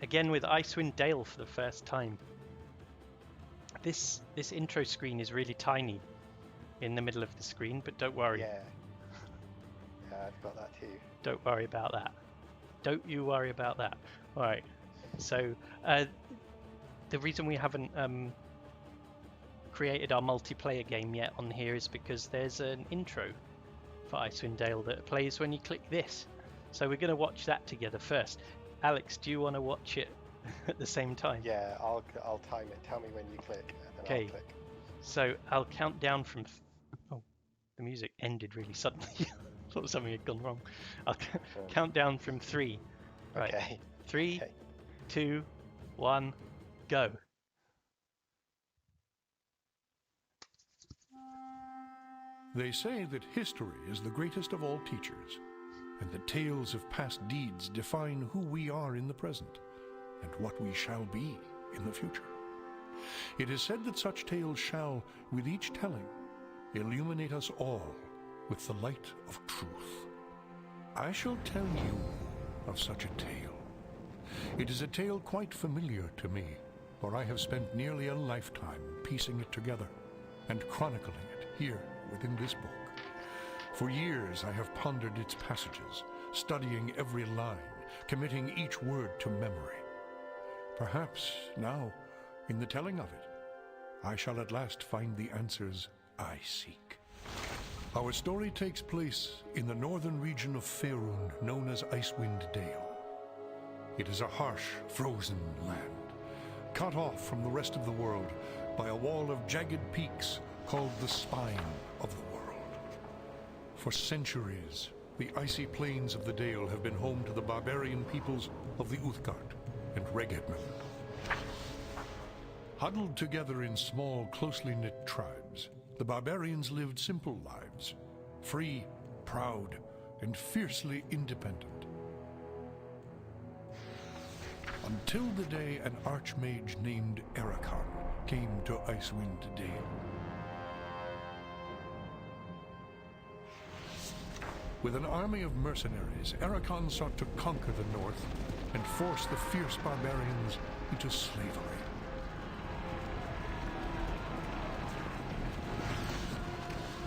again with Icewind Dale for the first time. This intro screen is really tiny in the middle of the screen, but don't worry. Yeah, I've got that too. Don't worry about that. Don't you worry about that. All right. So the reason we haven't created our multiplayer game yet on here is because there's an intro for Icewind Dale that plays when you click this. So we're going to watch that together first. Alex, do you want to watch it at the same time? Yeah, I'll time it. Tell me when you click, and then I'll click. So I'll count down from... Oh, the music ended really suddenly. I thought something had gone wrong. I'll count down from 3. Right. Okay. 3, 2, 1, go. They say that history is the greatest of all teachers, and that tales of past deeds define who we are in the present, and what we shall be in the future. It is said that such tales shall, with each telling, illuminate us all with the light of truth. I shall tell you of such a tale. It is a tale quite familiar to me, for I have spent nearly a lifetime piecing it together and chronicling it here within this book. For years I have pondered its passages, studying every line, committing each word to memory. Perhaps now, in the telling of it, I shall at last find the answers I seek. Our story takes place in the northern region of Faerun, known as Icewind Dale. It is a harsh, frozen land, cut off from the rest of the world by a wall of jagged peaks called the Spine of the World. For centuries, the icy plains of the Dale have been home to the barbarian peoples of the Uthgard and Regedman. Huddled together in small, closely knit tribes, the barbarians lived simple lives, free, proud, and fiercely independent. Until the day an archmage named Ericon came to Icewind Dale. With an army of mercenaries, Ericon sought to conquer the north and force the fierce barbarians into slavery.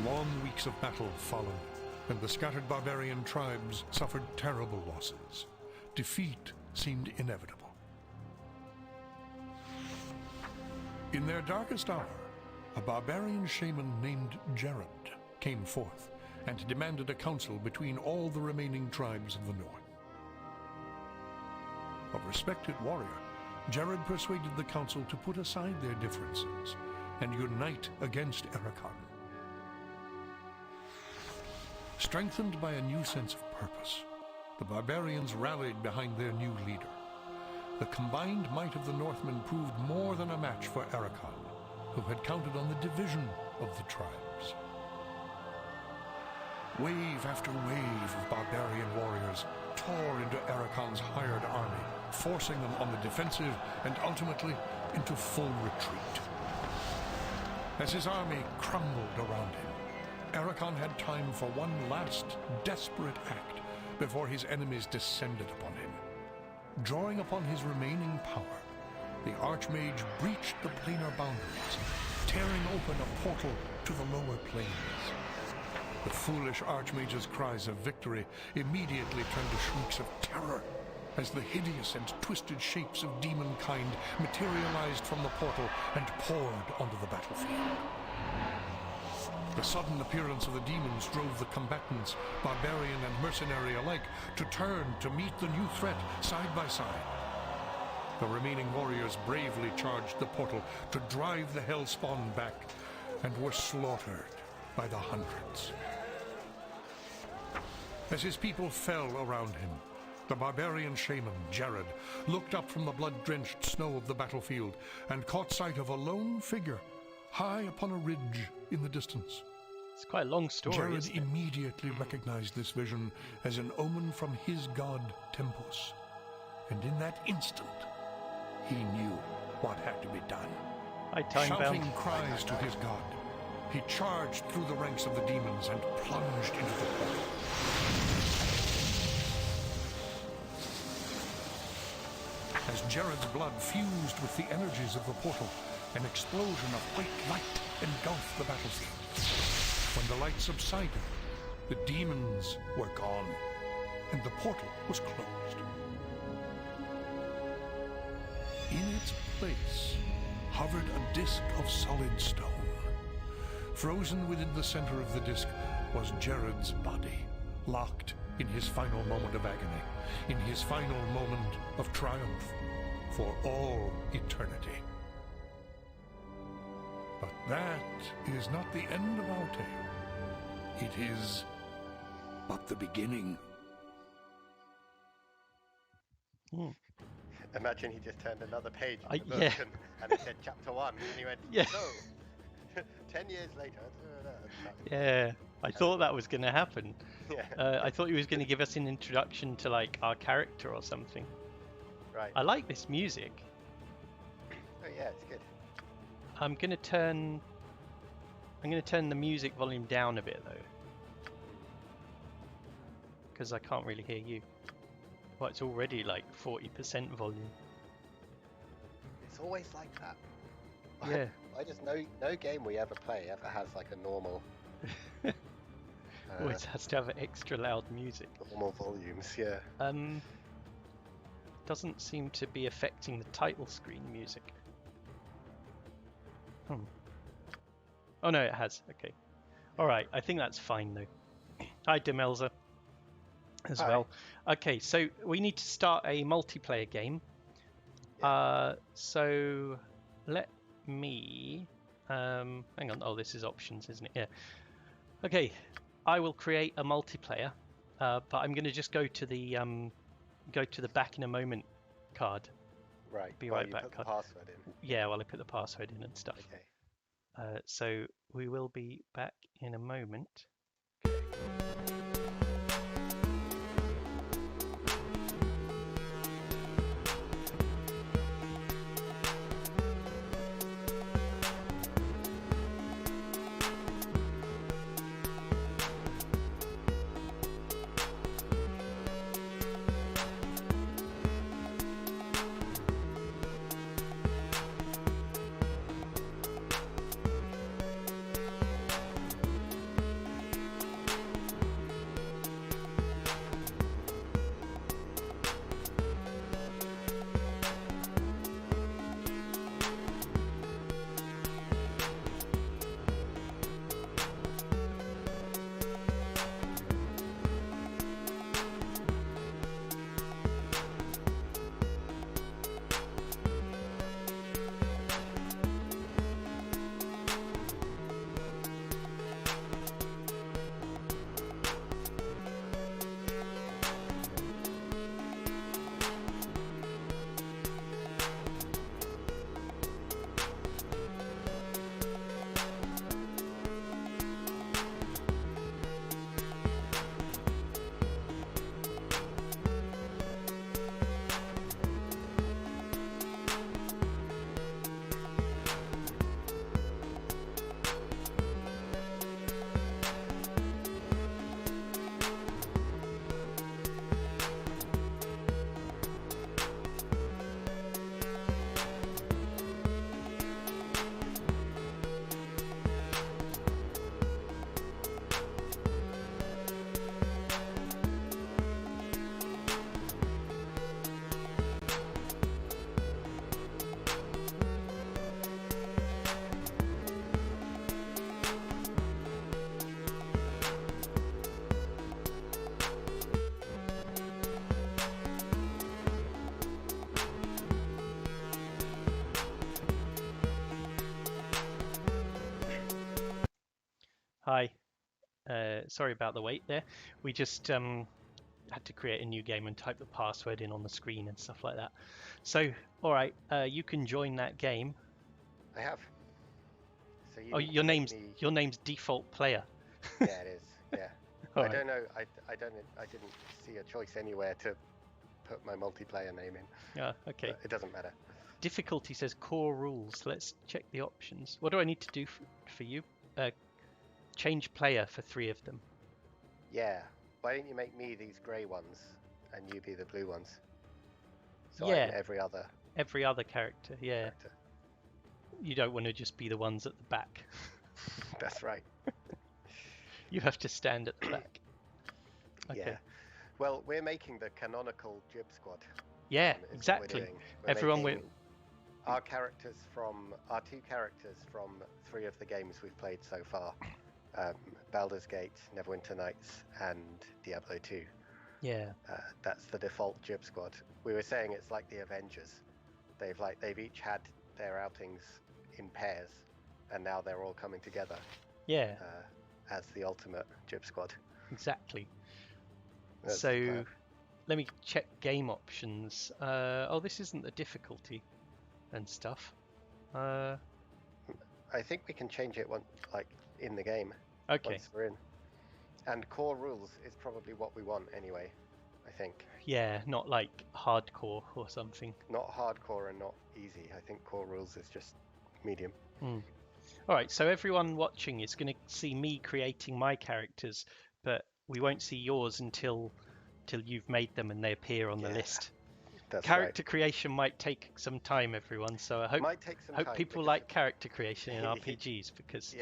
Long weeks of battle followed, and the scattered barbarian tribes suffered terrible losses. Defeat seemed inevitable. In their darkest hour, a barbarian shaman named Jared came forth and demanded a council between all the remaining tribes of the north. A respected warrior, Jared persuaded the council to put aside their differences and unite against Ericon. Strengthened by a new sense of purpose, the barbarians rallied behind their new leader. The combined might of the Northmen proved more than a match for Ericon, who had counted on the division of the tribes. Wave after wave of barbarian warriors tore into Ericon's hired army, forcing them on the defensive and ultimately into full retreat. As his army crumbled around him, Ericon had time for one last desperate act before his enemies descended upon him. Drawing upon his remaining power, the Archmage breached the planar boundaries, tearing open a portal to the lower planes. The foolish Archmage's cries of victory immediately turned to shrieks of terror as the hideous and twisted shapes of demonkind materialized from the portal and poured onto the battlefield. The sudden appearance of the demons drove the combatants, barbarian and mercenary alike, to turn to meet the new threat side by side. The remaining warriors bravely charged the portal to drive the hellspawn back and were slaughtered by the hundreds. As his people fell around him, the barbarian shaman, Jared, looked up from the blood-drenched snow of the battlefield and caught sight of a lone figure high upon a ridge in the distance. It's quite a long story. Jared immediately recognized this vision as an omen from his god Tempus, and in that instant, he knew what had to be done. Shouting cries to his god, he charged through the ranks of the demons and plunged into the portal. As Jared's blood fused with the energies of the portal, an explosion of white light engulfed the battlefield. When the light subsided, the demons were gone, and the portal was closed. In its place hovered a disk of solid stone. Frozen within the center of the disk was Jared's body, locked in his final moment of agony, in his final moment of triumph, for all eternity. But that is not the end of our tale. It is but the beginning. Imagine he just turned another page in the book yeah. and it said chapter 1, and he went, Yeah. so, 10 years later. Yeah, I thought that was going to happen. Yeah. I thought he was going to give us an introduction to like our character or something. Right. I like this music. Oh yeah, it's good. I'm going to turn the music volume down a bit though, because I can't really hear you. Well, it's already like 40% volume. It's always like that. Yeah. I just no game we ever play ever has like a normal. Always has to have extra loud music. Normal volumes, yeah. Doesn't seem to be affecting the title screen music. Oh no, it has. Okay. All right. I think that's fine though. Hi, Demelza. As Hi. well. Okay, so we need to start a multiplayer game. Yeah. So let me hang on. Oh, this is options, isn't it? Yeah. Okay, I will create a multiplayer, but I'm going to just go to the back in a moment card. Right. Be Well, right you back. put the password in. Yeah, well, I put the password in and stuff. Okay. So we will be back in a moment. Hi. Sorry about the wait there. We just had to create a new game and type the password in on the screen and stuff like that. So, all right, you can join that game. I have. So you Oh, need your to make name's me... your name's default player. Yeah, it is. Yeah. All I right. don't know. I didn't see a choice anywhere to put my multiplayer name in. Yeah. Okay. But it doesn't matter. Difficulty says core rules. Let's check the options. What do I need to do for you? Change player for 3 of them. Yeah. Why don't you make me these grey ones and you be the blue ones? So Yeah. I'm every other Every other character, yeah. character. You don't want to just be the ones at the back. That's right. You have to stand at the back. Okay. Yeah. Well, we're making the canonical Jib Squad. Yeah, is what we're exactly. doing. We're Everyone making will. our two characters from 3 of the games we've played so far. Baldur's Gate, Neverwinter Nights, and Diablo 2. Yeah. That's the default Jib Squad. We were saying it's like the Avengers. They've each had their outings in pairs, and now they're all coming together. Yeah. As the ultimate Jib Squad. Exactly. That's So the plan. let me check game options. Oh, this isn't the difficulty and stuff. I think we can change it in the game. Okay. Once we're in. And core rules is probably what we want anyway, I think. Yeah, not like hardcore or something. Not hardcore and not easy. I think core rules is just medium. All right, so everyone watching is going to see me creating my characters, but we won't see yours until you've made them and they appear on the list. That's Character creation might take some time, everyone. So I hope might take some time people because like character creation in RPGs, because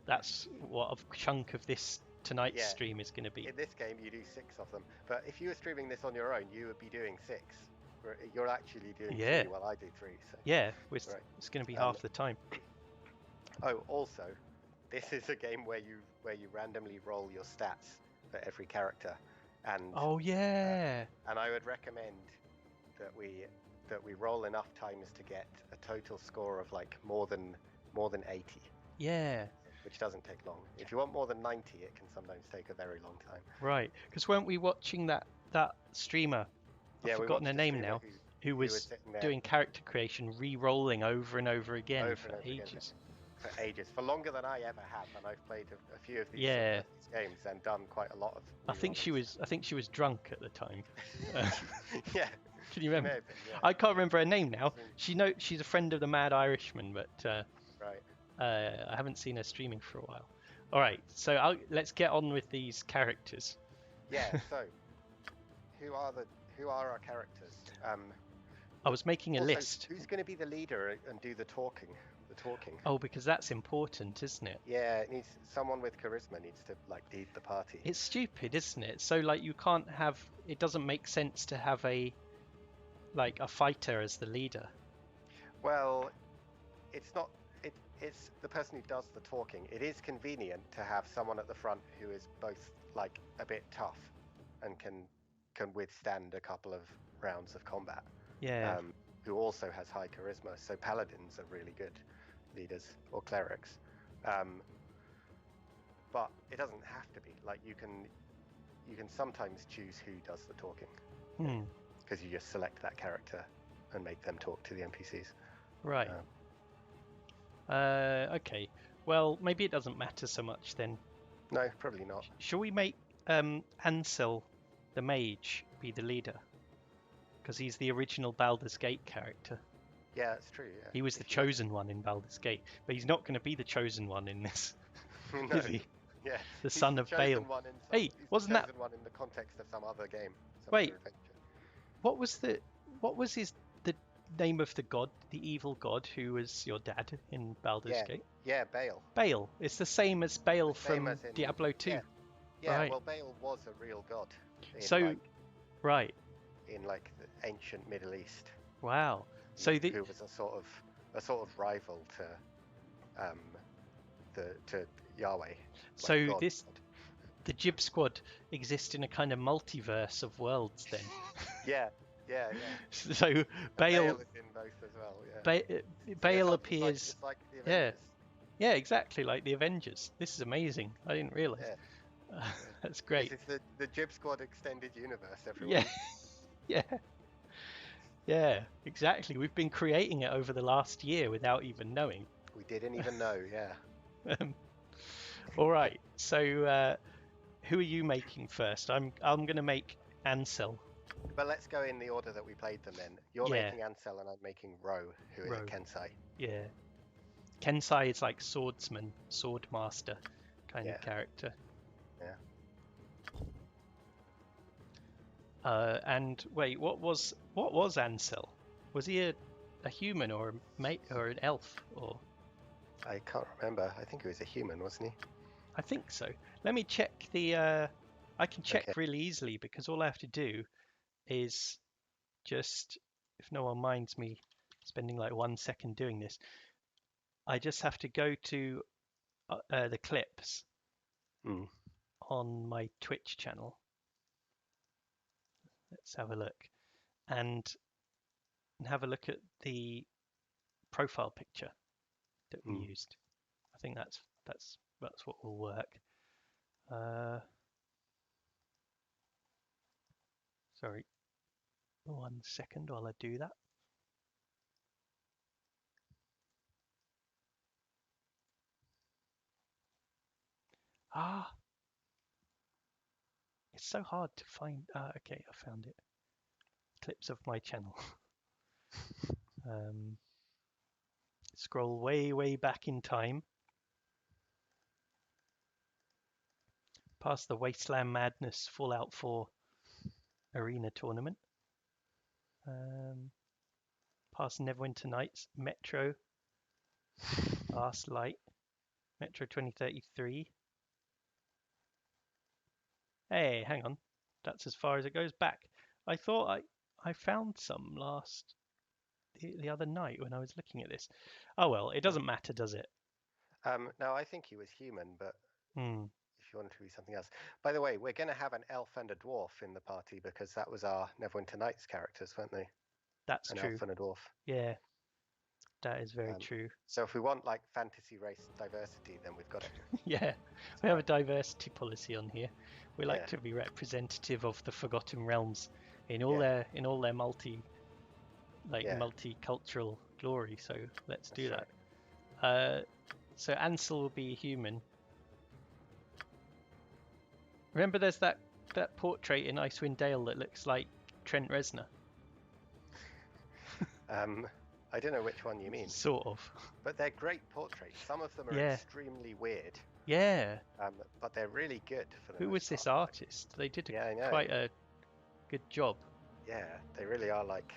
that's what a chunk of this tonight's stream is going to be. In this game, you do 6 of them, but if you were streaming this on your own, you would be doing 6. You're actually doing 3 while I do 3. So. Yeah, it's going to be half the time. Oh, also, this is a game where you randomly roll your stats for every character, and and I would recommend that we roll enough times to get a total score of like more than 80. Yeah. Which doesn't take long. If you want more than 90, it can sometimes take a very long time. Right, because weren't we watching that streamer? I've forgotten her name now. Who was doing character creation, re-rolling over and over again for ages. For ages, for longer than I ever have, and I've played a few of these games and done quite a lot of. I think she was drunk at the time. Yeah. Can you remember? Been, I can't remember her name now. She's a friend of the Mad Irishman, but right. I haven't seen her streaming for a while. All right, so let's get on with these characters. Yeah. So, who are our characters? I was making a list. Who's going to be the leader and do the talking? Oh, because that's important, isn't it? Yeah, it needs someone with charisma needs to lead the party. It's stupid, isn't it? So you can't have. It doesn't make sense to have a fighter as the leader. Well, it's not. It's the person who does the talking. It is convenient to have someone at the front who is both a bit tough and can withstand a couple of rounds of combat. Yeah. Who also has high charisma. So paladins are really good leaders, or clerics. But it doesn't have to be. You can sometimes choose who does the talking. Because you just select that character and make them talk to the NPCs. Right. Okay. Well, maybe it doesn't matter so much then. No, probably not. Shall we make Ansel, the mage, be the leader? Because he's the original Baldur's Gate character. Yeah, that's true. Yeah. He was the chosen one in Baldur's Gate, but he's not going to be the chosen one in this, is he? Yeah. The son of Bale. Hey, wasn't that one in the context of some other game? Wait, what was the name of the god, the evil god who was your dad in Baldur's Gate? Yeah, Bale. Bale. It's the same as Bale from Diablo 2. Yeah, right. Well, Bale was a real god. Right. In the ancient Middle East. Wow. So who was a sort of rival to Yahweh. So the Jib Squad exists in a kind of multiverse of worlds then. Yeah. So Bale is in both as well. Yeah. Bale appears. It's like the Avengers. Yeah, exactly like the Avengers. This is amazing. I didn't realise. Yeah. That's great. This is the Jib Squad extended universe, everyone. Yeah, exactly. We've been creating it over the last year without even knowing. We didn't even know, yeah. All right. So, who are you making first? I'm going to make Ansel. But let's go in the order that we played them in. You're making Ansel and I'm making Ro, who is a Kensai. Yeah. Kensai is like swordsman, swordmaster kind of character. Yeah. And wait, what was Ansel? Was he a human or a mate or an elf or? I can't remember. I think he was a human, wasn't he? I think so. Let me check the. I can check really easily because all I have to do is just, if no one minds me spending like 1 second doing this, I just have to go to the clips on my Twitch channel. Let's have a look and have a look at the profile picture that we used. I think that's what will work. Sorry, 1 second while I do that. It's so hard to find. Okay, I found it. Clips of my channel. Scroll way back in time. Past the Wasteland Madness Fallout 4 Arena Tournament. Past Neverwinter Nights, Metro, Last Light, Metro 2033. Hey, hang on. That's as far as it goes back. I thought I found some the other night when I was looking at this. Oh well, it doesn't matter, does it? No, I think he was human, but if you want it to be something else. By the way, we're going to have an elf and a dwarf in the party because that was our Neverwinter Nights characters, weren't they? That's true. An elf and a dwarf. Yeah, that is very true. So if we want like fantasy race diversity, then we've got it. Yeah, we have a diversity policy on here. We like to be representative of the Forgotten Realms in all their multicultural glory. So let's do that. Right. So Ansel will be a human. Remember, there's that portrait in Icewind Dale that looks like Trent Reznor. I don't know which one you mean. Sort of. But they're great portraits. Some of them are extremely weird. Yeah. But they're really good. Who was this artist? They did quite a good job. Yeah, they really are like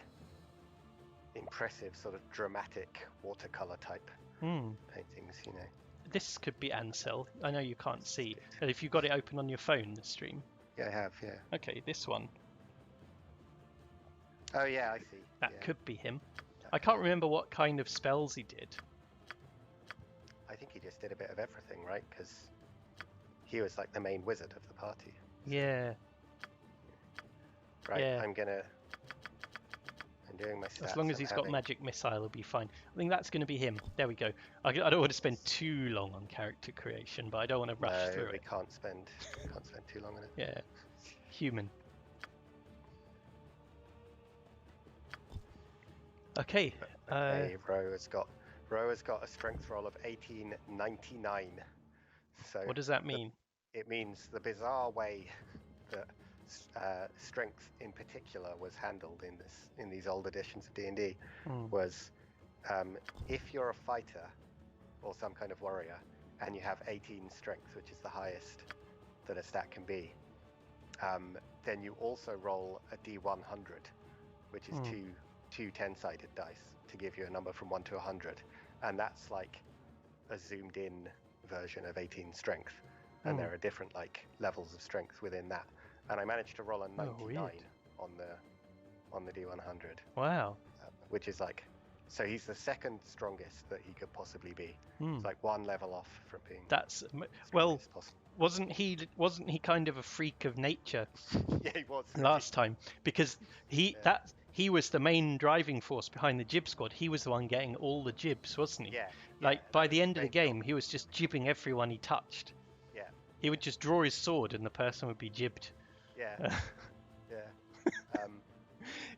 impressive, sort of dramatic watercolor type paintings, you know. This could be Ansel. I know you can't see, but if you've got it open on your phone, the stream. Yeah, I have, yeah. Okay, this one. Oh, yeah, I see. That could be him. I can't remember what kind of spells he did. I think he just did a bit of everything, right? Because he was like the main wizard of the party. Yeah. Right, yeah. I'm doing my stats. As long as he's got magic missile, he'll be fine. I think that's going to be him. There we go. I don't want to spend too long on character creation, but I don't want to rush through it. We can't spend too long on it. Yeah. Human. Okay. Ro has got a strength roll of 1899. So what does that mean? It means the bizarre way that strength in particular was handled in these old editions of D&D was if you're a fighter or some kind of warrior and you have 18 strength, which is the highest that a stat can be, then you also roll a D100, which is two 10-sided dice to give you a number from 1 to 100, and that's like a zoomed in version of 18 strength, and there are different like levels of strength within that. And I managed to roll a 99 on the D100. Wow. Which is like, so he's the second strongest that he could possibly be. It's like one level off from being. That's well. Wasn't he kind of a freak of nature? Yeah, he was. Last time, because he was the main driving force behind the jib squad. He was the one getting all the jibs, wasn't he? Yeah. Like by the end of the game, he was just jibbing everyone he touched. Yeah. He would just draw his sword, and the person would be jibbed. Yeah. Yeah.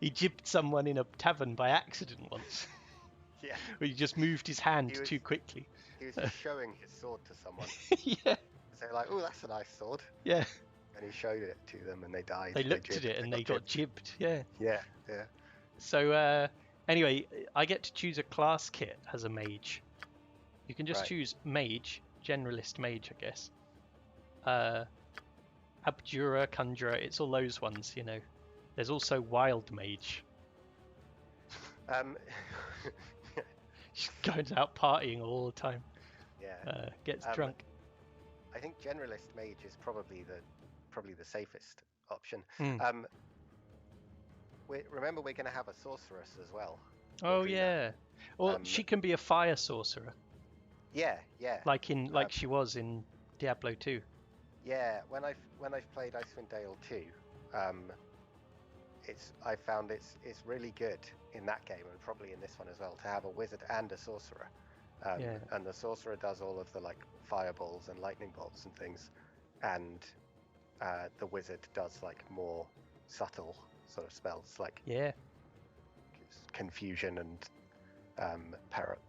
He jibbed someone in a tavern by accident once. Yeah. He just moved his hand too quickly. He was just showing his sword to someone. Yeah. So they're like, "Oh, that's a nice sword." Yeah. And he showed it to them, and they died. They looked at it and they got jibbed. Yeah. Yeah. Yeah. So anyway, I get to choose a class kit as a mage. You can just choose mage, generalist mage, I guess. Abjurer, conjurer, it's all those ones, you know. There's also Wild Mage. She goes out partying all the time. Yeah. Gets drunk. I think Generalist Mage is probably the safest option. Remember, we're going to have a Sorceress as well. Oh yeah. Well, she can be a fire sorcerer. Yeah. Like she was in Diablo 2. Yeah, when I've played Icewind Dale 2, I found it's really good in that game, and probably in this one as well, to have a wizard and a sorcerer. And the sorcerer does all of the like fireballs and lightning bolts and things, and the wizard does like more subtle sort of spells like confusion and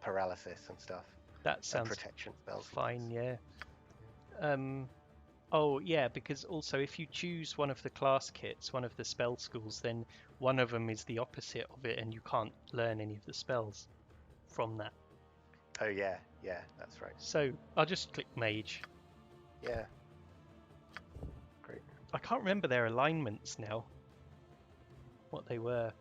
paralysis and stuff. That sounds protection spells. Fine, yeah. Oh yeah, because also if you choose one of the class kits, one of the spell schools, then one of them is the opposite of it, and you can't learn any of the spells from that. Oh yeah, that's right. So I'll just click Mage. Yeah. Great. I can't remember their alignments now. What they were.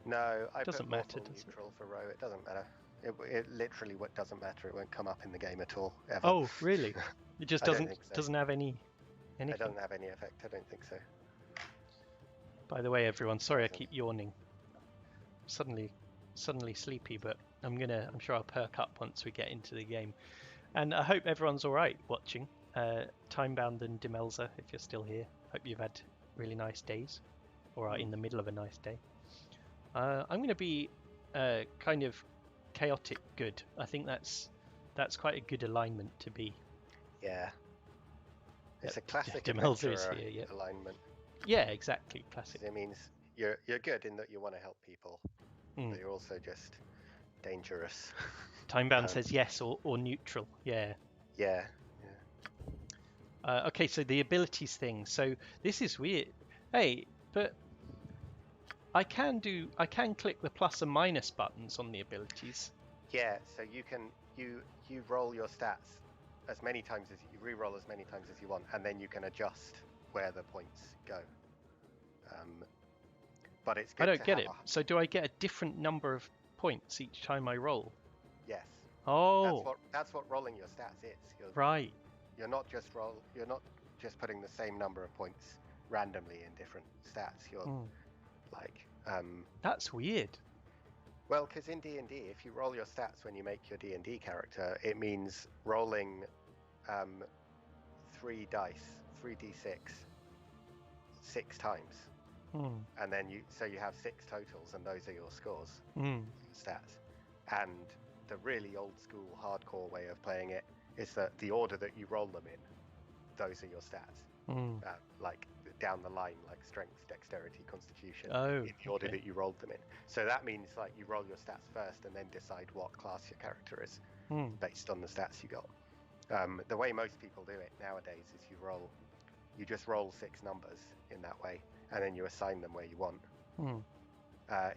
No, I doesn't put matter. Neutral for row. It doesn't matter. It literally doesn't matter. It won't come up in the game at all ever. Oh really? It just doesn't have anything. It doesn't have any effect. I don't think so. By the way, everyone, sorry I keep yawning. Suddenly sleepy, but I'm sure I'll perk up once we get into the game. And I hope everyone's all right watching. Timebound and Demelza, if you're still here, hope you've had really nice days, or are in the middle of a nice day. I'm going to be kind of chaotic good. I think that's quite a good alignment to be. Yeah. It's a classic Demelza is here, alignment. Yeah, exactly. Classic. It means you're good in that you want to help people, but you're also just dangerous. Timebound says yes or neutral. Yeah. Yeah. Okay, so the abilities thing. So this is weird. Hey, but I can click the plus and minus buttons on the abilities. Yeah, so you roll your stats as many times as you re-roll as many times as you want, and then you can adjust where the points go. But it's good. I don't get it. So do I get a different number of points each time I roll? Yes. Oh. That's what rolling your stats is. Right. You're not just putting the same number of points randomly in different stats. You're That's weird. Well, because in D&D, if you roll your stats when you make your D&D character, it means rolling 3d6 6 times, and then you have 6 totals, and those are your scores, stats. And the really old school hardcore way of playing it is that the order that you roll them in, those are your stats. Like down the line, like strength, dexterity, constitution, in the order that you rolled them in. So that means like you roll your stats first and then decide what class your character is based on the stats you got. The way most people do it nowadays is you just roll 6 numbers in that way, and then you assign them where you want.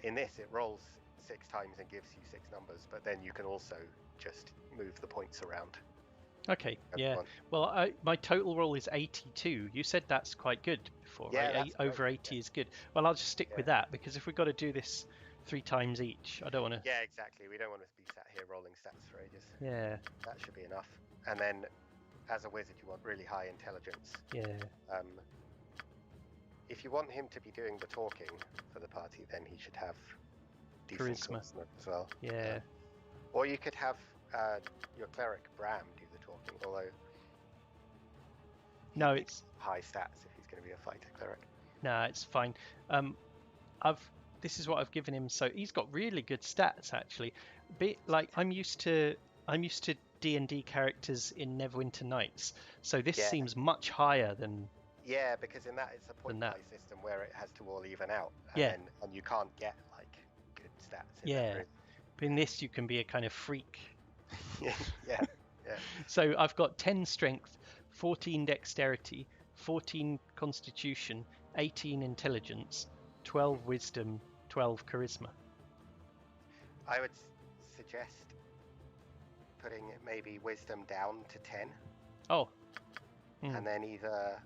In this, it rolls 6 times and gives you 6 numbers, but then you can also just move the points around. Okay, yeah. Well, my total roll is 82. You said that's quite good before, right? Over 80 is good. Well, I'll just stick with that, because if we've got to do this 3 times each, I don't want to... Yeah, exactly. We don't want to be sat here rolling stats for ages. Yeah. That should be enough. And then, as a wizard, you want really high intelligence. Yeah. If you want him to be doing the talking for the party, then he should have decent charisma as well. Yeah. Or you could have your cleric Bram do the talking, although no, it's high stats if he's going to be a fighter cleric. Nah, it's fine. This is what I've given him, so he's got really good stats actually. Like I'm used to D&D characters in Neverwinter Nights, so this seems much higher than. Yeah, because in that it's a point-based system where it has to all even out, and you can't get like good stats. But in this you can be a kind of freak. Yeah. So I've got 10 strength, 14 dexterity, 14 constitution, 18 intelligence, 12 wisdom, 12 charisma. I would suggest putting maybe wisdom down to 10. Oh. And then either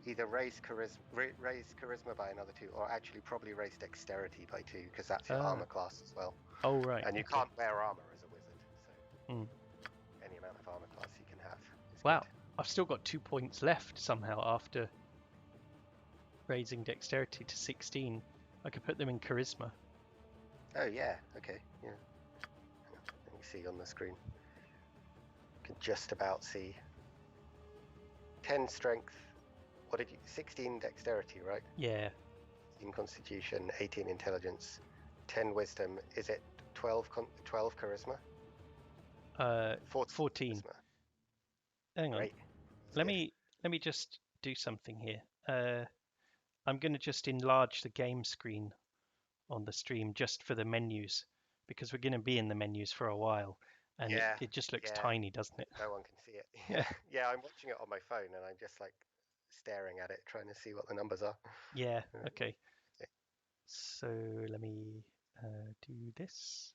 either raise charisma by another 2, or actually probably raise dexterity by 2, because that's your armor class as well. Oh, right. And you can't wear armor as a wizard, so Mm. any amount of armor class you can have is Wow, good. I've still got 2 points left somehow after raising dexterity to 16. I could put them in charisma. Oh yeah, okay, yeah. Let me see on the screen. You can just about see. 10 strength. What did you? 16 dexterity, right? Yeah. 16 constitution, 18 intelligence, 10 wisdom. Is it 12 charisma? 14. Charisma. Hang on. Great. Let me just do something here. I'm going to just enlarge the game screen on the stream just for the menus, because we're going to be in the menus for a while, and it just looks tiny, doesn't it? No one can see it. Yeah, I'm watching it on my phone, and I'm just like staring at it, trying to see what the numbers are. Yeah, okay. So let me do this.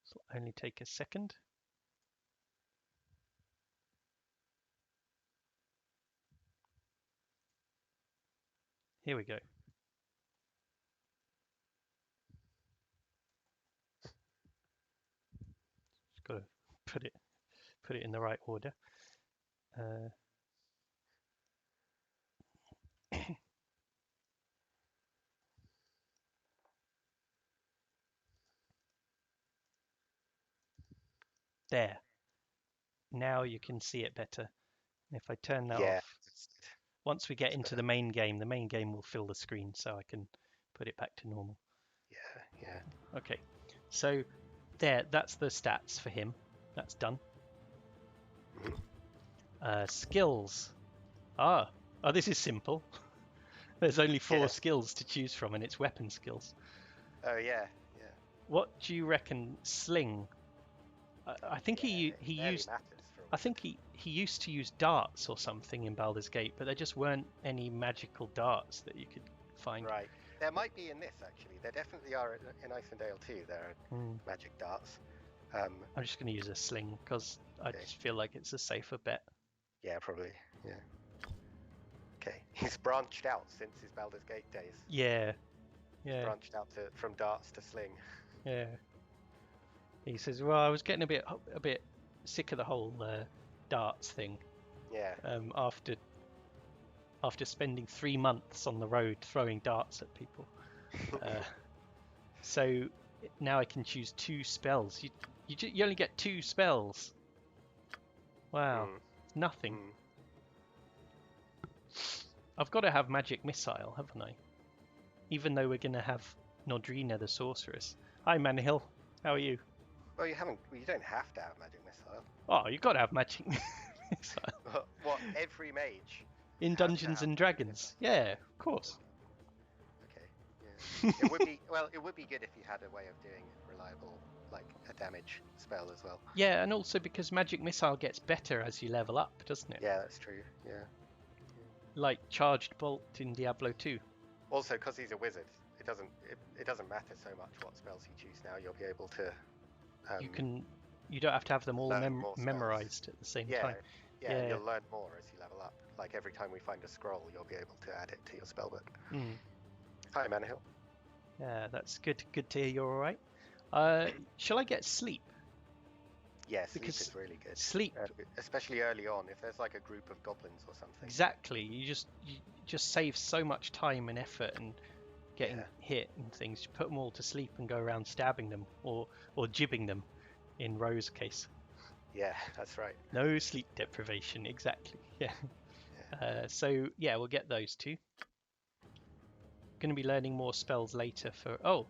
This will only take a second. Here we go. Just got to put it in the right order. There. Now you can see it better. If I turn that off, once we get into the main game will fill the screen, so I can put it back to normal. Yeah. Okay, so there, that's the stats for him. That's done. Skills. Oh, this is simple. There's only 4 skills to choose from, and it's weapon skills. Oh yeah. What do you reckon? Sling. I think he used. I think he used to use darts or something in Baldur's Gate, but there just weren't any magical darts that you could find. Right. There might be in this, actually. There definitely are in Icewind Dale too. There are magic darts. I'm just going to use a sling because I just feel like it's a safer bet. Yeah, probably. Yeah. Okay. He's branched out since his Baldur's Gate days. Yeah. He's branched out from darts to sling. Yeah. He says, "Well, I was getting a bit sick of the whole darts thing. Yeah. After spending 3 months on the road throwing darts at people, so now I can choose 2 spells. You only get 2 spells. Wow, nothing. I've got to have magic missile, haven't I? Even though we're gonna have Nodrina the sorceress. Hi, Manhill. How are you? Well, you don't have to have magic missile. Oh, you've got to have magic missile. What? Every mage? In Dungeons and Dragons. Yeah, of course. Okay. Yeah. It would be good if you had a way of doing reliable, like a damage spell as well. Yeah, and also because magic missile gets better as you level up, doesn't it? Yeah, that's true. Yeah. Like charged bolt in Diablo 2. Also, because he's a wizard, it doesn't matter so much what spells you choose now. You'll be able to. You don't have to have them all memorized at the same time. Yeah, you'll learn more as you level up. Like every time we find a scroll, you'll be able to add it to your spellbook. Hi, Manhill. Yeah, that's good. Good to hear you're all right. Shall I get sleep? Yeah, sleep is really good. Sleep, especially early on, if there's like a group of goblins or something. Exactly. You just save so much time and effort and getting hit and things. You put them all to sleep and go around stabbing them or jibbing them, in Rose's case. Yeah, that's right. No sleep deprivation, exactly. Yeah. So yeah, we'll get those 2. Going to be learning more spells later for. Oh,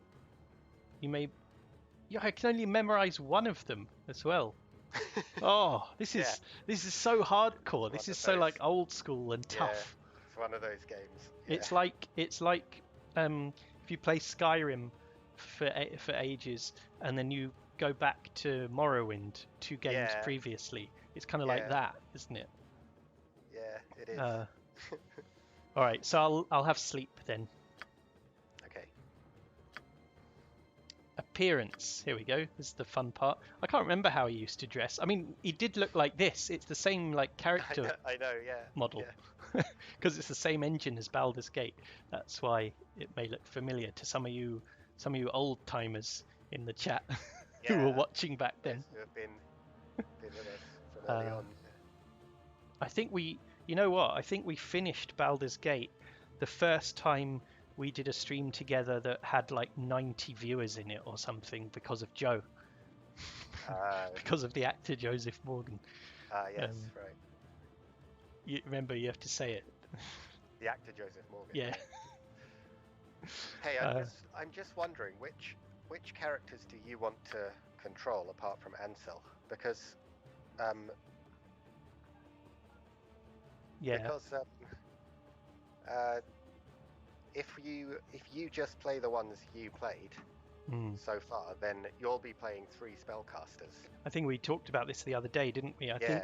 you may. Yeah, I can only memorize 1 of them as well. Oh, this is so hardcore. This is so like old school and tough. Yeah, it's one of those games. Yeah. It's like if you play Skyrim for ages and then you go back to Morrowind 2 games previously. It's kind of like that, isn't it? Yeah, it is. All right, so I'll have sleep then. Okay. appearance. Here we go. This is the fun part. I can't remember how he used to dress. I mean, he did look like this. It's the same like character I know, yeah. model. Because it's the same engine as Baldur's Gate. That's why it may look familiar to some of you old timers in the chat who were watching back then. Who have been with us from early on. I think you know what? I think we finished Baldur's Gate the first time we did a stream together that had like 90 viewers in it or something because of Joe. Because of the actor Joseph Morgan. Yes, right. You remember, you have to say it. The actor Joseph Morgan. Yeah. Hey, I'm just wondering which characters do you want to control apart from Ansel? Because if you just play the ones you played so far, then you'll be playing 3 spellcasters. I think we talked about this the other day, didn't we? I think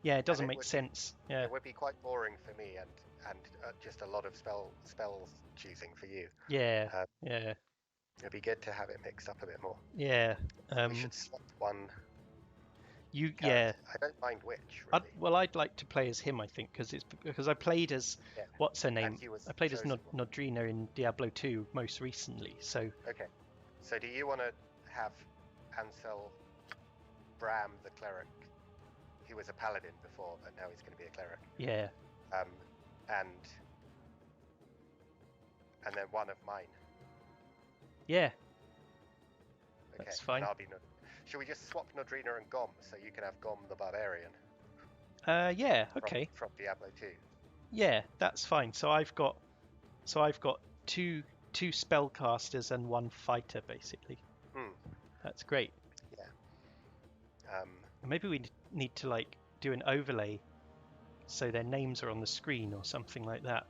it doesn't make sense. Yeah, it would be quite boring for me and just a lot of spells choosing for you. Yeah. It'd be good to have it mixed up a bit more. Yeah. We should swap one. I don't mind which. Really. I'd like to play as him. I think because I played as what's her name? I played as Nodrina in Diablo 2 most recently. So okay. So do you want to have Ansel Bram the cleric? He was a paladin before, but now he's going to be a cleric. Yeah. And then one of mine. Yeah. Okay, that's fine. Should we just swap Nodrina and Gom so you can have Gom the Barbarian? Yeah. Okay. From Diablo 2. Yeah, that's fine. So I've got two spellcasters and 1 fighter basically. That's great. Yeah. Maybe we need to like do an overlay so their names are on the screen or something like that.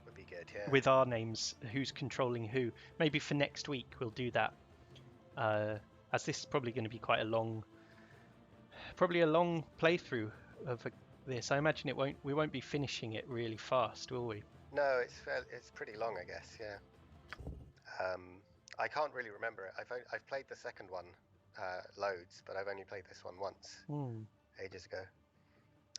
Would be good, yeah. With our names, who's controlling who. Maybe for next week we'll do that. As this is probably going to be quite a long playthrough of this. I imagine we won't be finishing it really fast, will we? No, it's pretty long, I guess. Yeah. I can't really remember it. I've played the second one loads, but I've only played this one once ages ago.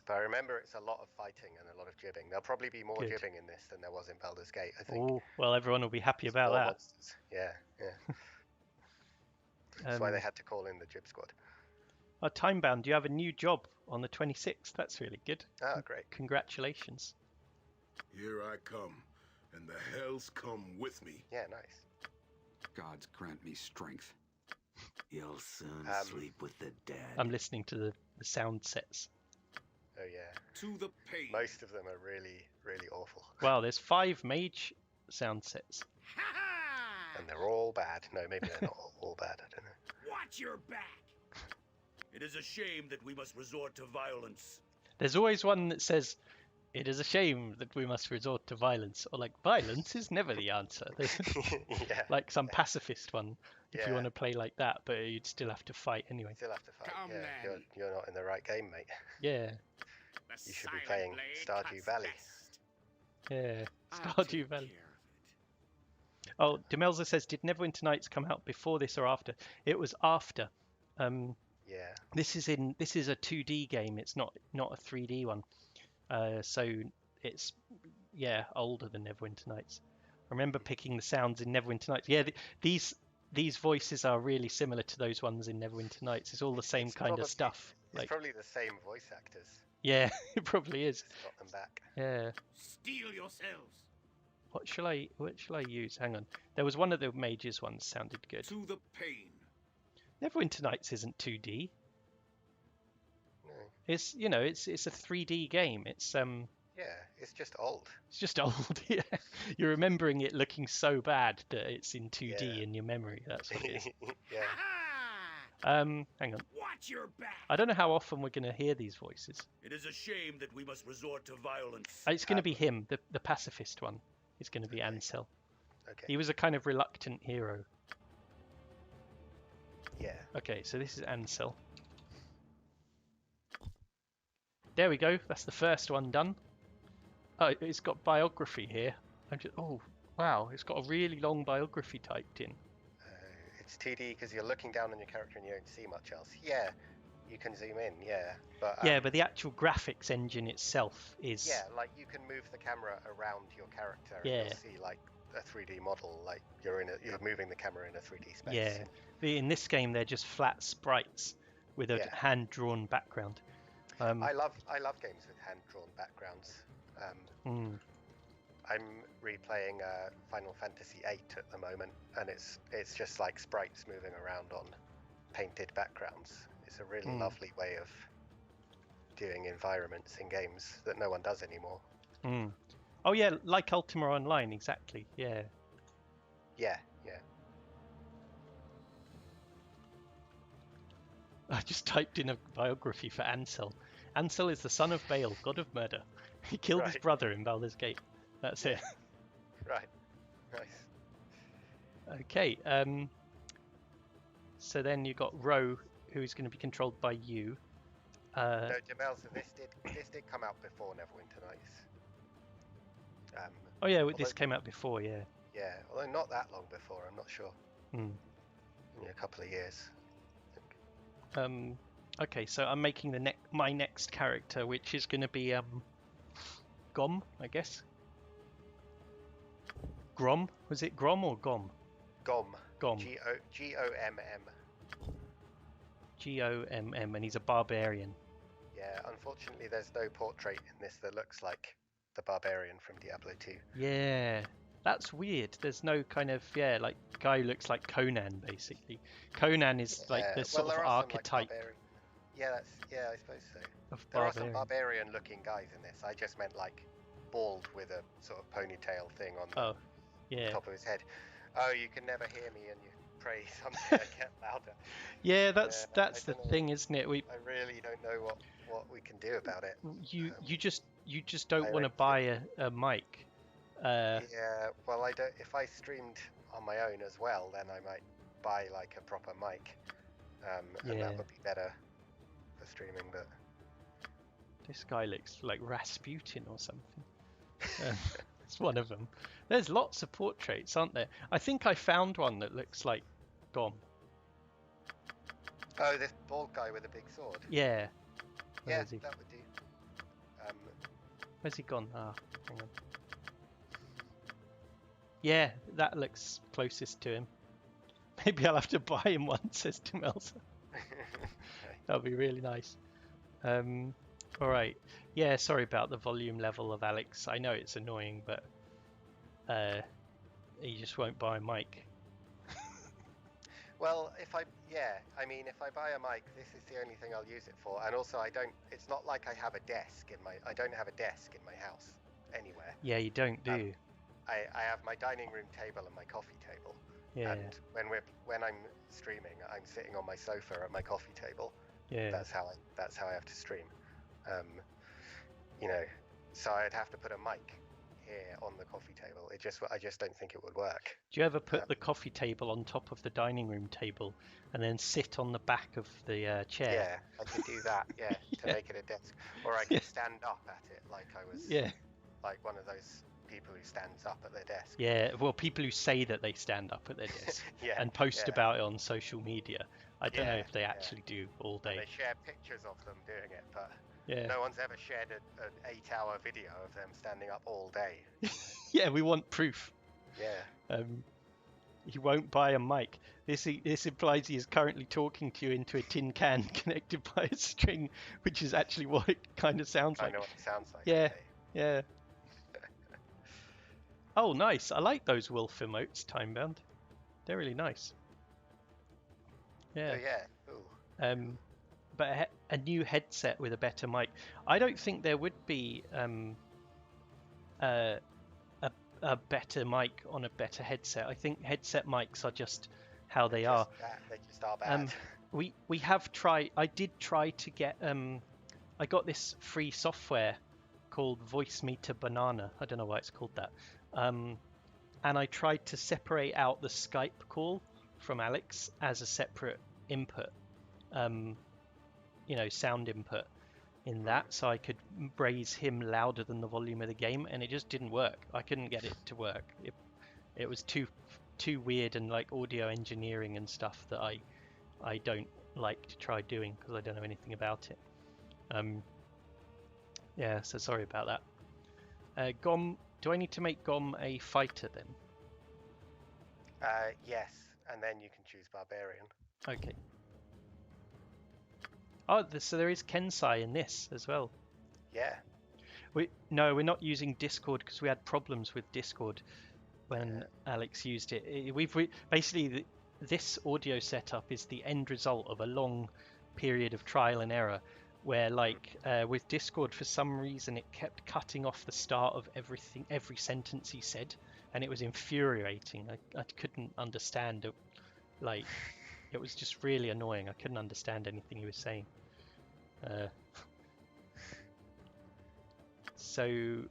But I remember it's a lot of fighting and a lot of jibbing. There'll probably be more jibbing in this than there was in Baldur's Gate, I think. Oh, well, everyone will be happy about that. Monsters. Yeah. That's why they had to call in the Jib Squad. Timebound, you have a new job on the 26th. That's really good. Oh, great. Congratulations. Here I come, and the hells come with me. Yeah, nice. Gods grant me strength. You'll soon sleep with the dead. I'm listening to the sound sets. Oh, yeah. To the pain. Most of them are really, really awful. Wow, there's 5 mage sound sets. And they're all bad. No, maybe they're not all bad. I don't know. Watch your back. It is a shame that we must resort to violence. There's always one that says, "It is a shame that we must resort to violence," or like, "Violence is never the answer." Like some pacifist one, if you want to play like that, but you'd still have to fight anyway. Still have to fight. You're not in the right game, mate. Yeah. You should be playing Stardew Valley. Yeah, Stardew Valley. Oh, Demelza says, did Neverwinter Nights come out before this or after? It was after. Yeah. This is a 2D game. It's not a 3D one. So it's older than Neverwinter Nights. I remember picking the sounds in Neverwinter Nights. Yeah, these voices are really similar to those ones in Neverwinter Nights. It's all the same kind of stuff. It's probably the same voice actors. Yeah, it probably is. Got them back. Yeah. Steel yourselves. What shall I use? Hang on. There was one of the mages ones sounded good. To the pain. Neverwinter Nights isn't 2D. No. It's it's a 3D game. It's Yeah, it's just old. It's just old. Yeah. You're remembering it looking so bad that it's in 2D in your memory. That's what it is. Yeah. Hang on. Watch your back. I don't know how often we're going to hear these voices. It is a shame that we must resort to violence. It's going to be him, the pacifist one. It's going to be Ansel. Okay. He was a kind of reluctant hero. Yeah. Okay, so this is Ansel. There we go. That's the first one done. Oh, it's got biography here. Oh, wow. It's got a really long biography typed in. it's 2D because you're looking down on your character and you don't see much else. Yeah, you can zoom in, but the actual graphics engine itself is... Yeah, like you can move the camera around your character and you'll see like a 3D model, like you're moving the camera in a 3D space. Yeah, in this game they're just flat sprites with a hand-drawn background. I love games with hand-drawn backgrounds. I'm replaying Final Fantasy VIII at the moment, and it's just like sprites moving around on painted backgrounds. It's a really lovely way of doing environments in games that no one does anymore. Oh yeah, like Ultima Online, exactly. Yeah. I just typed in a biography for Ansel. Ansel is the son of Baal, god of murder. He killed his brother in Baldur's Gate. That's it. Right. Nice. Okay. So then you got Ro, who's going to be controlled by you. No, Jamel. So this did come out before Neverwinter Nights. This came out before. Yeah. Yeah, although not that long before. I'm not sure. Only a couple of years. Okay, so I'm making my next character, which is going to be Gom, I guess. Grom? Was it Grom or Gom? Gom. Gomm. Gomm. Gomm, and he's a barbarian. Yeah, unfortunately there's no portrait in this that looks like the barbarian from Diablo 2. Yeah, that's weird. There's no kind of, like, guy who looks like Conan, basically. Conan is like the sort of archetype. I suppose so. There are some barbarian-looking guys in this. I just meant like bald with a sort of ponytail thing on the top of his head. Oh, you can never hear me, and you pray something I get louder. Yeah, that's the thing, isn't it? I really don't know what we can do about it. You just don't want to buy a mic. Yeah, well, I don't. If I streamed on my own as well, then I might buy like a proper mic, and that would be better for streaming. But this guy looks like Rasputin or something. It's one of them. There's lots of portraits, aren't there? I think I found one that looks like Gom. Oh, this bald guy with a big sword. Yeah. That would do. Where's he gone? Hang on. Yeah, that looks closest to him. Maybe I'll have to buy him one, says Timelsa. That'll be really nice. All right. Yeah, sorry about the volume level of Alex. I know it's annoying, but he just won't buy a mic. Well, if I buy a mic, this is the only thing I'll use it for. And also, it's not like I have a desk I don't have a desk in my house anywhere. Yeah, you don't, do you? I have my dining room table and my coffee table. Yeah. And when I'm streaming, I'm sitting on my sofa at my coffee table. Yeah. That's how I have to stream. So I'd have to put a mic here on the coffee table. I just don't think it would work. Do you ever put the coffee table on top of the dining room table and then sit on the back of the chair? Yeah, I could do that. Yeah, to make it a desk, or I could stand up at it like I was. Yeah. Like one of those people who stands up at their desk. Yeah, well, people who say that they stand up at their desk and post about it on social media. I don't know if they actually do all day. They share pictures of them doing it, but no one's ever shared an 8-hour video of them standing up all day. Yeah, we want proof. Yeah. He won't buy a mic. This implies he is currently talking to you into a tin can connected by a string, which is actually what it kind of sounds like. I know what it sounds like. Yeah, yeah. Oh, nice. I like those wolf emotes, Timebound. They're really nice. Yeah. Oh, yeah. Ooh. But a new headset with a better mic. I don't think there would be a better mic on a better headset. I think headset mics are just how they are. They just are bad. We have tried. I did try to get. I got this free software called Voice Meter Banana. I don't know why it's called that. And I tried to separate out the Skype call from Alex as a separate input, sound input in that, so I could raise him louder than the volume of the game, and it just didn't work. I couldn't get it to work. It was too too weird and like audio engineering and stuff that I don't like to try doing because I don't know anything about it. Yeah, so sorry about that. Gom, do I need to make Gom a fighter then? Yes, and then you can choose Barbarian. Okay. Oh, so there is Kensai in this as well. Yeah. No, we're not using Discord because we had problems with Discord when Alex used it. Basically this audio setup is the end result of a long period of trial and error, where with Discord for some reason it kept cutting off the start of every sentence he said, and it was infuriating. I couldn't understand it. It was just really annoying. I couldn't understand anything he was saying. So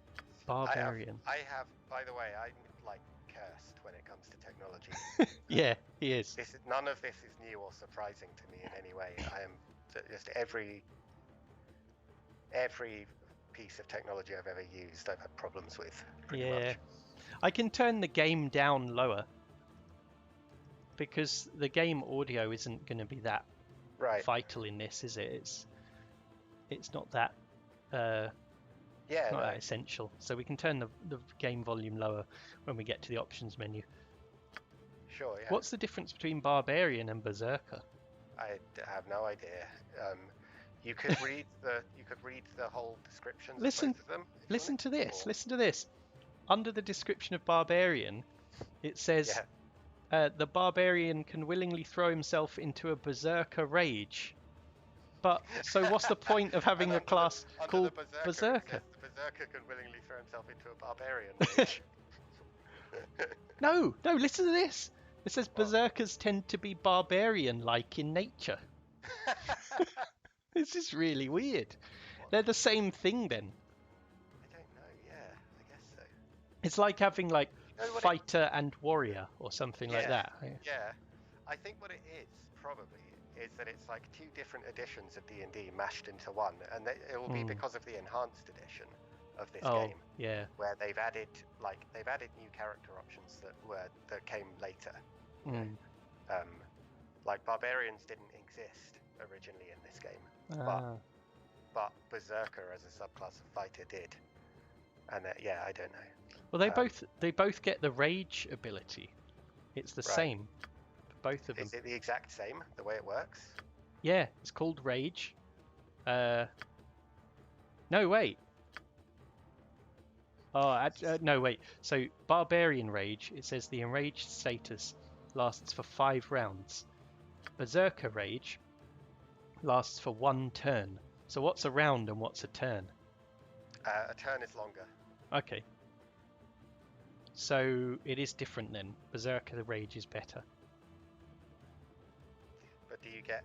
Barbarian. I have by the way, I'm cursed when it comes to technology. Yeah, he is. None of this is new or surprising to me in any way. I am just every piece of technology I've ever used, I've had problems with. Pretty much. I can turn the game down lower because the game audio isn't going to be that vital in this, is it? It's not that. Not that essential. So we can turn the game volume lower when we get to the options menu. Sure, yeah. What's the difference between Barbarian and Berserker? I have no idea. You could read the whole descriptions of both of them. Listen to this. Listen to this. Under the description of Barbarian, it says the Barbarian can willingly throw himself into a Berserker rage. But so what's the point of having a class called Berserker? The Berserker can willingly throw himself into a Barbarian rage. No, listen to this. It says Berserkers tend to be barbarian-like in nature. This is really weird. They're the same thing then. I don't know, yeah, I guess so. It's like having fighter and warrior or something like that. Yeah, I think what it is probably is that it's two different editions of D&D mashed into one, and it will be because of the enhanced edition of this game. Yeah. Where they've added new character options that came later. Barbarians didn't exist originally in this game, but Berserker as a subclass of fighter did, and I don't know. Well, they both get the rage ability. It's the same. Both of them. Is it the exact same, the way it works? Yeah, it's called Rage. No, wait. No, wait. So, Barbarian Rage, it says the enraged status lasts for 5 rounds. Berserker Rage lasts for 1 turn. So, what's a round and what's a turn? A turn is longer. Okay. So, it is different then. Berserker Rage is better. But do you get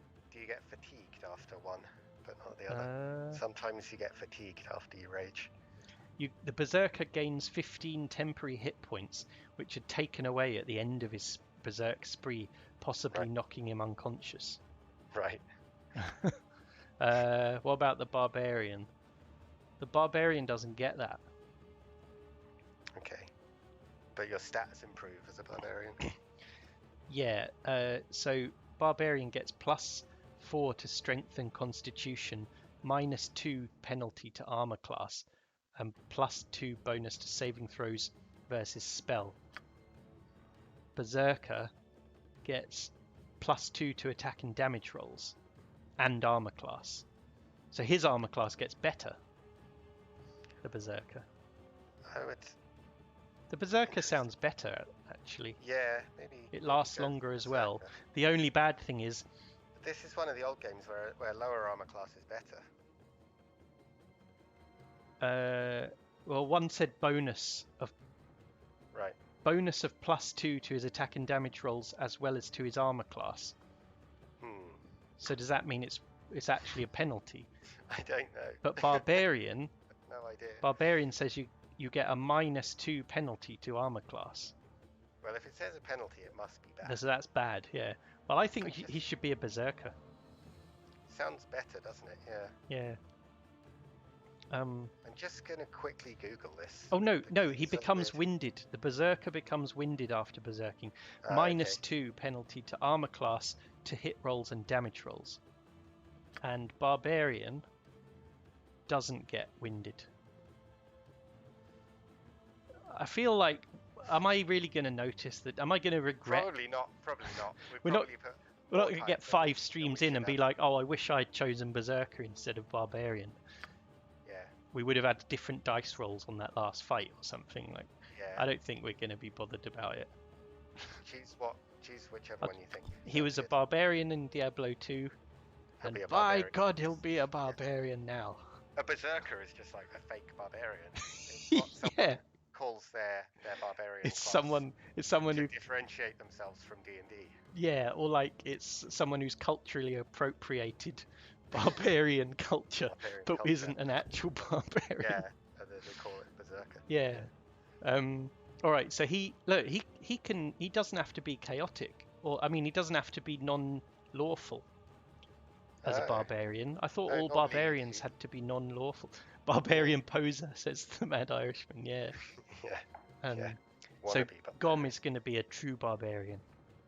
fatigued after one, but not the other? Sometimes you get fatigued after you rage. The Berserker gains 15 temporary hit points, which are taken away at the end of his Berserk spree, possibly knocking him unconscious. Right. What about the Barbarian? The Barbarian doesn't get that. Okay. But your stats improve as a Barbarian. Yeah, so Barbarian gets +4 to strength and constitution, -2 penalty to armor class, and +2 bonus to saving throws versus spell. Berserker gets +2 to attack and damage rolls and armor class. So his armor class gets better. The Berserker. The Berserker sounds better, actually. Yeah, maybe. It lasts longer as well. The only bad thing is... This is one of the old games where lower armor class is better. Well, one said bonus of... Right. Bonus of +2 to his attack and damage rolls as well as to his armor class. So does that mean it's actually a penalty? I don't know. But Barbarian... No idea. Barbarian says you get a -2 penalty to armor class. Well, if it says a penalty, it must be bad. So that's bad, yeah. Well, I think he should be a Berserker. Sounds better, doesn't it? Yeah. I'm just going to quickly Google this. Oh, no, he becomes winded. The Berserker becomes winded after berserking. -2 penalty to armor class, to hit rolls and damage rolls. And Barbarian doesn't get winded. I feel like, am I really going to notice that? Am I going to regret? Probably not. We're not going to get 5 streams in and be like, oh, I wish I'd chosen Berserker instead of Barbarian. Yeah. We would have had different dice rolls on that last fight or something. Like, yeah. I don't think we're going to be bothered about it. Choose whichever one you think. He was a Barbarian in Diablo 2. And by God, he'll be a Barbarian now. A Berserker is just like a fake Barbarian. Yeah. Calls their Barbarian. It's someone who differentiate themselves from D&D. Yeah, or like it's someone who's culturally appropriated Barbarian culture, isn't an actual Barbarian. Yeah, they call it Berserker. Yeah. All right. So he doesn't have to be chaotic, or I mean, he doesn't have to be non-lawful as a barbarian. I thought all barbarians had to be non-lawful. Barbarian poser, says the Mad Irishman. Yeah. Yeah. So Gom is going to be a true barbarian.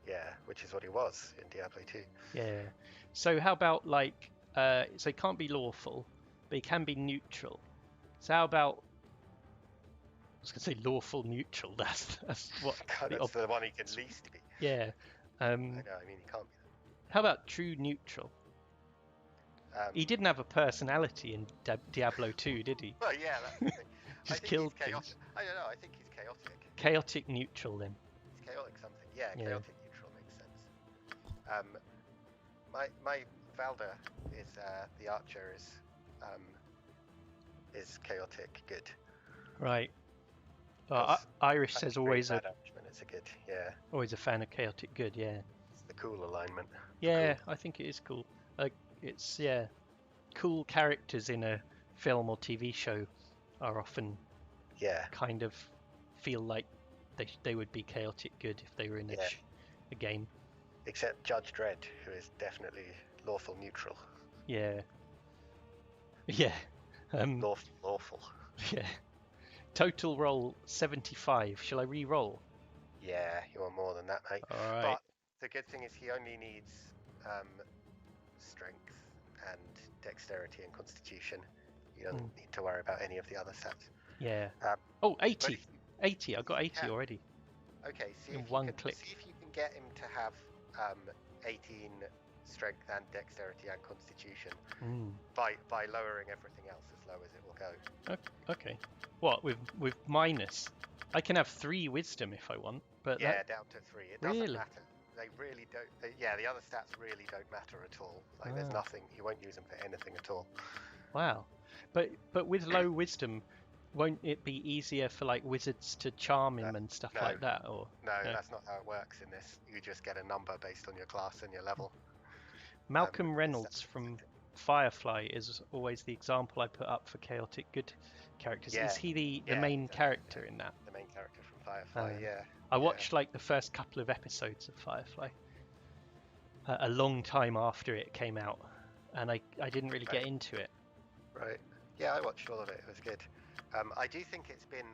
Yeah, which is what he was in Diablo 2. Yeah. So how about like, so he can't be lawful, but he can be neutral. So how about, I was going to say lawful neutral. That's what. That's the one he can least be. Yeah. I know. I mean, he can't be. How about true neutral? He didn't have a personality in Diablo 2, did he? Well, yeah, that's the thing. Just killed things. I don't know. I think he's chaotic. Chaotic neutral, then. He's chaotic something. Yeah, chaotic neutral makes sense. My Valda is the archer is chaotic good. Right. Irish says always it's a good. Yeah. Always a fan of chaotic good. Yeah. It's the cool alignment. Yeah, cool. I think it is cool. Like it's cool characters in a film or TV show are often kind of feel like they would be chaotic good if they were in a game. Except Judge Dredd, who is definitely lawful neutral. Yeah. Yeah. Lawful. Yeah. Total roll 75. Shall I re-roll? Yeah, you want more than that, mate. All right. But the good thing is he only needs strength and dexterity and constitution. You don't need to worry about any of the other stats. Yeah. 80. 80. I got 80 already. Okay, see in if one click. See if you can get him to have 18 strength and dexterity and constitution by lowering everything else as low as it will go. Okay. What with minus? I can have 3 wisdom if I want, but down to 3. It doesn't matter. They really don't. The other stats really don't matter at all. Like there's nothing. You won't use them for anything at all. Wow. But with low wisdom, won't it be easier for like wizards to charm him and stuff like that? Or no, that's not how it works in this. You just get a number based on your class and your level. Malcolm Reynolds from Firefly is always the example I put up for chaotic good characters. Is he the main character in that? The main character from Firefly, I watched like the first couple of episodes of Firefly a long time after it came out, and I didn't really get into it. Right. Yeah, I watched all of it. It was good. I do think it's been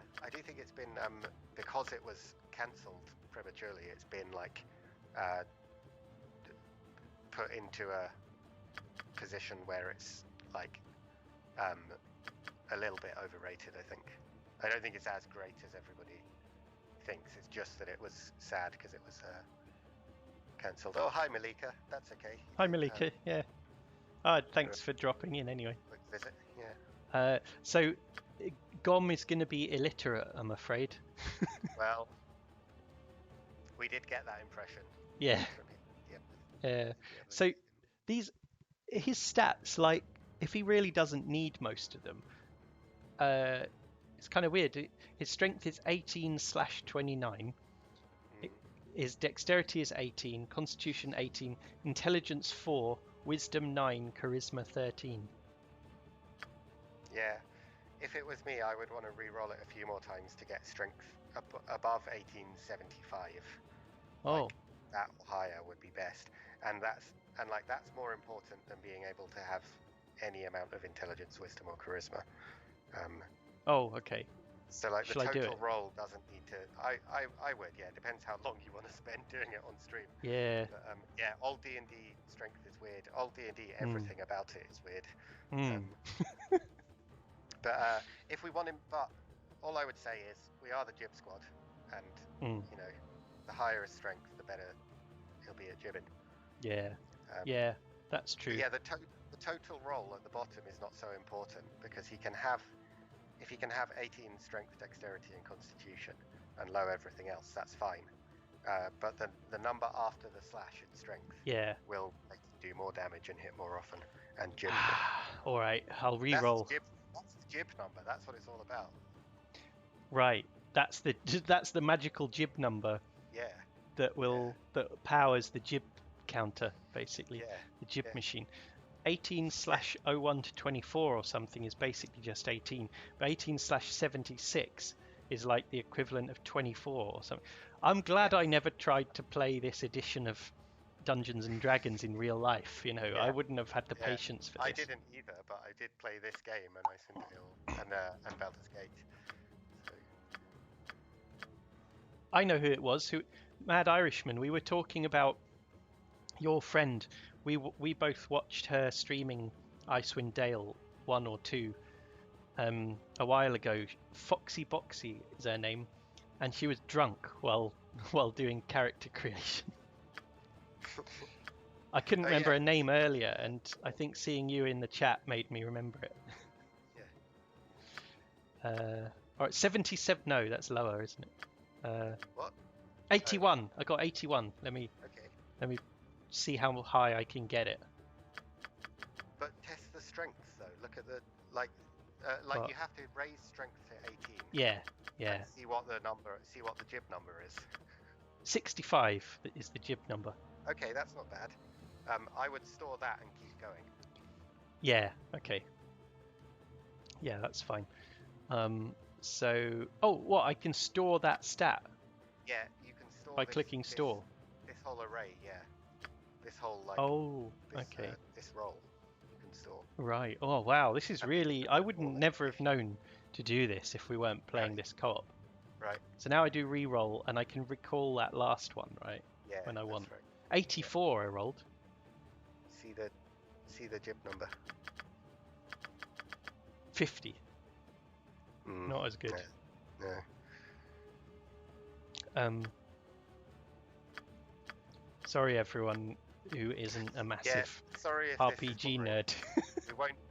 because it was cancelled prematurely. It's been like put into a position where it's like a little bit overrated. I don't think it's as great as everybody thinks. It's just that it was sad because it was cancelled. Oh, hi Malika. That's okay. Hi Malika. Thanks for dropping in anyway. Quick visit. So Gom is going to be illiterate, I'm afraid. Well, we did get that impression. Yeah. So his stats, like if he really doesn't need most of them, it's kind of weird. His strength is 18/29. His dexterity is 18, constitution 18, intelligence 4, wisdom 9, charisma 13. Yeah, if it was me, I would want to re-roll it a few more times to get strength above 1875. Oh, like, that higher would be best, and that's more important than being able to have any amount of intelligence, wisdom, or charisma. Oh, okay. So like Shall the I do total it? roll doesn't need to. I would, yeah. It depends how long you want to spend doing it on stream. Yeah. But, yeah, old D&D strength is weird. Old D&D, everything about it is weird. But if we want him, but all I would say is we are the Jib Squad, and you know, the higher his strength, the better he'll be at jibbing. Yeah. Yeah, that's true. Yeah, the total roll at the bottom is not so important because he can have, if he can have 18 strength, dexterity, and constitution, and low everything else, that's fine. But the number after the slash in strength will make him do more damage and hit more often and jib more. All right, I'll re-roll. That's the jib number. That's what it's all about. Right, that's the magical jib number. Yeah. That powers the jib counter, basically. Yeah. The jib machine. 18/01 to 24 or something is basically just 18, but 18/76 is like the equivalent of 24 or something. I'm glad I never tried to play this edition of Dungeons and Dragons in real life. You know, I wouldn't have had the patience for this. I didn't either, but I did play this game and Icewind Dale and Baldur's Gate. So. I know who it was. Mad Irishman. We were talking about your friend. We both watched her streaming Icewind Dale 1 or 2 a while ago. Foxy Boxy is her name, and she was drunk while doing character creation. I couldn't remember her name earlier, and I think seeing you in the chat made me remember it. Yeah. All right, 77. No, that's lower, isn't it? What? 81. I got 81. Let me see how high I can get it. But test the strength though. Look at the you have to raise strength to 18. Yeah. And see what the jib number is. 65 is the jib number. Okay, that's not bad. I would store that and keep going. Yeah. Okay. Yeah, that's fine. What? I can store that stat. Yeah, you can store by clicking store. This whole array, yeah. This whole this roll you can store. Right. Oh wow, this is really. I wouldn't never have known to do this if we weren't playing this co-op. Right. So now I do re-roll and I can recall that last one, right? Yeah. When I won. Right. 84 I rolled. See the jib number. 50. Not as good. No. Sorry everyone who isn't a massive sorry if RPG nerd.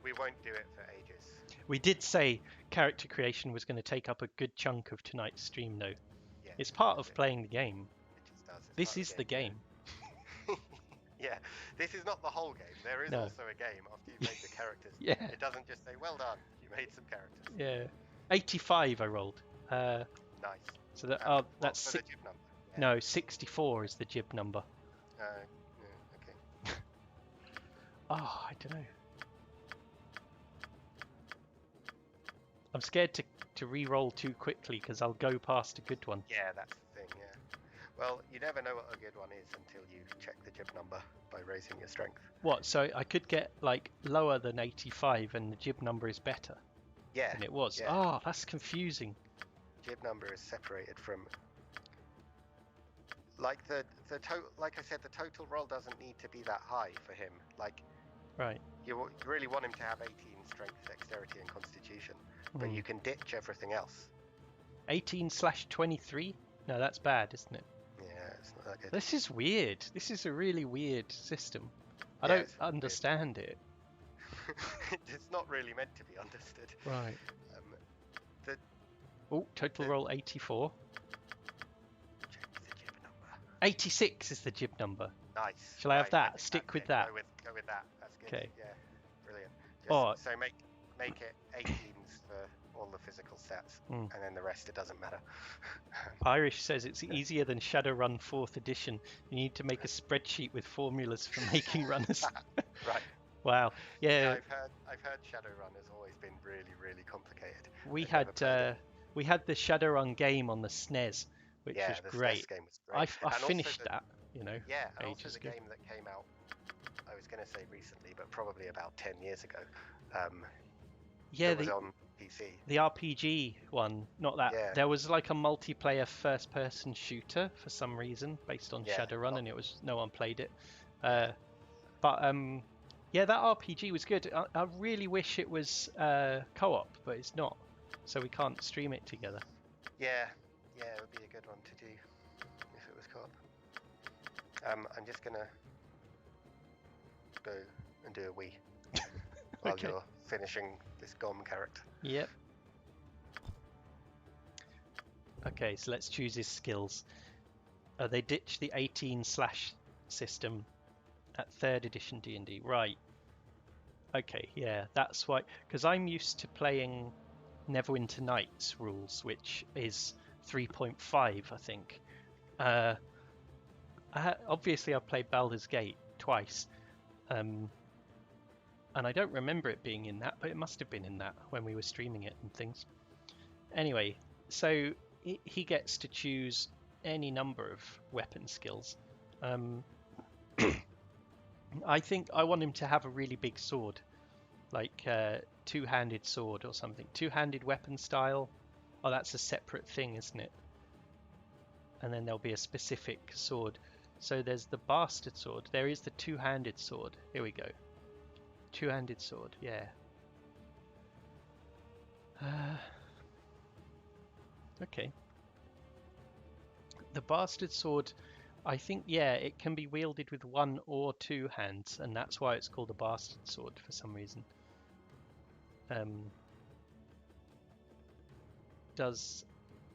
we won't do it for ages. We did say character creation was going to take up a good chunk of tonight's stream though. Yeah, it's part of playing the game. It just does. This is the game. Yeah, this is not the whole game. There is also a game after you've made the characters. Yeah. It doesn't just say, well done, you made some characters. Yeah. 85 I rolled. Nice. So that's for the jib number? Yeah. No, 64 is the jib number. Okay. Oh, I don't know. I'm scared to re-roll too quickly because I'll go past a good one. Yeah, that's the thing, yeah. Well, you never know what a good one is until you check the jib number by raising your strength. What, so I could get like lower than 85 and the jib number is better? Yeah. And it was. Yeah. Oh, that's confusing. Jib number is separated from... Like the like I said, the total roll doesn't need to be that high for him. Like, right. You really want him to have 18 strength, dexterity, and constitution, but you can ditch everything else. 18/23? No, that's bad, isn't it? Yeah, it's not that good. This is weird. This is a really weird system. I don't understand it. It's not really meant to be understood. Right. Total roll 84. 86 is the jib number. Nice. Shall I have that? Stick with that. Go with that. That's good. Okay. Yeah, brilliant. So make it 18s for all the physical stats, and then the rest it doesn't matter. Irish says it's easier than Shadowrun 4th edition. You need to make a spreadsheet with formulas for making runners. Right. Wow. Yeah. I've heard Shadowrun has always been really, really complicated. We had the Shadowrun game on the SNES, which was great. SNES game was great. I finished that, Yeah, and also ages the ago. game that came out, I was going to say recently, but probably about 10 years ago. It was on PC. The RPG one, not that. Yeah. There was like a multiplayer first-person shooter for some reason based on Shadowrun, and no one played it. Yeah, that RPG was good. I really wish it was co-op, but it's not, so we can't stream it together. Yeah, it would be a good one to do if it was co-op. I'm just gonna go and do a wee while you're finishing this GOM character. Yep. Okay, so let's choose his skills. They ditched the 18/ system at 3rd edition D&D. Right. Okay, yeah, that's why. Because I'm used to playing Neverwinter Nights rules, which is 3.5, I think. Obviously, I've played Baldur's Gate twice. And I don't remember it being in that, but it must have been in that when we were streaming it and things. Anyway, so he gets to choose any number of weapon skills. I think I want him to have a really big sword, like two-handed sword or something. Two-handed weapon style. Oh, that's a separate thing, isn't it? And then there'll be a specific sword. So there's the bastard sword. There is the two-handed sword. Here we go. Two-handed sword, yeah. Okay. The bastard sword, I think, yeah, it can be wielded with 1 or 2 hands, and that's why it's called a bastard sword for some reason. Does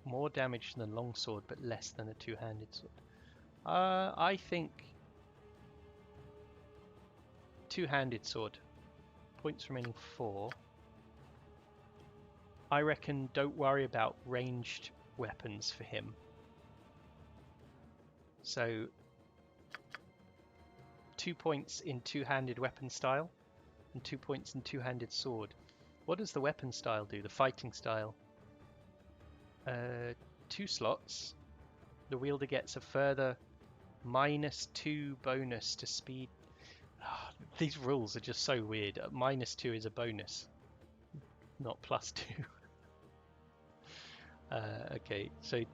more damage than a longsword, but less than a two-handed sword. I think two-handed sword. Points remaining 4. I reckon don't worry about ranged weapons for him. So 2 points in two-handed weapon style and 2 points in two-handed sword. What does the weapon style do? The fighting style? 2 slots. The wielder gets a further -2 bonus to speed. Oh, these rules are just so weird. -2 is a bonus, not +2. Okay, so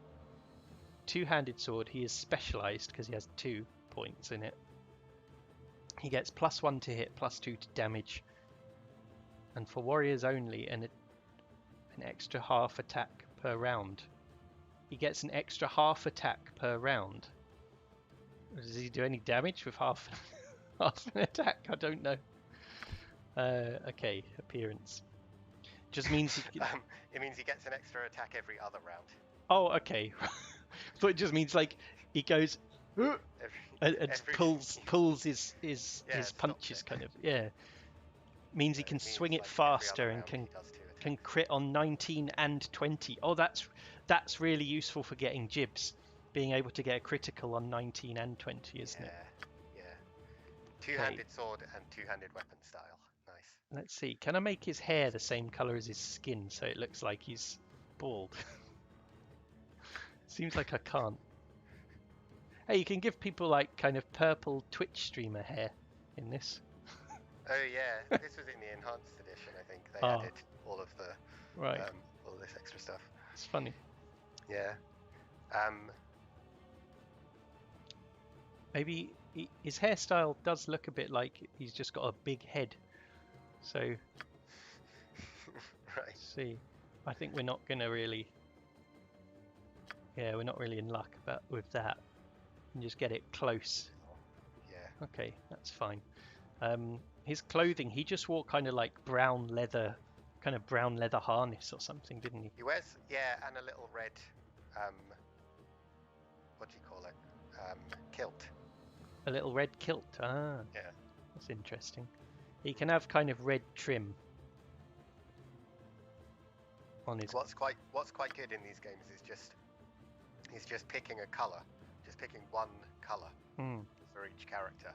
two-handed sword, he is specialized because he has 2 points in it. He gets +1 to hit, +2 to damage, and for warriors only, an extra half attack per round. He gets an extra half attack per round. Does he do any damage with half an attack? I don't know. Okay, appearance. Just means it means he gets an extra attack every other round. Oh, okay. So it just means like he goes and pulls his punches, kind of. Yeah. Means he can swing it faster and can crit on 19 and 20. Oh, that's really useful for getting jibs. Being able to get a critical on 19 and 20, isn't it? Yeah. Two-handed sword and two-handed weapon style. Nice. Let's see. Can I make his hair the same color as his skin so it looks like he's bald? Seems like I can't. Hey, you can give people like kind of purple Twitch streamer hair in this. Oh yeah, this was in the enhanced edition. I think they added all of the all this extra stuff. It's funny. Yeah. Maybe his hairstyle does look a bit like he's just got a big head. So, right. Let's see. I think we're not gonna really. Yeah, we're not really in luck with that. And just get it close. Yeah. Okay, that's fine. His clothing, he just wore kind of like brown leather harness or something, didn't he? He wears, and a little red, what do you call it? Kilt. A little red kilt. Ah. Yeah. That's interesting. He can have kind of red trim on his. What's quite good in these games is he's just picking a color, just picking one color for each character,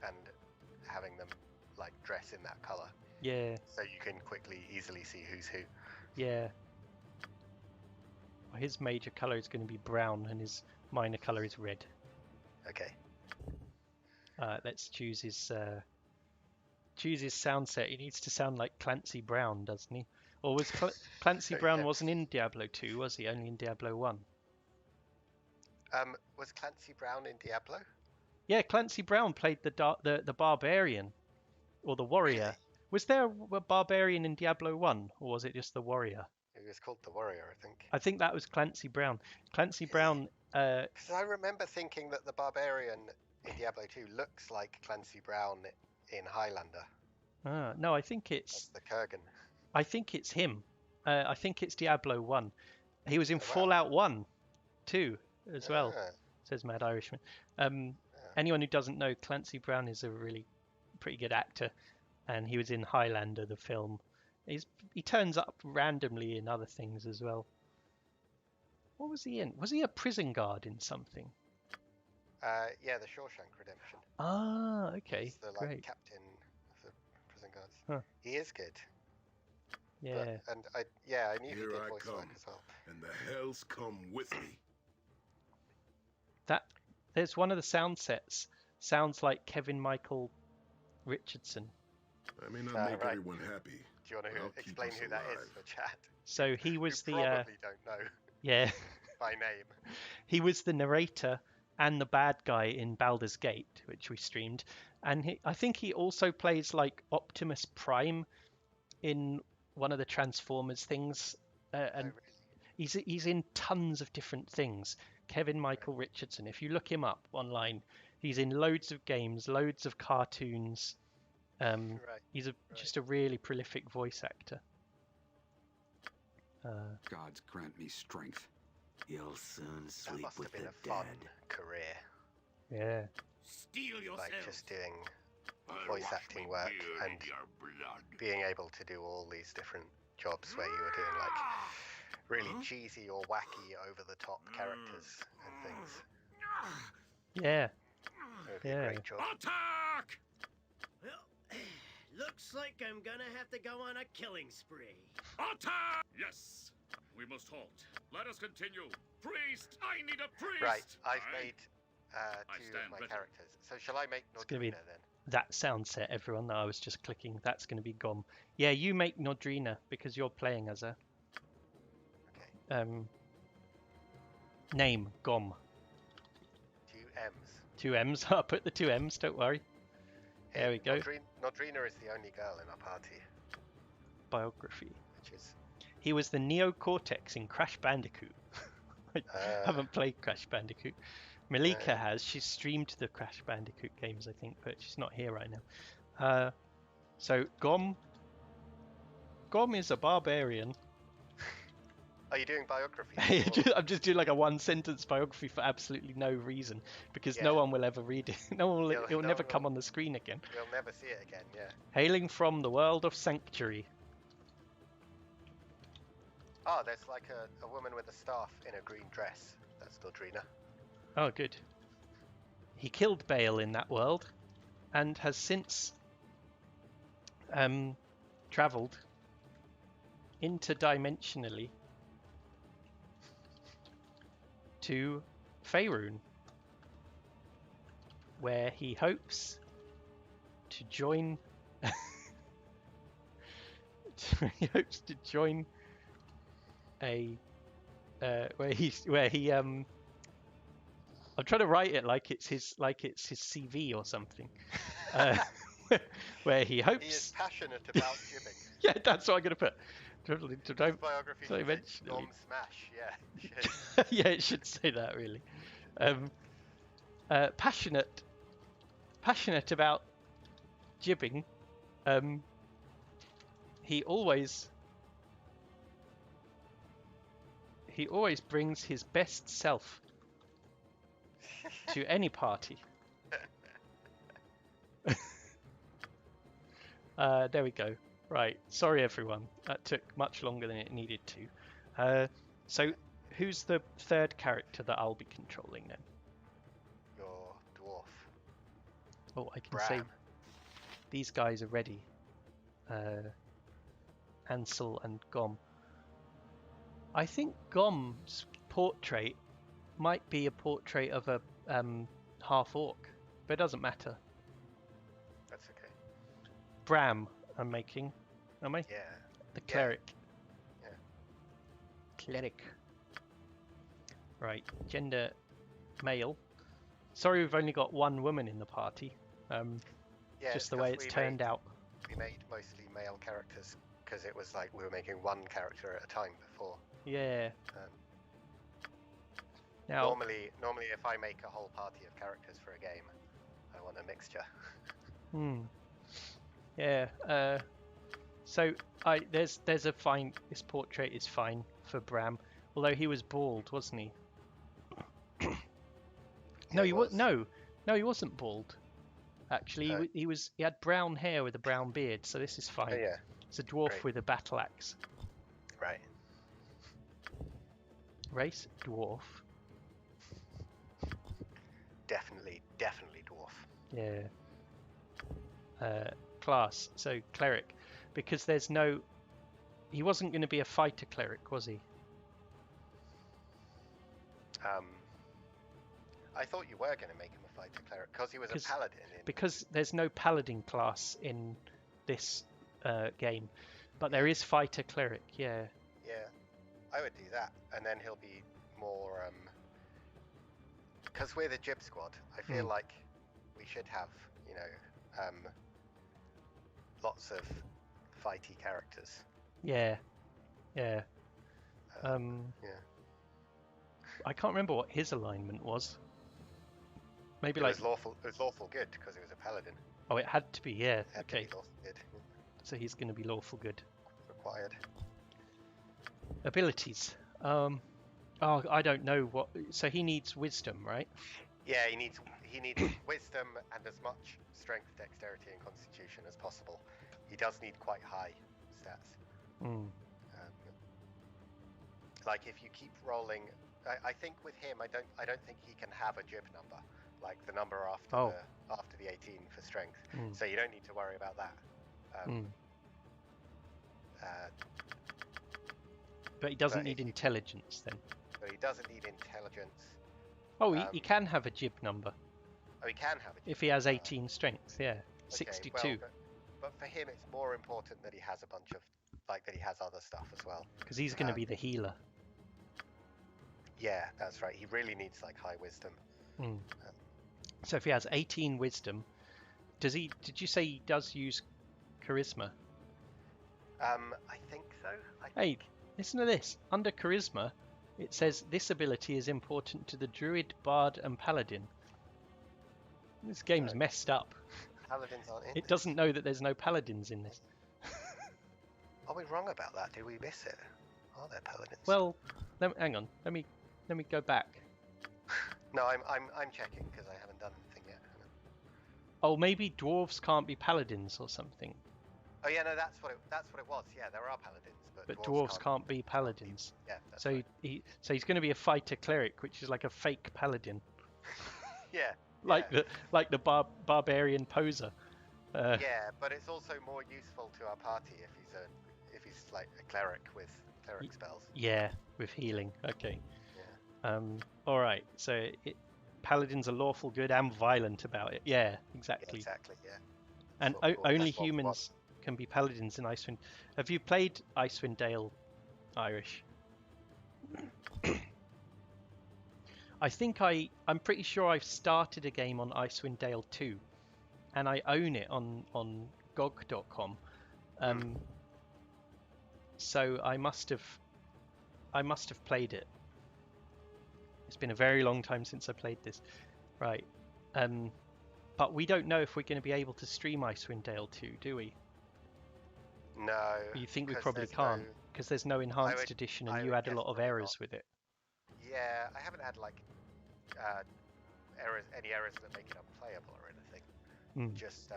and having them like dress in that color. Yeah. So you can easily see who's who. Yeah. Well, his major color is going to be brown, and his minor color is red. Okay. Let's choose his sound set. He needs to sound like Clancy Brown, doesn't he? Or was Clancy Brown wasn't in Diablo 2, was he? Only in Diablo 1? Was Clancy Brown in Diablo? Yeah, Clancy Brown played the Barbarian, or the Warrior. Really? Was there a Barbarian in Diablo 1, or was it just the Warrior? It was called the Warrior, I think. I think that was Clancy Brown. Clancy Brown... Because I remember thinking that the Barbarian in Diablo 2 looks like Clancy Brown in Highlander. No, I think it's... That's the Kurgan. I think it's him. I think it's Diablo 1. He was in wow. Fallout 1 too, as well, says Mad Irishman. Anyone who doesn't know, Clancy Brown is a really pretty good actor, and he was in Highlander, the film. He turns up randomly in other things as well. What was he in? Was he a prison guard in something? Yeah, the Shawshank Redemption. Ah, okay, He's the great. captain of the prison guards. Huh. He is good. Yeah. But, and I knew he did voice work as well. And the hells come with me. There's one of the sound sets. Sounds like Kevin Michael Richardson. I may not make everyone happy. Do you want to explain who that is for chat? So he was you probably don't know. Yeah. By name. He was the narrator and the bad guy in Baldur's Gate, which we streamed, and I think he also plays like Optimus Prime in one of the Transformers things, and really? he's in tons of different things. Kevin Michael Richardson. If you look him up online, he's in loads of games, loads of cartoons. He's just a really prolific voice actor. Gods grant me strength. You'll soon sleep that must with have been the a dead. fun career. Yeah. Steel yourself. Like just doing voice acting work and being able to do all these different jobs where you were doing like really cheesy or wacky over the top characters and things. Yeah. It would be a great job. Attack! Well, looks like I'm gonna have to go on a killing spree. Attack! Yes, we must halt. Let us continue. Priest, I need a priest. Right, I've made two of my characters. So shall I make Nodrina then? That sound set, everyone, that I was just clicking, that's going to be Gom. Yeah, you make Nodrina because you're playing as her. Okay. Name, Gom. 2 M's. 2 M's. I'll put the 2 M's, don't worry. There we go. Nodrina is the only girl in our party. Biography. Which is... He was the Neo-Cortex in Crash Bandicoot. I haven't played Crash Bandicoot. Malika has. She's streamed the Crash Bandicoot games, I think, but she's not here right now. So Gom is a barbarian. Are you doing biography? I'm just doing like a 1-sentence biography for absolutely no reason, because no one will ever read it. It'll never come on the screen again. We'll never see it again, yeah. Hailing from the world of Sanctuary. Oh, there's like a woman with a staff in a green dress. That's Nodrina. Oh, good. He killed Bale in that world, and has since travelled interdimensionally to Faerun, where he hopes to join. He hopes to join a where he I'm trying to write it like it's his CV or something. Where he hopes. He is passionate about jibbing. Yeah, that's what I'm gonna put. His biography should Dom Smash, yeah. Yeah, it should say that really. Passionate about jibbing. He always brings his best self to any party. There we go. Right. Sorry, everyone. That took much longer than it needed to. So, who's the third character that I'll be controlling then? Your dwarf. Oh, I can Bram. say these guys are ready. Ansel and Gom. I think Gom's portrait might be a portrait of a half orc, but it doesn't matter. That's okay. Bram, I'm making. Am I? Yeah. The cleric. Cleric. Right, gender male. Sorry, we've only got one woman in the party. Just the way it's turned out. We made mostly male characters because it was like we were making one character at a time before. Yeah. Now, normally, if I make a whole party of characters for a game, I want a mixture. Yeah. So there's a fine. This portrait is fine for Bram, although he was bald, wasn't he? No, he was. No, he wasn't bald. Actually, he had brown hair with a brown beard, so this is fine. Oh, yeah. It's a dwarf with a battle axe. Right. Race dwarf. Definitely dwarf. Yeah. Class, so cleric, because there's no. He wasn't going to be a fighter cleric, was he? I thought you were going to make him a fighter cleric because he was a paladin. Because there's no paladin class in this game, but there is fighter cleric. Yeah. Yeah, I would do that, and then he'll be more. Because we're the Jib Squad, I feel like we should have, lots of fighty characters. Yeah. I can't remember what his alignment was. Maybe it was lawful good because he was a paladin. Oh, it had to be, yeah. Okay. To be lawful good. So he's going to be lawful good. Required. Abilities. I don't know what. So he needs wisdom, right? Yeah, he needs wisdom and as much strength, dexterity, and constitution as possible. He does need quite high stats. Like if you keep rolling, I think with him, I don't think he can have a Jib number, like the number after the 18 for strength. So you don't need to worry about that. But he doesn't need intelligence then. But he doesn't need intelligence. Oh, he can have a Jib number. Oh, he can have a Jib if he has 18 strength, yeah. 62. Well, but for him, it's more important that he has a bunch of, that he has other stuff as well. Because he's going to be the healer. Yeah, that's right. He really needs high wisdom. So if he has 18 wisdom, did you say he does use charisma? I think so. Hey, listen to this. Under charisma, it says this ability is important to the druid, bard, and paladin. This game's messed up. Paladins aren't in It doesn't know that there's no paladins in this. Are we wrong about that? Did we miss it? Are there paladins? Well, hang on. Let me go back. No, I'm checking because I haven't done anything yet. Oh, maybe dwarves can't be paladins or something. Oh yeah, no, that's what it was. Yeah, there are paladins, but dwarves can't be paladins. Yeah, that's so right. he's going to be a fighter cleric, which is like a fake paladin. Yeah. Like the barbarian poser. Yeah, but it's also more useful to our party if he's like a cleric with cleric spells. Yeah, with healing. Okay. Yeah. All right. So paladins are lawful good and violent about it. Yeah, exactly. Yeah, exactly. Yeah. And only humans can be paladins in Icewind. Have you played Icewind Dale, Irish? I'm pretty sure I've started a game on Icewind Dale 2, and I own it on GOG.com. So I must have played it. It's been a very long time since I played this, right? But we don't know if we're going to be able to stream Icewind Dale 2, do we? No. You think we probably can't because there's no enhanced edition, and you had a lot of errors with it. Yeah, I haven't had any errors that make it unplayable or anything. Just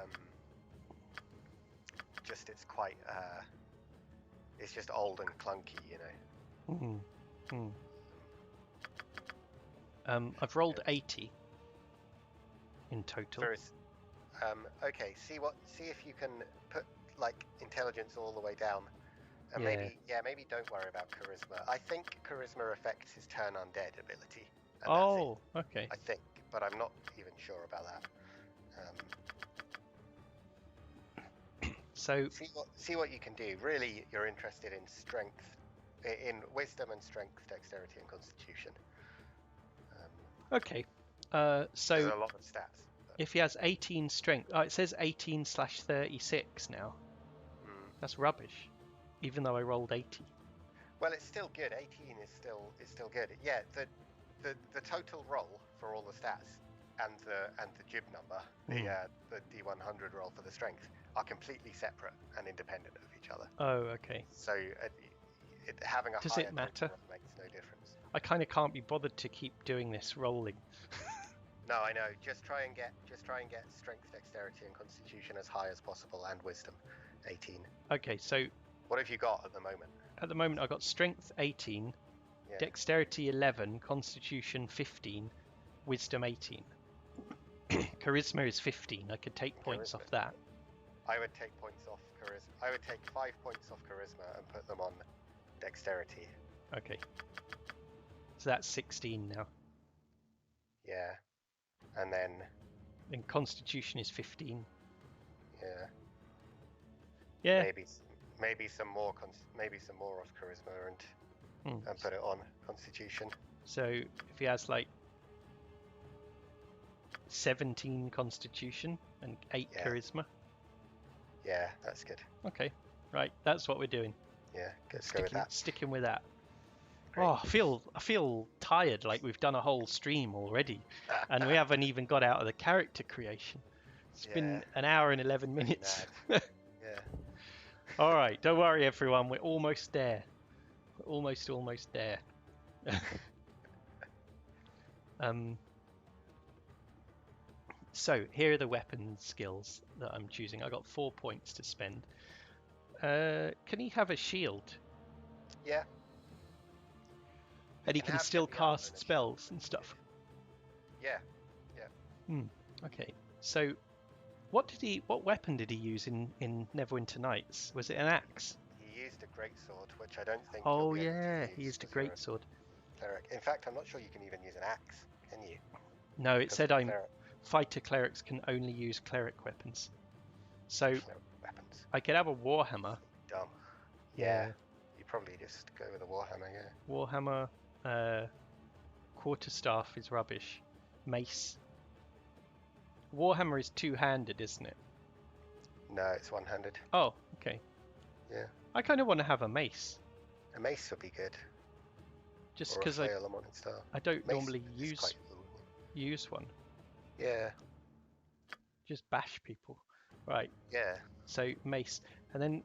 it's quite it's just old and clunky, you know. I've rolled 80 in total. Okay, see if you can put intelligence all the way down. And maybe don't worry about charisma. I think charisma affects his turn undead ability. Okay. I think, but I'm not even sure about that. So see what you can do. Really, you're interested in strength. in wisdom and strength, dexterity and constitution. Okay. There's So a lot of stats. if he has 18 strength, it says 18/36 now. That's rubbish. Even though I rolled 80. Well, it's still good. 18 is still good. Yeah, the total roll for all the stats and the jib number, the D100 roll for the strength, are completely separate and independent of each other. Oh, okay. So having a Does higher it matter? total makes no difference. I kind of can't be bothered to keep doing this rolling. No, I know. Just try and get strength, dexterity, and constitution as high as possible, and wisdom, 18. Okay, so what have you got at the moment? At the moment, I've got strength 18, dexterity 11, constitution 15, wisdom 18. Charisma is 15. I could take points off that. I would take points off charisma. I would take 5 points off charisma and put them on dexterity. Okay. So that's 16 now. Yeah. And then... And constitution is 15. Yeah. Yeah. Maybe some more off charisma and put it on constitution. So if he has like 17 constitution and 8 charisma. Yeah, that's good. Okay, right, that's what we're doing. Yeah, let's go with that. Sticking with that. Great. Oh, I feel tired. Like we've done a whole stream already, and we haven't even got out of the character creation. It's been an hour and 11 minutes. Yeah. All right, don't worry, everyone. We're almost there. We're almost there. So here are the weapon skills that I'm choosing. I got 4 points to spend. Can he have a shield? Yeah. And he can still cast spells and stuff. Yeah. Okay. So, what weapon did he use in Neverwinter Nights? Was it an axe? He used a greatsword, which I don't think. Oh yeah, he used a greatsword. Cleric. In fact, I'm not sure you can even use an axe. Can you? No, it said fighter clerics can only use cleric weapons. So I could have a warhammer. Dumb. Yeah. You probably just go with a warhammer. Yeah. Warhammer. Quarterstaff is rubbish. Mace. Warhammer is two-handed, isn't it? No, it's one-handed. Oh, okay. Yeah. I kind of want to have a mace. A mace would be good. Just because I don't normally use one. Yeah. Just bash people. Right. Yeah. So mace, and then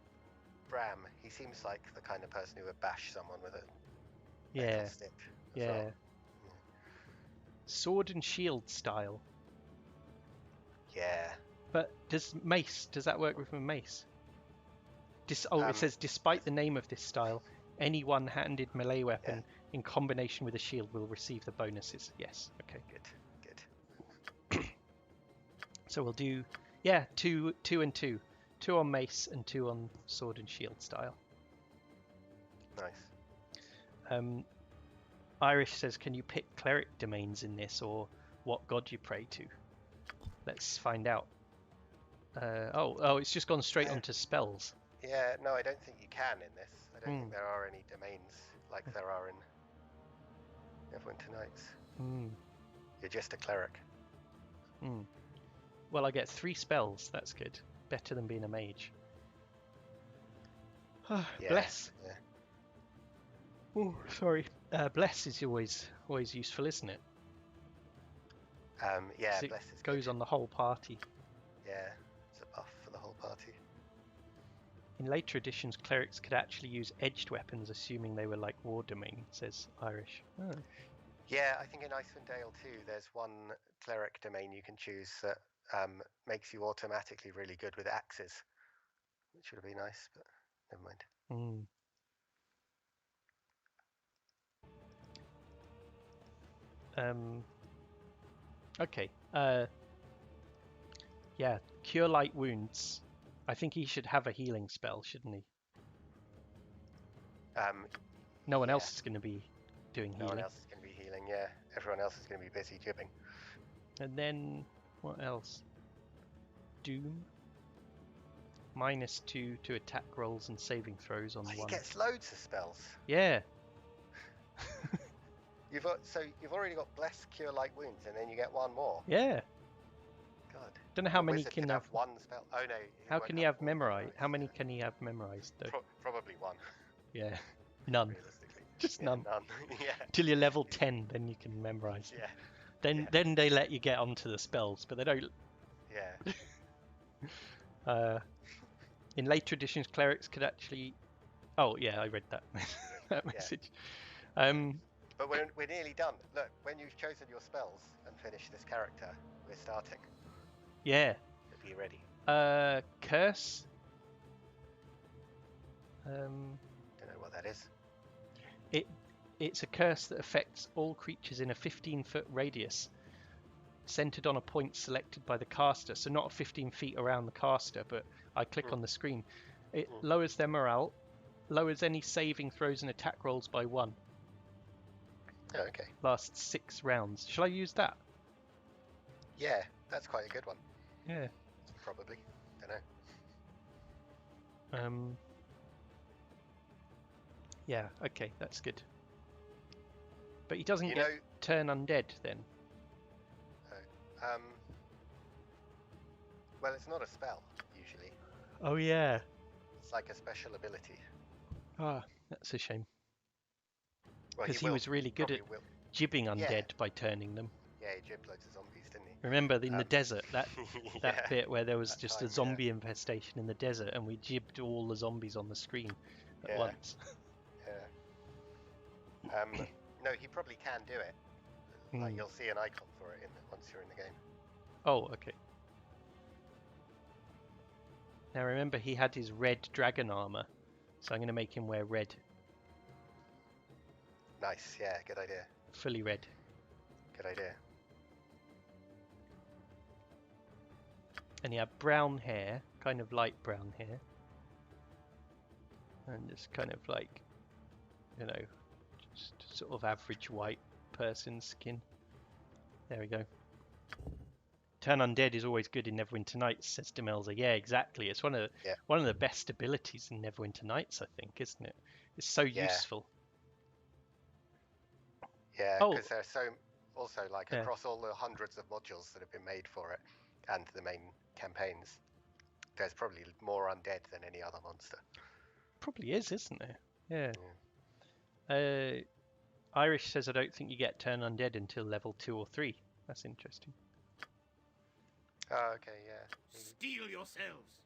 Bram. He seems like the kind of person who would bash someone with a stick. Well. Sword and shield style. Yeah. But does that work with a mace? It says despite the name of this style, any one-handed melee weapon in combination with a shield will receive the bonuses. Yes. Okay. Good. So we'll do two and two. 2 on mace and 2 on sword and shield style. Nice. Irish says, can you pick cleric domains in this, or what god you pray to? Let's find out. It's just gone straight onto spells. Yeah, no, I don't think you can in this. I don't think there are any domains like there are in Neverwinter Nights. You're just a cleric. Well, I get 3 spells. That's good. Better than being a mage. Bless. Yeah. Oh, sorry. Bless is always useful, isn't it? Yeah, so bless it goes on the whole party. Yeah, it's a buff for the whole party. In later editions, clerics could actually use edged weapons, assuming they were like war domain, says Irish. Oh. Yeah, I think in Icewind Dale too, there's one cleric domain you can choose that makes you automatically really good with axes, which would be nice, but never mind. Okay. Yeah, cure light wounds. I think he should have a healing spell, shouldn't he? No one else is going to be doing healing. No one else is going to be healing, yeah. Everyone else is going to be busy jibbing. And then, what else? Doom. -2 to attack rolls and saving throws on He one. gets loads of spells. Yeah. You've already got Bless, Cure Light Wounds, and then you get one more. Yeah. God. Don't know how The many wizard can could have. one spell. Oh no. How won't can you have all memorized? How many yeah. can he have memorized though? Probably one. Yeah. None. Realistically. Just Yeah, none. Yeah. Till you're level 10, then you can memorize. Yeah. Then they let you get onto the spells, but they don't. Yeah. In later editions, clerics could actually. Oh yeah, I read that that message. But we're nearly done. Look, when you've chosen your spells and finished this character, we're starting. Yeah. Be ready. Curse. Don't know what that is. It's a curse that affects all creatures in a 15-foot radius, centered on a point selected by the caster. So not 15 feet around the caster, but I click on the screen. It lowers their morale, lowers any saving throws and attack rolls by 1. Oh, okay. Lasts 6 rounds. Shall I use that? Yeah, that's quite a good one. Yeah. Probably. Don't know. Yeah, okay, that's good. But he doesn't get turn undead then. Well, it's not a spell usually. Oh yeah. It's like a special ability. Ah, that's a shame. Well, because he was really good at jibbing undead by turning them. Yeah, he jibbed loads of zombies, didn't he? Remember in the desert, that bit where there was just a zombie infestation in the desert and we jibbed all the zombies on the screen at once. Yeah. No, he probably can do it. Like you'll see an icon for it once you're in the game. Oh, okay. Now remember he had his red dragon armor, so I'm going to make him wear red. Nice, yeah, good idea. Fully red. Good idea. And he had brown hair, kind of light brown hair. And just kind of like, you know, just sort of average white person skin. There we go. Turn undead is always good in Neverwinter Nights, says Demelza. Yeah, exactly. It's one of the best abilities in Neverwinter Nights, I think, isn't it? It's so useful. Yeah, because there's so also like across all the hundreds of modules that have been made for it and the main campaigns, there's probably more undead than any other monster. Probably is, isn't there? Yeah. Irish says I don't think you get turn undead until level 2 or 3. That's interesting. Oh, okay, yeah. Steel yourselves.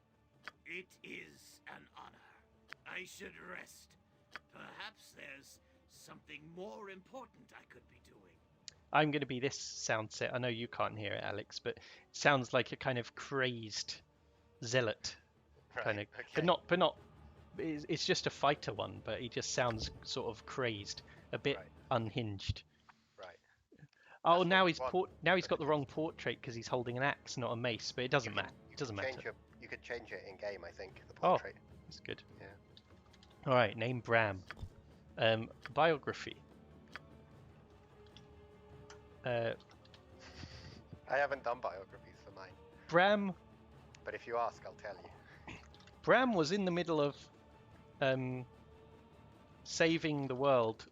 It is an honor. I should rest. Perhaps there's something more important I could be doing. I'm going to be this sound set. I know you can't hear it, Alex, but it sounds like a kind of crazed zealot, kind of. Okay. But not. It's just a fighter one, but he just sounds sort of crazed, a bit unhinged. Right. Oh, now he's got the wrong portrait because he's holding an axe, not a mace. But it doesn't matter. It doesn't matter. You could change it in game, I think. The portrait. Oh, that's good. Yeah. All right, name Bram. Biography. I haven't done biographies for mine. Bram. But if you ask, I'll tell you. Bram was in the middle of saving the world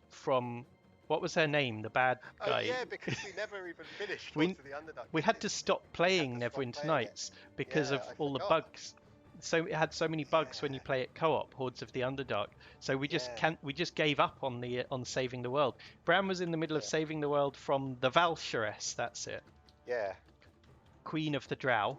from what was her name? The bad guy. Oh yeah, because we never even finished the Underdark. We had to stop playing Neverwinter Nights because of all the bugs. So it had so many bugs when you play it co-op, Hordes of the Underdark. So we just gave up on saving the world. Bram was in the middle of saving the world from the Valshiress. That's it. Yeah. Queen of the Drow.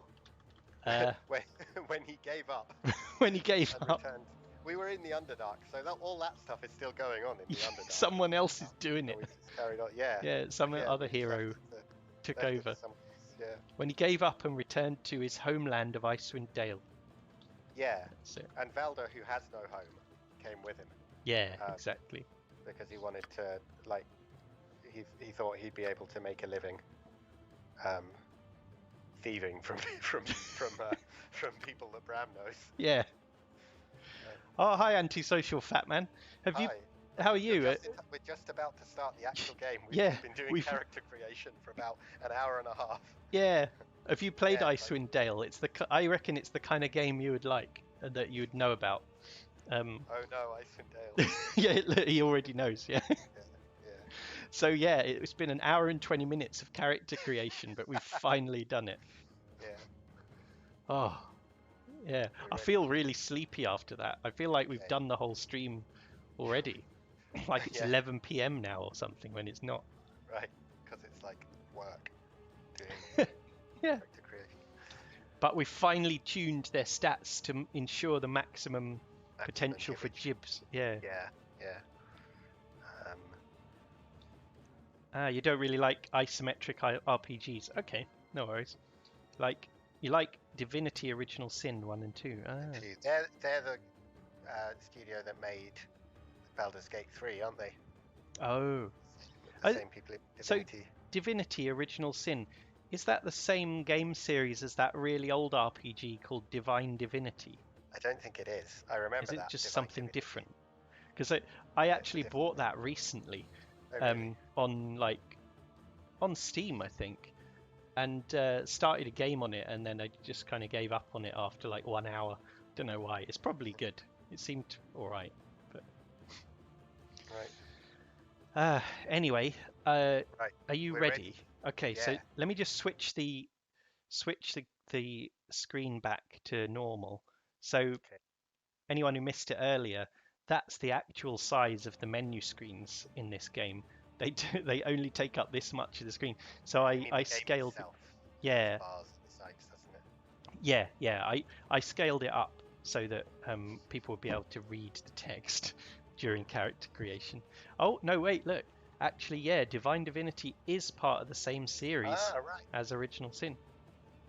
When he gave up. When he gave up. Returned. We were in the Underdark, so all that stuff is still going on in the Underdark. Someone else is doing it. We just carried on. Yeah. Yeah, some other hero took over. When he gave up and returned to his homeland of Icewind Dale. Yeah. And Valder, who has no home, came with him. Yeah, exactly. Because he wanted to, like, he thought he'd be able to make a living, thieving from people that Bram knows. Yeah. Oh, hi, antisocial fat man. How are you? We're just about to start the actual game. We've been doing character creation for about an hour and a half. Yeah. Have you played Icewind Dale? I reckon it's the kind of game you would like, that you would know about. Oh no, Icewind Dale. Yeah, he already knows. Yeah. Yeah. So yeah, it's been an hour and 20 minutes of character creation, but we've finally done it. Yeah. Oh, yeah. I feel really sleepy after that. I feel like we've done the whole stream already. Like it's 11 p.m. now or something when it's not. Right, because it's like work doing character creation. But we've finally tuned their stats to ensure the maximum potential for jibs. Yeah. You don't really like isometric RPGs. Okay, no worries. You like Divinity Original Sin 1 and 2. They're the studio that made Baldur's Gate 3, aren't they? Oh. The same people in Divinity. So Divinity Original Sin, is that the same game series as that really old RPG called Divine Divinity? I don't think it is. I remember that. Is it just something different? Because I actually bought that recently. On Steam, I think, and started a game on it, and then I just kind of gave up on it after like 1 hour. Don't know why. It's probably good. It seemed all right, but anyway, are you ready? Okay, so let me just switch the screen back to normal. So anyone who missed it earlier, that's the actual size of the menu screens in this game. They only take up this much of the screen. So I scaled. Yeah. I scaled it up so that people would be able to read the text during character creation. Oh no, wait, look. Actually, yeah, Divine Divinity is part of the same series as Original Sin.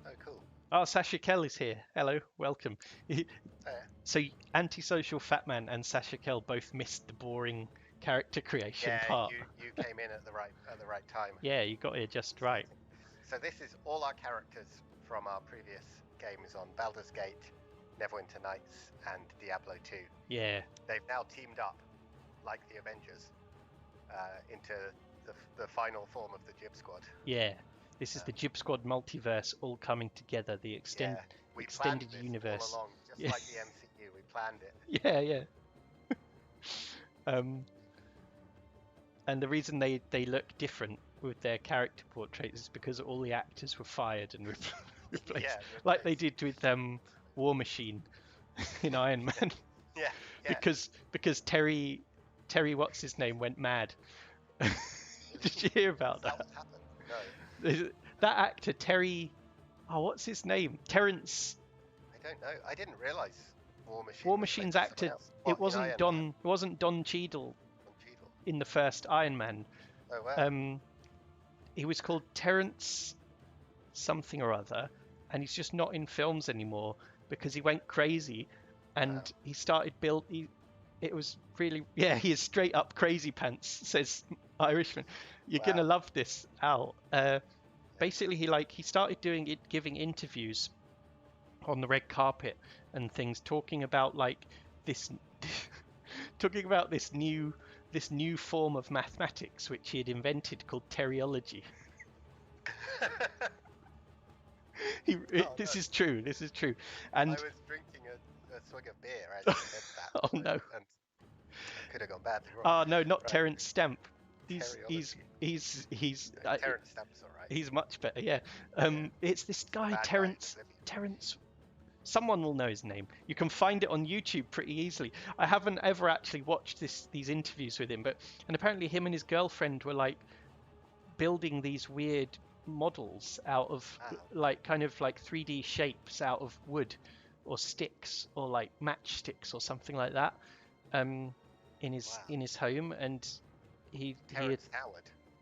Oh, cool. Oh, Sasha Kell is here. Hello, welcome. So Antisocial Fat Man and Sasha Kell both missed the boring character creation part. You came in at the right time. Yeah, you got here just right. So this is all our characters from our previous games on Baldur's Gate, Neverwinter Nights, and Diablo 2. Yeah. They've now teamed up, like the Avengers, into the final form of the Jib Squad. Yeah. This is the Jib Squad multiverse all coming together. The extended universe. All along, just like the MCU. We planned it. Yeah. And the reason they look different with their character portraits is because all the actors were fired and replaced, like they did with War Machine in Iron Man. Yeah. Because Terry, what's his name, went mad. Did you hear about that? No. That actor Terry, what's his name? Terrence. I don't know. I didn't realise War Machine's actor. It wasn't Don Cheadle in the first Iron Man. Oh wow. He was called Terrence something or other, and he's just not in films anymore because he went crazy, and he started it was really he is straight up crazy pants, says Irishman. You're gonna love this, Al. Basically he started giving interviews on the red carpet and things, talking about this new form of mathematics which he had invented called teriology. This is true. And I was drinking a swig of beer as you said that. Oh no. And it could have gone badly wrong. Oh no, not Terence Stamp. He's Terence Stamp's all right. He's much better. Yeah. It's this guy Terence. Someone will know his name. You can find it on YouTube pretty easily. I haven't ever actually watched these interviews with him, and apparently him and his girlfriend were building these weird models out of kind of 3D shapes out of wood or sticks or matchsticks or something like that in his home, and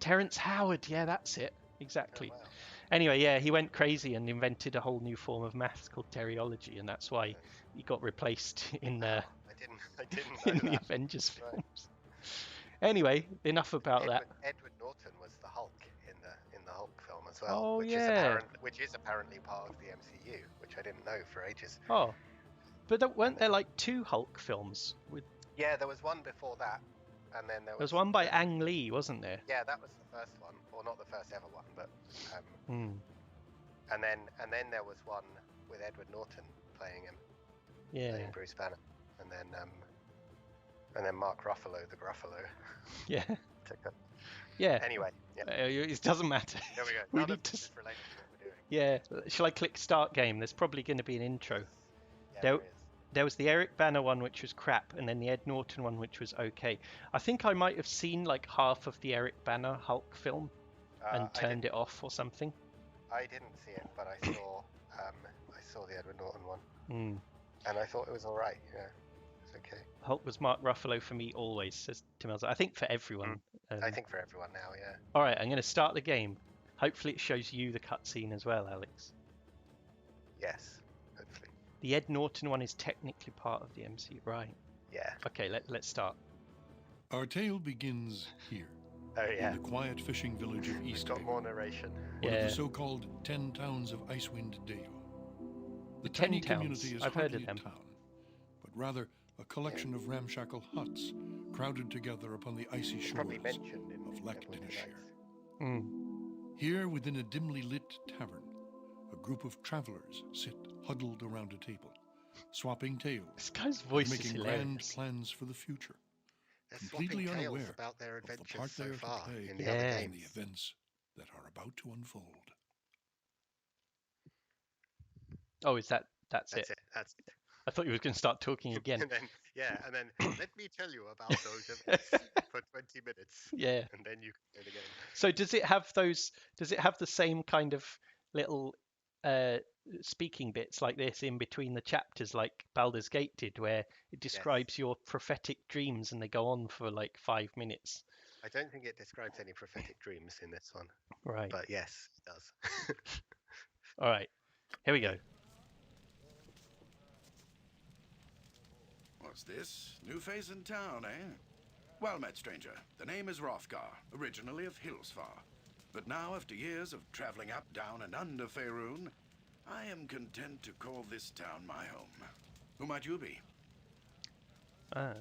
Terence Howard, yeah, that's it exactly. Oh, wow. Anyway, he went crazy and invented a whole new form of maths called teriology, and that's why he got replaced in I didn't in the Avengers films. Anyway, enough about that. Edward Norton was the Hulk in the Hulk film as well. Oh, which is apparently part of the MCU, which I didn't know for ages. Oh, but weren't there two Hulk films with? Yeah, there was one before that, and then there was one by Ang Lee, wasn't there? Yeah, that was the first one, or not the first ever one, but And then there was one with Edward Norton playing him. Yeah. Playing Bruce Banner. And then Mark Ruffalo, the Gruffalo. Yeah. Took it. Yeah. Anyway, yeah. It doesn't matter. There we go. We None need of to. this is related to what we're doing. Yeah. Shall I click start game? There's probably going to be an intro. Yeah, There- there is. There was the Eric Bana one, which was crap, and then the Ed Norton one, which was okay. I think I might have seen like half of the Eric Bana Hulk film and turned it off or something. I didn't see it, but I saw the Edward Norton one, Mm. and I thought it was all right. Yeah, it's okay. Hulk was Mark Ruffalo for me always, says Tim Elsa. I think for everyone. I think for everyone now, yeah. All right, I'm going to start the game. Hopefully it shows you the cutscene as well, Alex. Yes, hopefully. The Ed Norton one is technically part of the MCU, right? Yeah. Okay, let's start. Our tale begins here, Oh yeah. in the quiet fishing village of We've East got Haven, more narration. one of Yeah. the so-called 10 towns of Icewind Dale. The 10 tiny towns. community is I've heard hardly of a them. town, but rather a collection of ramshackle huts crowded together upon the icy It's shores probably mentioned in of Neverwinter Lancashire. Nights. Mm. Here, within a dimly lit tavern, a group of travelers sit huddled around a table, swapping tales, This guy's voice is making grand hilarious. plans for the future, They're completely swapping tales unaware about their of the adventures part so they are to far play in the Yeah. other in the games. events that are about to unfold. Oh, is that's That's it? it. That's it. I thought you were going to start talking again. And then let me tell you about those events for 20 minutes, Yeah. and then you can play the game. So does it have those? Does it have the same kind of little speaking bits like this in between the chapters, like Baldur's Gate did, where it describes your prophetic dreams and they go on for like 5 minutes? I don't think it describes any prophetic dreams in this one, Right. but yes, it does. All right. Here we go. What's this? New face in town, eh? Well met, stranger. The name is Hrothgar, originally of Hillsfar. But now, after years of traveling up, down, and under Faerun, I am content to call this town my home. Who might you be? Do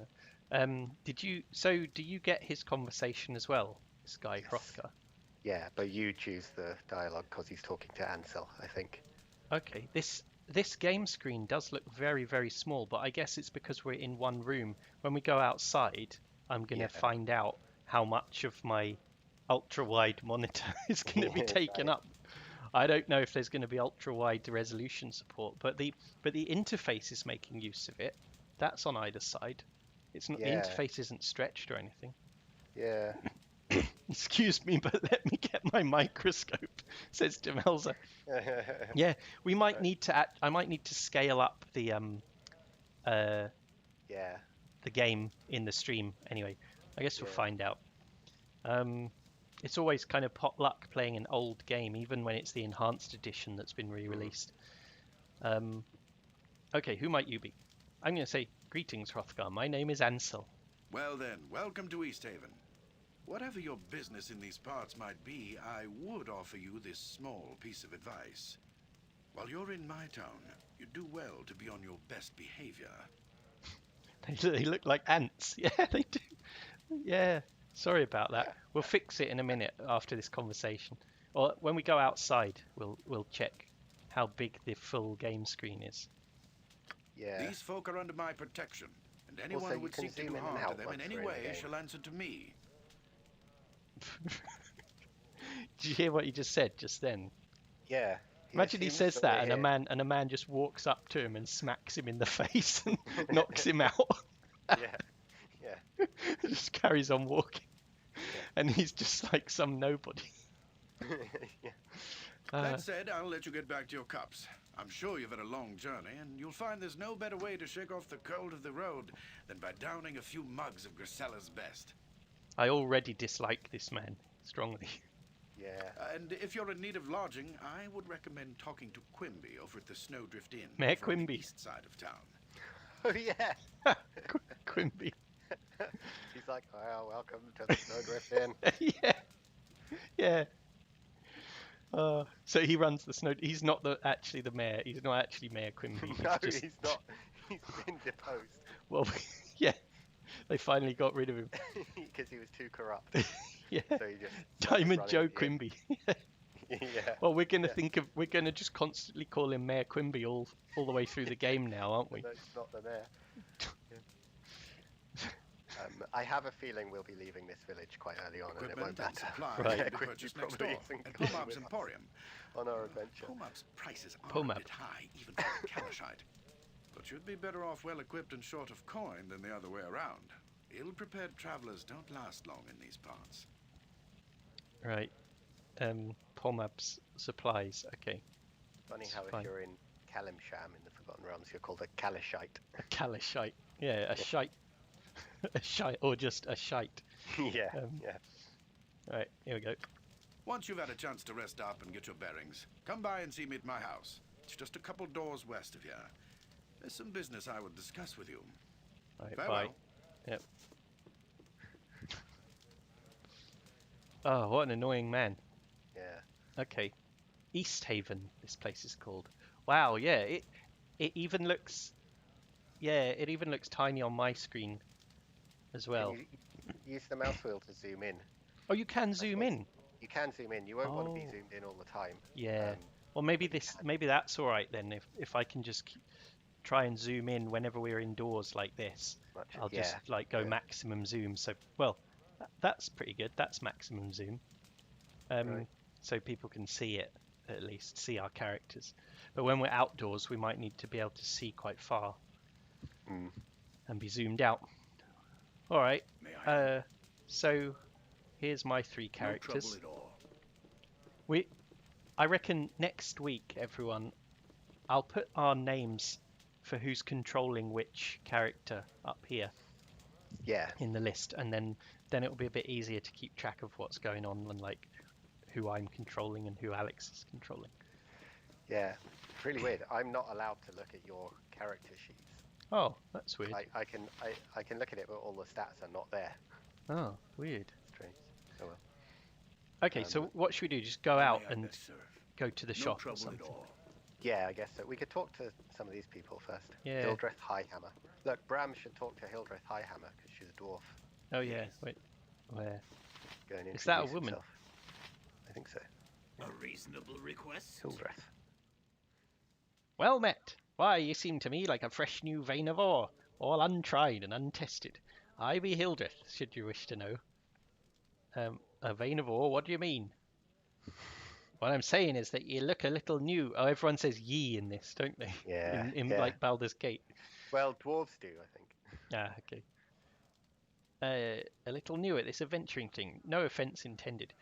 you get his conversation as well, this guy Yes. Hrothgar? Yeah, but you choose the dialogue because he's talking to Ansel, I think. Okay, this game screen does look very, very small, but I guess it's because we're in one room. When we go outside, I'm going to Yeah. find out how much of my ultra-wide monitor is going to be taken Right. up. I don't know if there's going to be ultra-wide resolution support, but the interface is making use of it. That's on either side. It's not, Yeah. the interface isn't stretched or anything. Yeah. Excuse me, but let me get my microscope, says Demelza. Yeah, we might need to. I might need to scale up the Yeah. the game in the stream. Anyway, I guess we'll Yeah. find out. It's always kind of pot luck playing an old game, even when it's the enhanced edition that's been re-released. Okay, who might you be? I'm going to say, greetings, Hrothgar. My name is Ansel. Well then, welcome to East Haven. Whatever your business in these parts might be, I would offer you this small piece of advice. While you're in my town, you do well to be on your best behavior. They look like ants. Yeah, they do. Yeah, sorry about that. We'll fix it in a minute after this conversation. Or when we go outside, we'll check how big the full game screen is. Yeah. These folk are under my protection, and anyone Also, who you would can seek to zoom do in and harm out to them in once any we're in the way game. shall answer to me. Did you hear what he just said just then? Yeah. Imagine he assumes says that, we're and here. a man just walks up to him and smacks him in the face and knocks him out. Yeah. Yeah. Just carries on walking, and he's just like some nobody. Yeah. That said, I'll let you get back to your cups. I'm sure you've had a long journey, and you'll find there's no better way to shake off the cold of the road than by downing a few mugs of Grisella's best. I already dislike this man strongly. Yeah. And if you're in need of lodging, I would recommend talking to Quimby over at the Snowdrift Inn. Mayor over on the Quimby. east side of town. Oh yeah. Quimby. He's like, well, welcome to the Snowdrift Inn. Yeah. Yeah. So he runs the snow. He's not actually the mayor. He's not actually Mayor Quimby. No, just, he's not. He's been deposed well, yeah. They finally got rid of him. because he was too corrupt. Yeah. So he just Diamond running Joe the inn. Quimby. Yeah. Well, we're gonna just constantly call him Mayor Quimby all the way through the game now, aren't we? No, it's not the mayor. I have a feeling we'll be leaving this village quite early on, and it won't Equipment and matter. supplies Right. can be purchased next door at Pomab's Emporium. On our adventure. Pomab's prices are Pomab. a bit high, even for a Kalashite. But you'd be better off well-equipped and short of coin than the other way around. Ill-prepared travelers don't last long in these parts. Right. Pomab's supplies. Okay. Funny how Fine. if you're in Kalimsham in the Forgotten Realms, you're called a Kalashite. A Kalashite. Yeah, a shite. A shite, or just a shite. Yeah. Right, here we go. Once you've had a chance to rest up and get your bearings, come by and see me at my house. It's just a couple doors west of here. There's some business I would discuss with you. Right, Farewell. bye. Yep. Oh, what an annoying man. Yeah. Okay. East Haven, this place is called. Wow, yeah, it even looks tiny on my screen as well. Can you use the mouse wheel to zoom in? Oh, you can zoom in. You can zoom in. You won't want to be Oh. zoomed in all the time. Yeah. Well, maybe that's all right then. If I can just try and zoom in whenever we're indoors like this, I'll just go maximum zoom. So, well, that's pretty good. That's maximum zoom. Right. So people can see it, at least see our characters. But when we're outdoors, we might need to be able to see quite far and be zoomed out. All right. So here's my three characters. No trouble at all. I reckon next week, everyone, I'll put our names for who's controlling which character up here. Yeah. In the list, and then it'll be a bit easier to keep track of what's going on and like who I'm controlling and who Alex is controlling. Yeah. It's really weird. I'm not allowed to look at your character sheets. Oh, that's weird. I can look at it, but all the stats are not there. Oh, weird. Strange. Oh well. Okay, so what should we do? Just go out and go to the No shop or trouble something? at all. Yeah, I guess so. We could talk to some of these people first. Yeah. Hildreth Highhammer. Look, Bram should talk to Hildreth Highhammer because she's a dwarf. Oh yeah. Wait, where? Go and Is that a introduce woman? himself. I think so. A reasonable request. Hildreth. Well met. Why, you seem to me like a fresh new vein of ore, all untried and untested. I be Hildreth, should you wish to know. A vein of ore? What do you mean? What I'm saying is that you look a little new. Oh, everyone says ye in this, don't they? Yeah. In like Baldur's Gate. Well, dwarves do, I think. Ah, okay. A little new at this adventuring thing. No offence intended.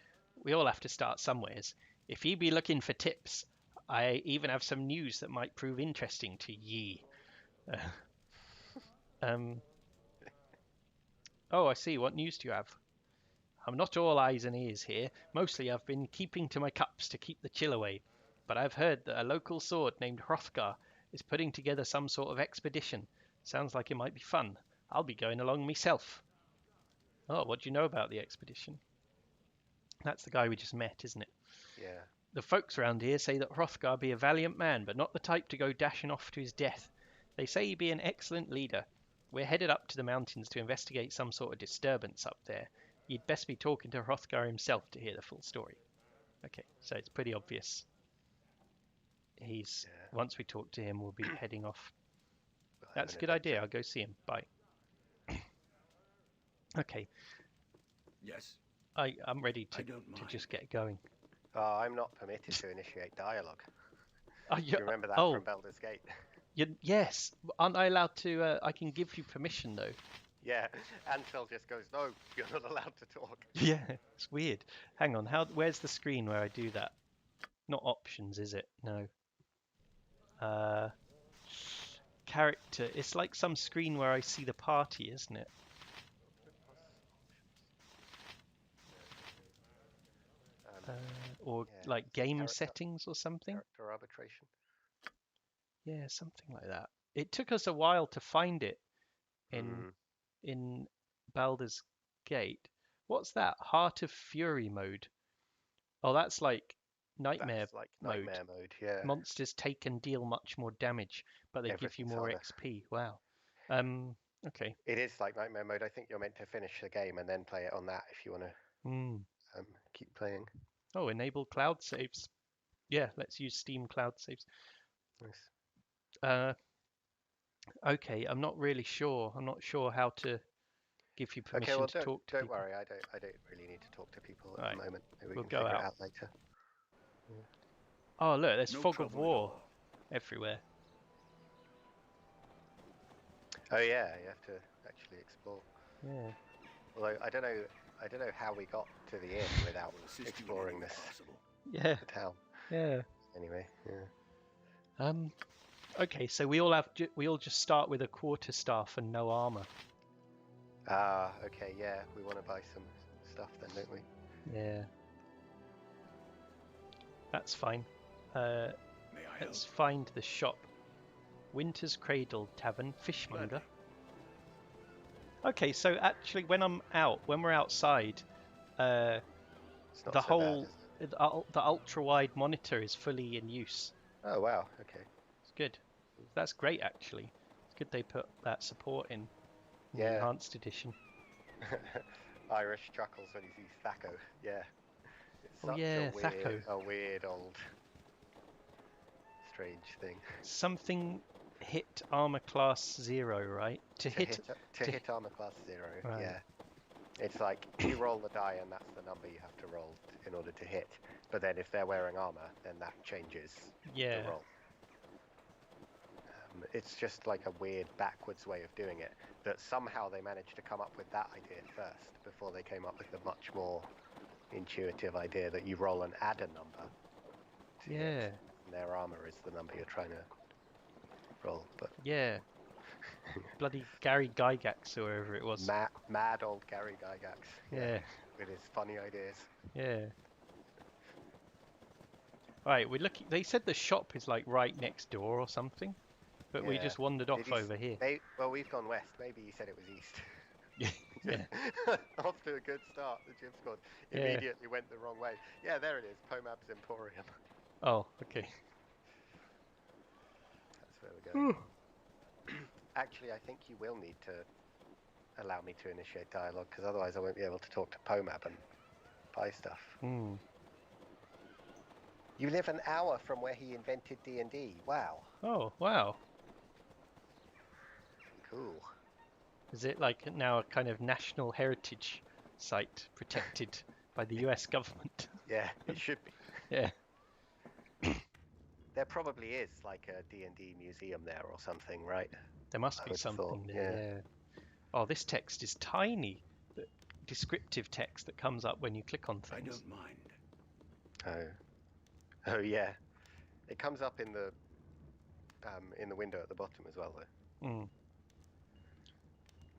We all have to start somewheres. If ye be looking for tips, I even have some news that might prove interesting to ye. Oh, I see. What news do you have? I'm not all eyes and ears here. Mostly I've been keeping to my cups to keep the chill away. But I've heard that a local sword named Hrothgar is putting together some sort of expedition. Sounds like it might be fun. I'll be going along myself. Oh, what do you know about the expedition? That's the guy we just met, isn't it? Yeah. The folks round here say that Hrothgar be a valiant man, but not the type to go dashing off to his death. They say he be an excellent leader. We're headed up to the mountains to investigate some sort of disturbance up there. You'd best be talking to Hrothgar himself to hear the full story. Okay, so it's pretty obvious. Once we talk to him, we'll be heading off. That's a good idea. I'll go see him. Bye. Okay. Yes. I'm ready to just get going. Oh, I'm not permitted to initiate dialogue. Do you remember that from Baldur's Gate? Yes. Aren't I allowed to? I can give you permission though. Yeah. Ansel just goes, no, you're not allowed to talk. Yeah, it's weird. Hang on. Where's the screen where I do that? Not options, is it? No. Character. It's like some screen where I see the party, isn't it? Or like game settings or something. Character arbitration. Yeah, something like that. It took us a while to find it in Baldur's Gate. What's that? Heart of Fury mode. Oh, that's like nightmare mode. Nightmare mode, yeah. Monsters take and deal much more damage, but they give you more XP. Wow. Okay. It is like nightmare mode. I think you're meant to finish the game and then play it on that if you want to keep playing. Oh, enable cloud saves. Yeah, let's use Steam cloud saves. Nice. Okay, I'm not really sure. I'm not sure how to give you permission to talk to don't people. worry. I don't really need to talk to people at the moment. Maybe we We'll can go figure out. it out later. Yeah. Oh, look, there's No fog of trouble at war all. everywhere. Oh yeah, you have to actually explore. Yeah. Although I don't know how we got to the inn without Will assist you in exploring any way this possible. Yeah. the town. Yeah. Anyway, yeah. Okay, so we all just start with a quarterstaff and no armor. Ah, okay, yeah. We want to buy some stuff then, don't we? Yeah. That's fine. May I Let's help? find the shop. Winter's Cradle Tavern, Fishmonger. Gladly. Okay, so actually when we're outside, It's not the so whole bad, is it? the ultra-wide monitor is fully in use. Oh wow, okay. It's good. That's great actually. It's good they put that support in the Yeah. enhanced edition. Irish chuckles when he sees Thaco. Yeah. It's Oh such yeah, Thaco. a weird old strange thing. Something hit armor class 0, right? To hit armor class 0, Right. yeah. It's like you roll the die and that's the number you have to roll in order to hit. But then if they're wearing armor, then that changes the roll. It's just like a weird backwards way of doing it, that somehow they managed to come up with that idea first before they came up with the much more intuitive idea that you roll and add a number to hit, and their armor is the number you're trying to roll. But yeah. Bloody Gary Gygax or whoever it was. mad old Gary Gygax. Yeah. With his funny ideas. Yeah. Right, we're looking. They said the shop is like right next door or something, but we just wandered off over here. Well, we've gone west. Maybe he said it was east. Yeah. Off to a good start. The Jib squad immediately went the wrong way. Yeah, there it is. Pomab's Emporium. Oh, okay. That's where we're going. Actually, I think you will need to allow me to initiate dialogue, because otherwise I won't be able to talk to Pomab and buy stuff. You live an hour from where he invented D&D. Wow. Oh, wow. Cool. Is it like now a kind of national heritage site protected by the US government? Yeah, it should be. Yeah. There probably is like a D&D museum there or something, right? There must be something there, yeah. Oh, this text is tiny. The descriptive text that comes up when you click on things. I don't mind. Oh yeah. It comes up in the window at the bottom as well, though.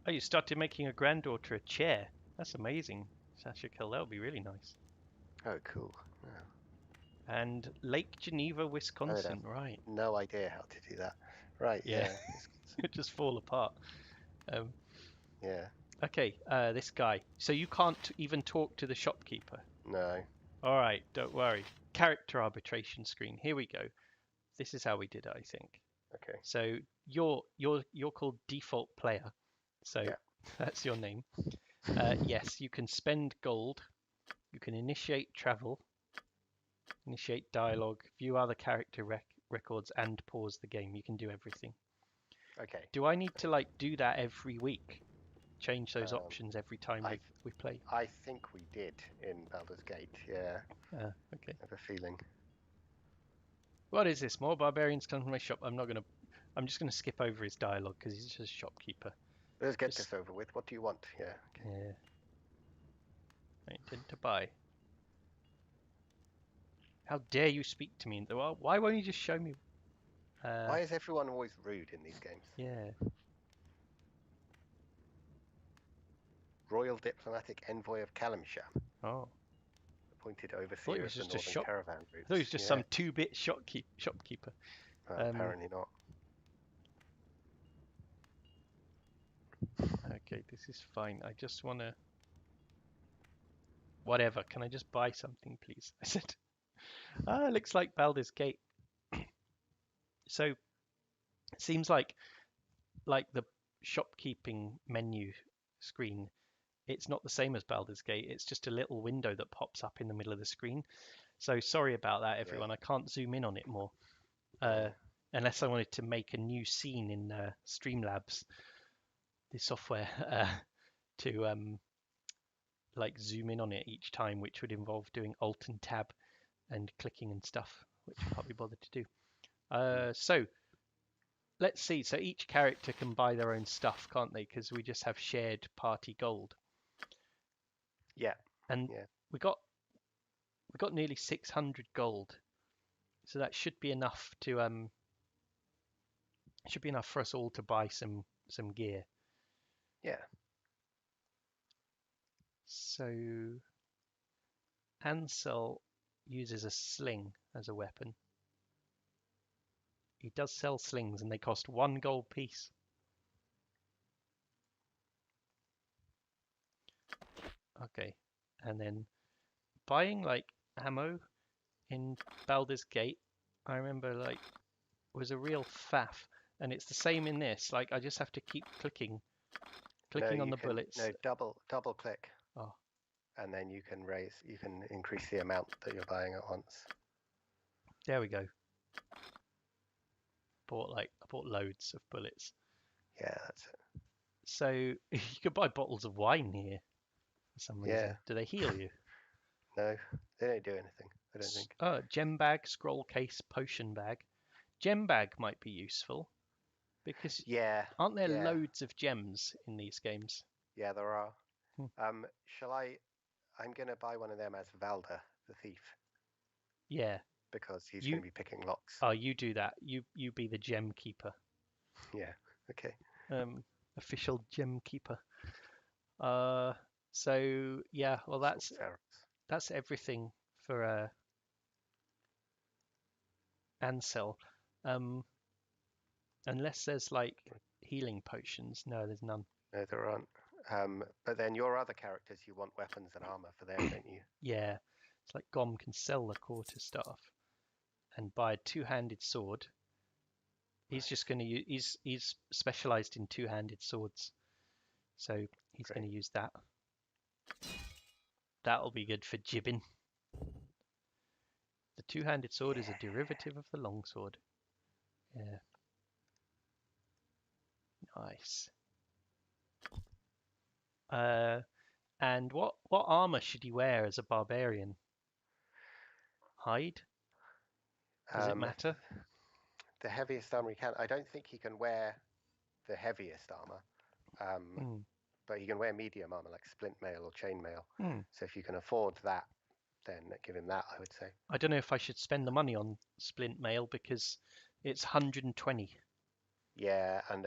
Oh, you started making a granddaughter a chair. That's amazing, Sasha Kill. That would be really nice. Oh, cool. Oh. And Lake Geneva, Wisconsin, right? No idea how to do that. Right. Yeah. It just fall apart. Yeah. Okay. This guy. So you can't even talk to the shopkeeper. No. All right. Don't worry. Character arbitration screen. Here we go. This is how we did it, I think. Okay. So you're called default player. So that's your name. Yes, you can spend gold. You can initiate travel, initiate dialogue, view other character records, and pause the game. You can do everything. Okay. Do I need to do that every week? Change those options every time we play? I think we did in Baldur's Gate. Yeah. Okay. I have a feeling. What is this? More barbarians come to my shop. I'm just gonna skip over his dialogue because he's just a shopkeeper. Let's get this over with. What do you want? Yeah. Okay. Yeah. I intend to buy. How dare you speak to me? Why won't you just show me? Why is everyone always rude in these games? Yeah. Royal Diplomatic Envoy of Kalimsham. Oh. Appointed overseer of the Northern Caravan routes. I thought he was just some 2-bit shopkeeper. Apparently not. Okay, this is fine. I just want to... Whatever, can I just buy something, please? I said. It looks like Baldur's Gate. So, it seems like the shopkeeping menu screen it's not the same as Baldur's Gate. It's just a little window that pops up in the middle of the screen. So sorry about that, everyone. I can't zoom in on it more. Unless I wanted to make a new scene in Streamlabs, the software, to like zoom in on it each time, which would involve doing Alt and Tab and clicking and stuff, which I can't be bothered to do. So let's see. So each character can buy their own stuff, can't they? Because we just have shared party gold. Yeah. And we got nearly 600 gold, so that should be enough to should be enough for us all to buy some gear. Yeah. So Ansel uses a sling as a weapon. He does sell slings, and they cost 1 gold piece. Okay, and then buying like ammo in Baldur's Gate, I remember like was a real faff, and it's the same in this. Like I just have to keep clicking on the bullets. No, double click. Oh. And then you can increase the amount that you're buying at once. There we go. I bought loads of bullets. Yeah, that's it. So you could buy bottles of wine here for some reason. Yeah. Do they heal you? No, they don't do anything, I don't think. Oh, gem bag, scroll case, potion bag. Gem bag might be useful because aren't there loads of gems in these games? Yeah, there are. I'm going to buy one of them as Valda, the thief. Yeah. Because he's going to be picking locks. Oh, you do that. You be the gem keeper. Yeah, okay. Official gem keeper. So yeah, well that's everything for Ansel. Unless there's like healing potions. No, there's none. No, there aren't. But then your other characters, you want weapons and armor for them, don't you? Yeah. It's like Gom can sell the quarterstaff and buy a two-handed sword. He's just going to use. He's specialized in two-handed swords, so he's going to use that. That'll be good for jibbing. The two-handed sword is a derivative of the longsword. Yeah. Nice. And what armor should he wear as a barbarian? Hide? Does it matter? The heaviest armor he can. I don't think he can wear the heaviest armor. But he can wear medium armor like splint mail or chain mail. So if you can afford that, then give him that, I would say. I don't know if I should spend the money on splint mail because it's 120. Yeah, and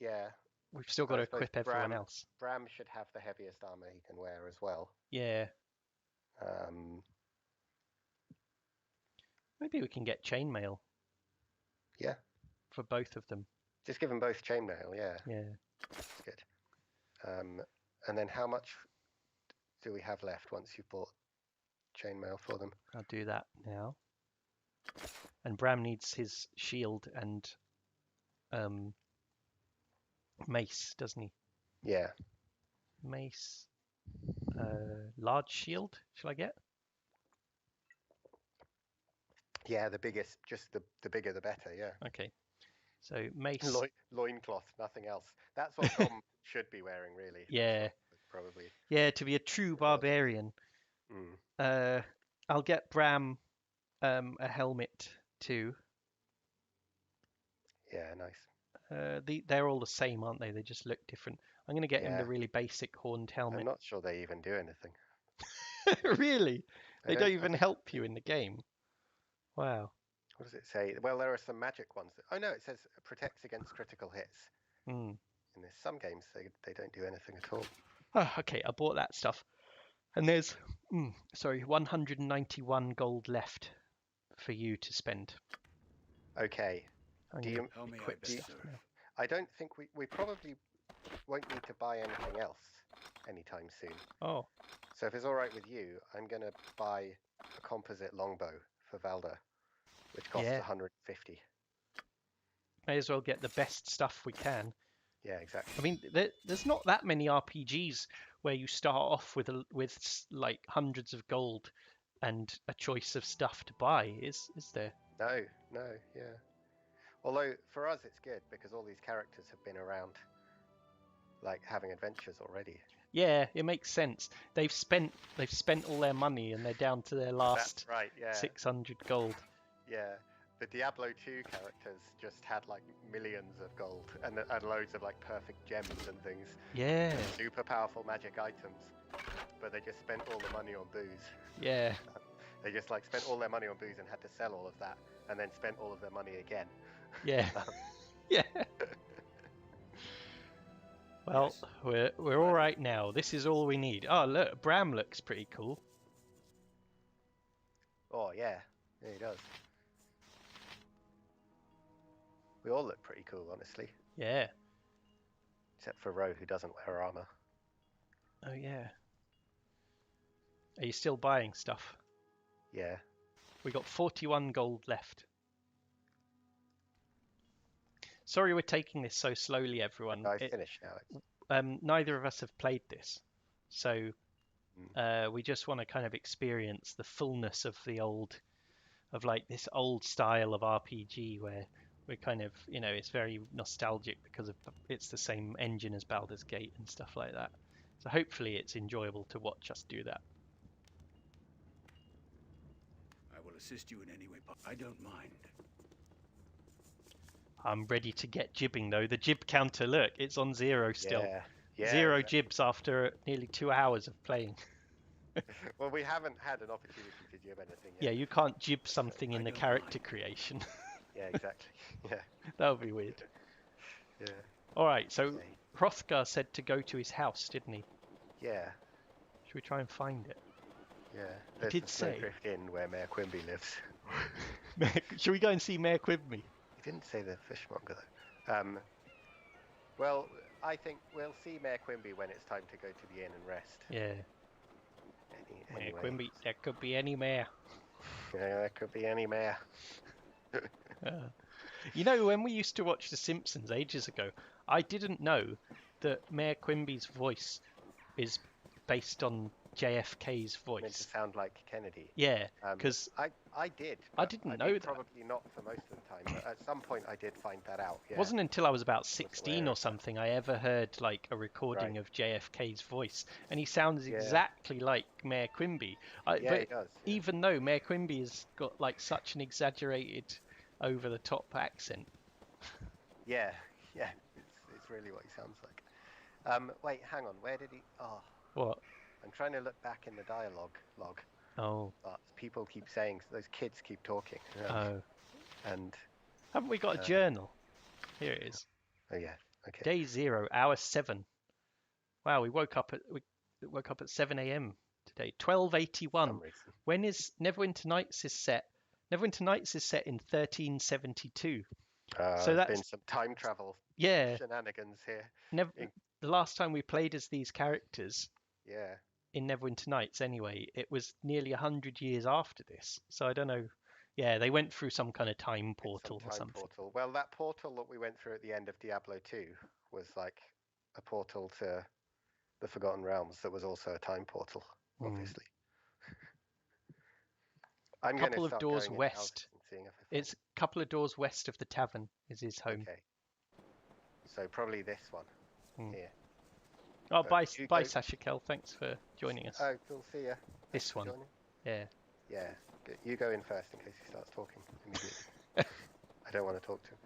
yeah. We've still got to equip everyone else. Bram should have the heaviest armor he can wear as well. Yeah. Maybe we can get chainmail. Yeah. For both of them. Just give them both chainmail, yeah. Yeah. That's good. And then how much do we have left once you've bought chainmail for them? I'll do that now. And Bram needs his shield and mace, doesn't he? Yeah. Mace. Large shield, shall I get? Yeah, the biggest, just the bigger the better, yeah. Okay. So mace. Loincloth, nothing else. That's what Tom should be wearing, really. Yeah. Probably. Yeah, to be a true barbarian. I'll get Bram a helmet too. Yeah, nice. They're all the same, aren't they? They just look different. I'm going to get him the really basic horned helmet. I'm not sure they even do anything. Really? They don't even help you in the game? Wow. What does it say? Well, there are some magic ones. Oh, no, it says protects against critical hits. In some games, they don't do anything at all. Oh, okay, I bought that stuff. And there's, 191 gold left for you to spend. Okay. Do you equip stuff now? I don't think we probably won't need to buy anything else anytime soon. Oh. So if it's all right with you, I'm going to buy a composite longbow for Valda, which costs 150. May as well get the best stuff we can. Yeah, exactly. I mean, there's not that many RPGs where you start off with like hundreds of gold and a choice of stuff to buy, is there? No, yeah. Although for us it's good because all these characters have been around, like having adventures already. Yeah, it makes sense. They've spent all their money and they're down to their last 600 gold. Yeah, the Diablo 2 characters just had like millions of gold and loads of like perfect gems and things. Yeah. Super powerful magic items, but they just spent all the money on booze. Yeah. They just like spent all their money on booze and had to sell all of that, and then spent all of their money again. Yeah. Yeah. Well, we're all right now. This is all we need. Oh, look, Bram looks pretty cool. Oh, yeah. Yeah, he does. We all look pretty cool, honestly. Yeah. Except for Ro, who doesn't wear armor. Oh, yeah. Are you still buying stuff? Yeah. We got 41 gold left. Sorry we're taking this so slowly, everyone. I finished now. Neither of us have played this, so we just want to kind of experience the fullness of this old style of RPG where we're kind of, it's very nostalgic because it's the same engine as Baldur's Gate and stuff like that. So hopefully it's enjoyable to watch us do that. I will assist you in any way, but I don't mind. I'm ready to get jibbing though. The jib counter, look, it's on 0 still. Yeah, 0 jibs after nearly 2 hours of playing. Well, we haven't had an opportunity to jib anything yet. Yeah, you can't jib something in the character creation. Yeah, exactly. Yeah. That would be weird. Yeah. All right, so Hrothgar said to go to his house, didn't he? Yeah. Should we try and find it? Yeah. There's did the say. Snowdrift Inn where Mayor Quimby lives. Should we go and see Mayor Quimby? He didn't say the fishmonger though. Well, I think we'll see Mayor Quimby when it's time to go to the inn and rest. Yeah. Mayor Anyway. Quimby, there could be any mayor. Yeah, there could be any mayor. When we used to watch The Simpsons ages ago, I didn't know that Mayor Quimby's voice is based on JFK's voice. Meant to sound like Kennedy. Yeah, because I did. I didn't know that. Probably not for most of the time, but at some point I did find that out. Yeah. It wasn't until I was about 16 or something I ever heard like a recording of JFK's voice, and he sounds exactly like Mayor Quimby. He does. Yeah. Even though Mayor Quimby has got like such an exaggerated, over-the-top accent. Yeah, it's really what he sounds like. Wait, hang on. Where did he? Oh. What? I'm trying to look back in the dialogue log. Oh. But people keep saying, those kids keep talking. Oh. And haven't we got a journal? Here it is. Oh yeah. Okay. Day 0, hour 7. Wow, we woke up at 7 a.m. today. 1281. When is Neverwinter Nights is set? Neverwinter Nights is set in 1372. So that's been some time travel shenanigans here. The last time we played as these characters. Yeah. In Neverwinter Nights anyway, it was nearly 100 years after this. So I don't know. Yeah, they went through some kind of time portal or something. Well, that portal that we went through at the end of Diablo 2 was like a portal to the Forgotten Realms that was also a time portal, obviously. A couple of doors west. It's a couple of doors west of the tavern is his home. Okay. So probably this one here. Oh, bye, Sasha Kell. Thanks for joining us. Oh, cool. See ya. This one. Yeah. Yeah. Good. You go in first in case he starts talking immediately. I don't want to talk to him.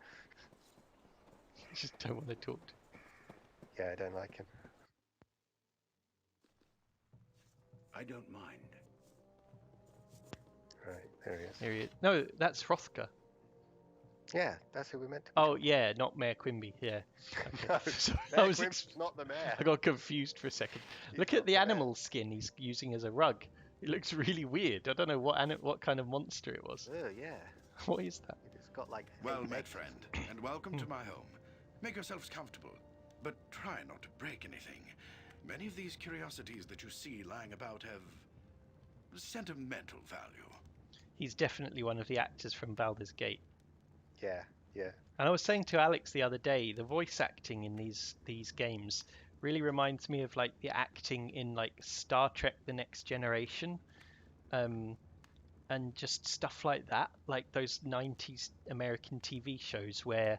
You just don't want to talk to him. Yeah, I don't like him. I don't mind. Right, there he is. There he is. No, that's Hrothgar. Yeah, that's who we meant to be. Oh, yeah, not Mayor Quimby, yeah. Okay. No, Mayor Quimby's not the mayor. I got confused for a second. Look at the animal skin he's using as a rug. It looks really weird. I don't know what kind of monster it was. Oh, yeah. What is that? It's got like... Well met, friend, and welcome to my home. Make yourselves comfortable, but try not to break anything. Many of these curiosities that you see lying about have sentimental value. He's definitely one of the actors from Baldur's Gate. Yeah. And I was saying to Alex the other day, the voice acting in these games really reminds me of like the acting in like Star Trek: The Next Generation, and just stuff like that, like those 90s American TV shows where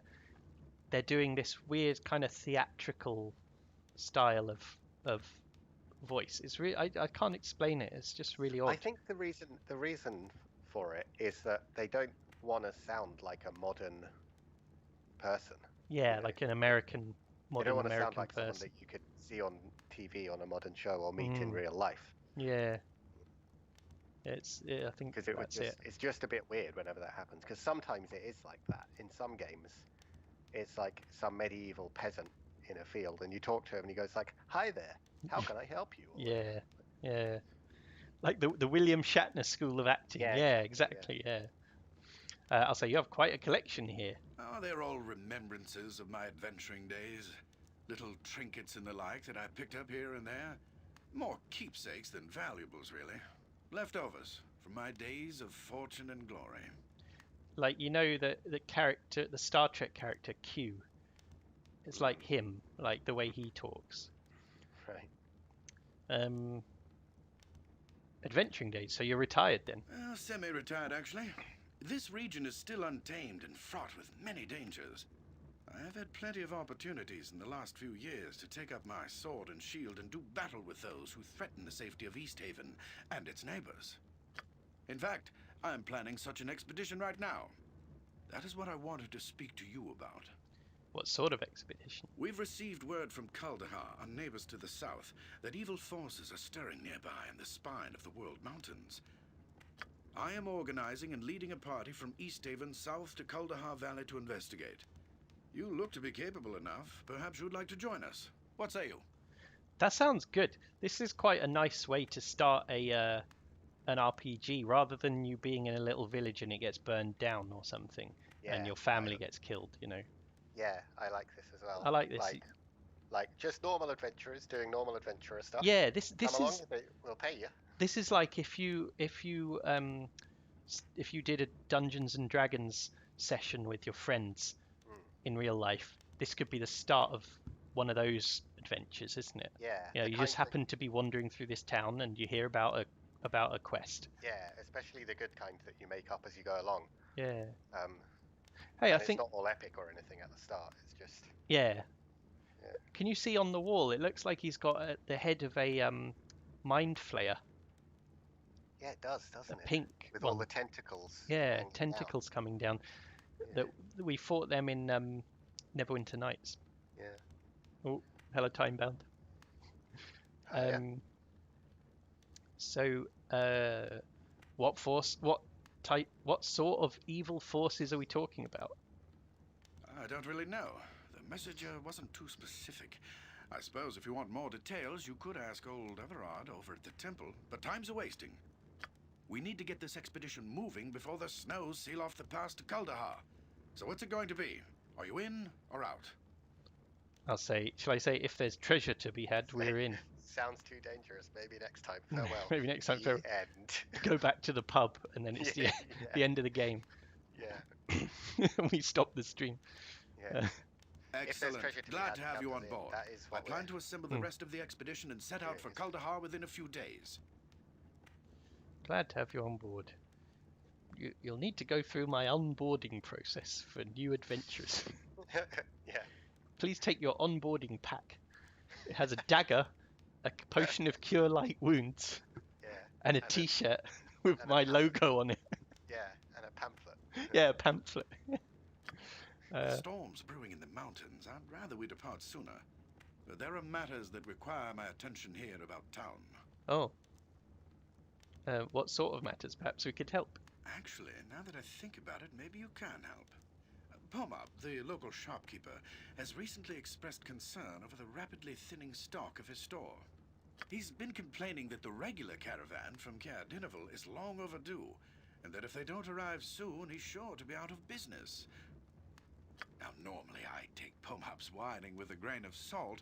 they're doing this weird kind of theatrical style of voice. It's really I can't explain it. It's just really odd. I think the reason for it is that they don't want to sound like a modern person. Yeah, like an American modern They don't want to American sound like person. someone that you could see on TV on a modern show or meet in real life. Yeah. I think because it's just a bit weird whenever that happens. Because sometimes it is like that. In some games, it's like some medieval peasant in a field, and you talk to him, and he goes like, "Hi there, how can I help you?" Yeah. Like the William Shatner School of Acting. Yeah, exactly. Yeah. I'll say you have quite a collection here. Oh, they're all remembrances of my adventuring days. Little trinkets and the like that I picked up here and there. More keepsakes than valuables, really. Leftovers from my days of fortune and glory. Like, you know, the character, the Star Trek character Q. It's like him, like the way he talks. Right. Adventuring days. So you're retired then? Well, semi-retired, actually. This region is still untamed and fraught with many dangers. I have had plenty of opportunities in the last few years to take up my sword and shield and do battle with those who threaten the safety of Easthaven and its neighbors. In fact, I am planning such an expedition right now. That is what I wanted to speak to you about. What sort of expedition? We've received word from Kuldahar, our neighbors to the south, that evil forces are stirring nearby in the spine of the World Mountains. I am organizing and leading a party from Easthaven south to Kuldahar Valley to investigate. You look to be capable enough. Perhaps you'd like to join us. What say you? That sounds good. This is quite a nice way to start an RPG, rather than you being in a little village and it gets burned down or something, and your family gets killed, you know. Yeah, I like this as well. I like this. Like just normal adventurers doing normal adventurer stuff. Yeah, this Come along, is. We'll pay you. This is like if you did a Dungeons and Dragons session with your friends in real life. This could be the start of one of those adventures, isn't it? Yeah. You know, you just happen to be wandering through this town and you hear about a quest. Yeah, especially the good kind that you make up as you go along. Yeah. Hey, I think it's not all epic or anything at the start. It's just. Yeah. Can you see on the wall? It looks like he's got the head of a mind flayer. Yeah, it does, doesn't it? Pink with one. All the tentacles. Yeah, tentacles coming down. Yeah. That we fought them in Neverwinter Nights. Yeah. Oh, hello, Timebound. So, what sort of evil forces are we talking about? I don't really know. The messenger wasn't too specific. I suppose if you want more details, you could ask old Everard over at the temple, but time's a-wasting. We need to get this expedition moving before the snows seal off the pass to Kuldahar. So what's it going to be? Are you in or out? Shall I say, if there's treasure to be had, we're in. Sounds too dangerous. Maybe next time. Farewell. Maybe next time. The end. Go back to the pub, and then it's the end of the game. Yeah. We stop the stream. Yeah. Excellent. Glad to have you on board. I plan to assemble the rest of the expedition and set out for Kuldahar within a few days. Glad to have you on board. You'll need to go through my onboarding process for new adventurers. Yeah. Please take your onboarding pack. It has a dagger, a potion of cure light wounds, and a T-shirt with my logo on it. Yeah, and a pamphlet. Yeah, a pamphlet. Storms brewing in the mountains. I'd rather we depart sooner. But there are matters that require my attention here about town. Oh. What sort of matters? Perhaps we could help. Actually, now that I think about it, maybe you can help. Pomab, the local shopkeeper, has recently expressed concern over the rapidly thinning stock of his store. He's been complaining that the regular caravan from Caer Dineval is long overdue, and that if they don't arrive soon, he's sure to be out of business. Now, normally I take Pomab's whining with a grain of salt,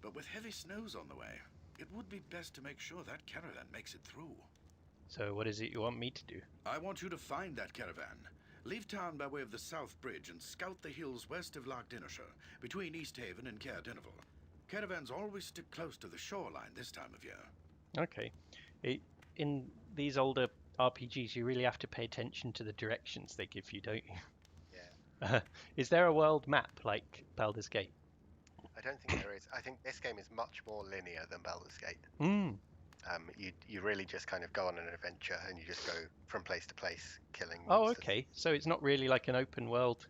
but with heavy snows on the way, it would be best to make sure that caravan makes it through. So what is it you want me to do? I want you to find that caravan. Leave town by way of the South Bridge and scout the hills west of Loch Dinnershire, between Easthaven and Caer Dineval. Caravans always stick close to the shoreline this time of year. Okay. In these older RPGs, you really have to pay attention to the directions they give you, don't you? Yeah. Is there a world map like Baldur's Gate? I don't think there is. I think this game is much more linear than Baldur's Gate. You really just kind of go on an adventure and you just go from place to place killing monsters. Oh, okay. So it's not really like an open world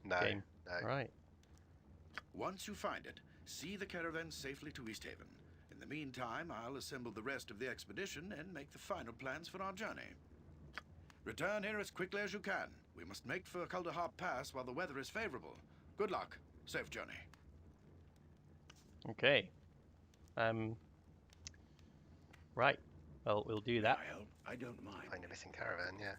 game. No. Right. Once you find it, see the caravan safely to East Haven. In the meantime, I'll assemble the rest of the expedition and make the final plans for our journey. Return here as quickly as you can. We must make for Calderharp Pass while the weather is favorable. Good luck. Safe journey. Okay. Right. Well, we'll do that. I don't mind. Find a missing caravan, yeah.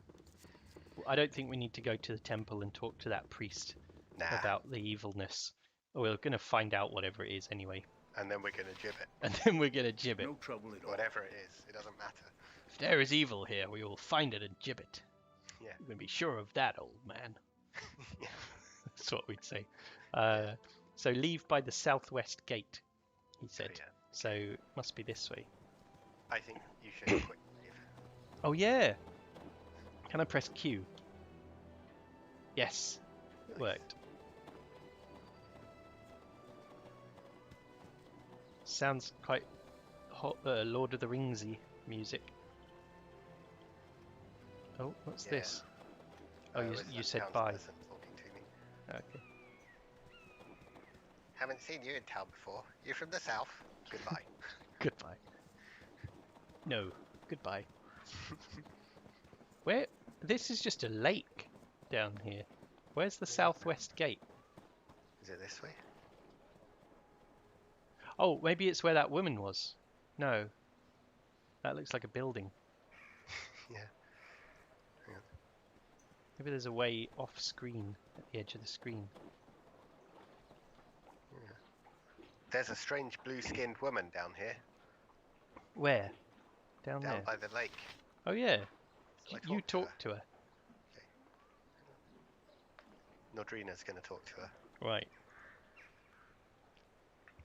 I don't think we need to go to the temple and talk to that priest about the evilness. We're going to find out whatever it is anyway. And then we're going to gibbet. And then we're going to gibbet. No trouble at all. Whatever it is, it doesn't matter. If there is evil here, we will find it and gibbet. Yeah. You can be sure of that, old man. Yeah. That's what we'd say. So leave by the southwest gate, he said. Oh, yeah. So it must be this way. I think you should quick leave. Oh yeah. Can I press Q? Yes. It worked. Sounds quite hot, Lord of the Ringsy music. Oh, what's this? Oh, you said bye. Talking to me. Okay. Haven't seen you in town before. You're from the south. Goodbye. Goodbye. No, goodbye. Where? This is just a lake down here. Where's the southwest gate? Is it this way? Oh, maybe it's where that woman was. No. That looks like a building. Yeah. Maybe there's a way off screen, at the edge of the screen. Yeah. There's a strange blue-skinned woman down here. Where? Down there? Down by the lake. Oh yeah. So You talk to her. Nordrina's going to talk to her. Right.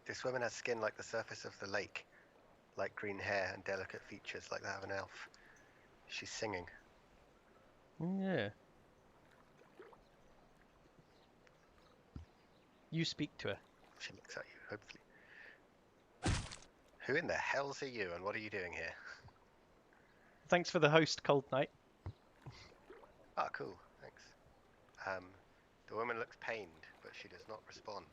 This woman has skin like the surface of the lake, light green hair and delicate features like that of an elf. She's singing. Yeah. You speak to her. She looks at you, hopefully. Who in the hell's are you and what are you doing here? Thanks for the host, Cold Knight. Ah, cool, thanks. The woman looks pained, but she does not respond.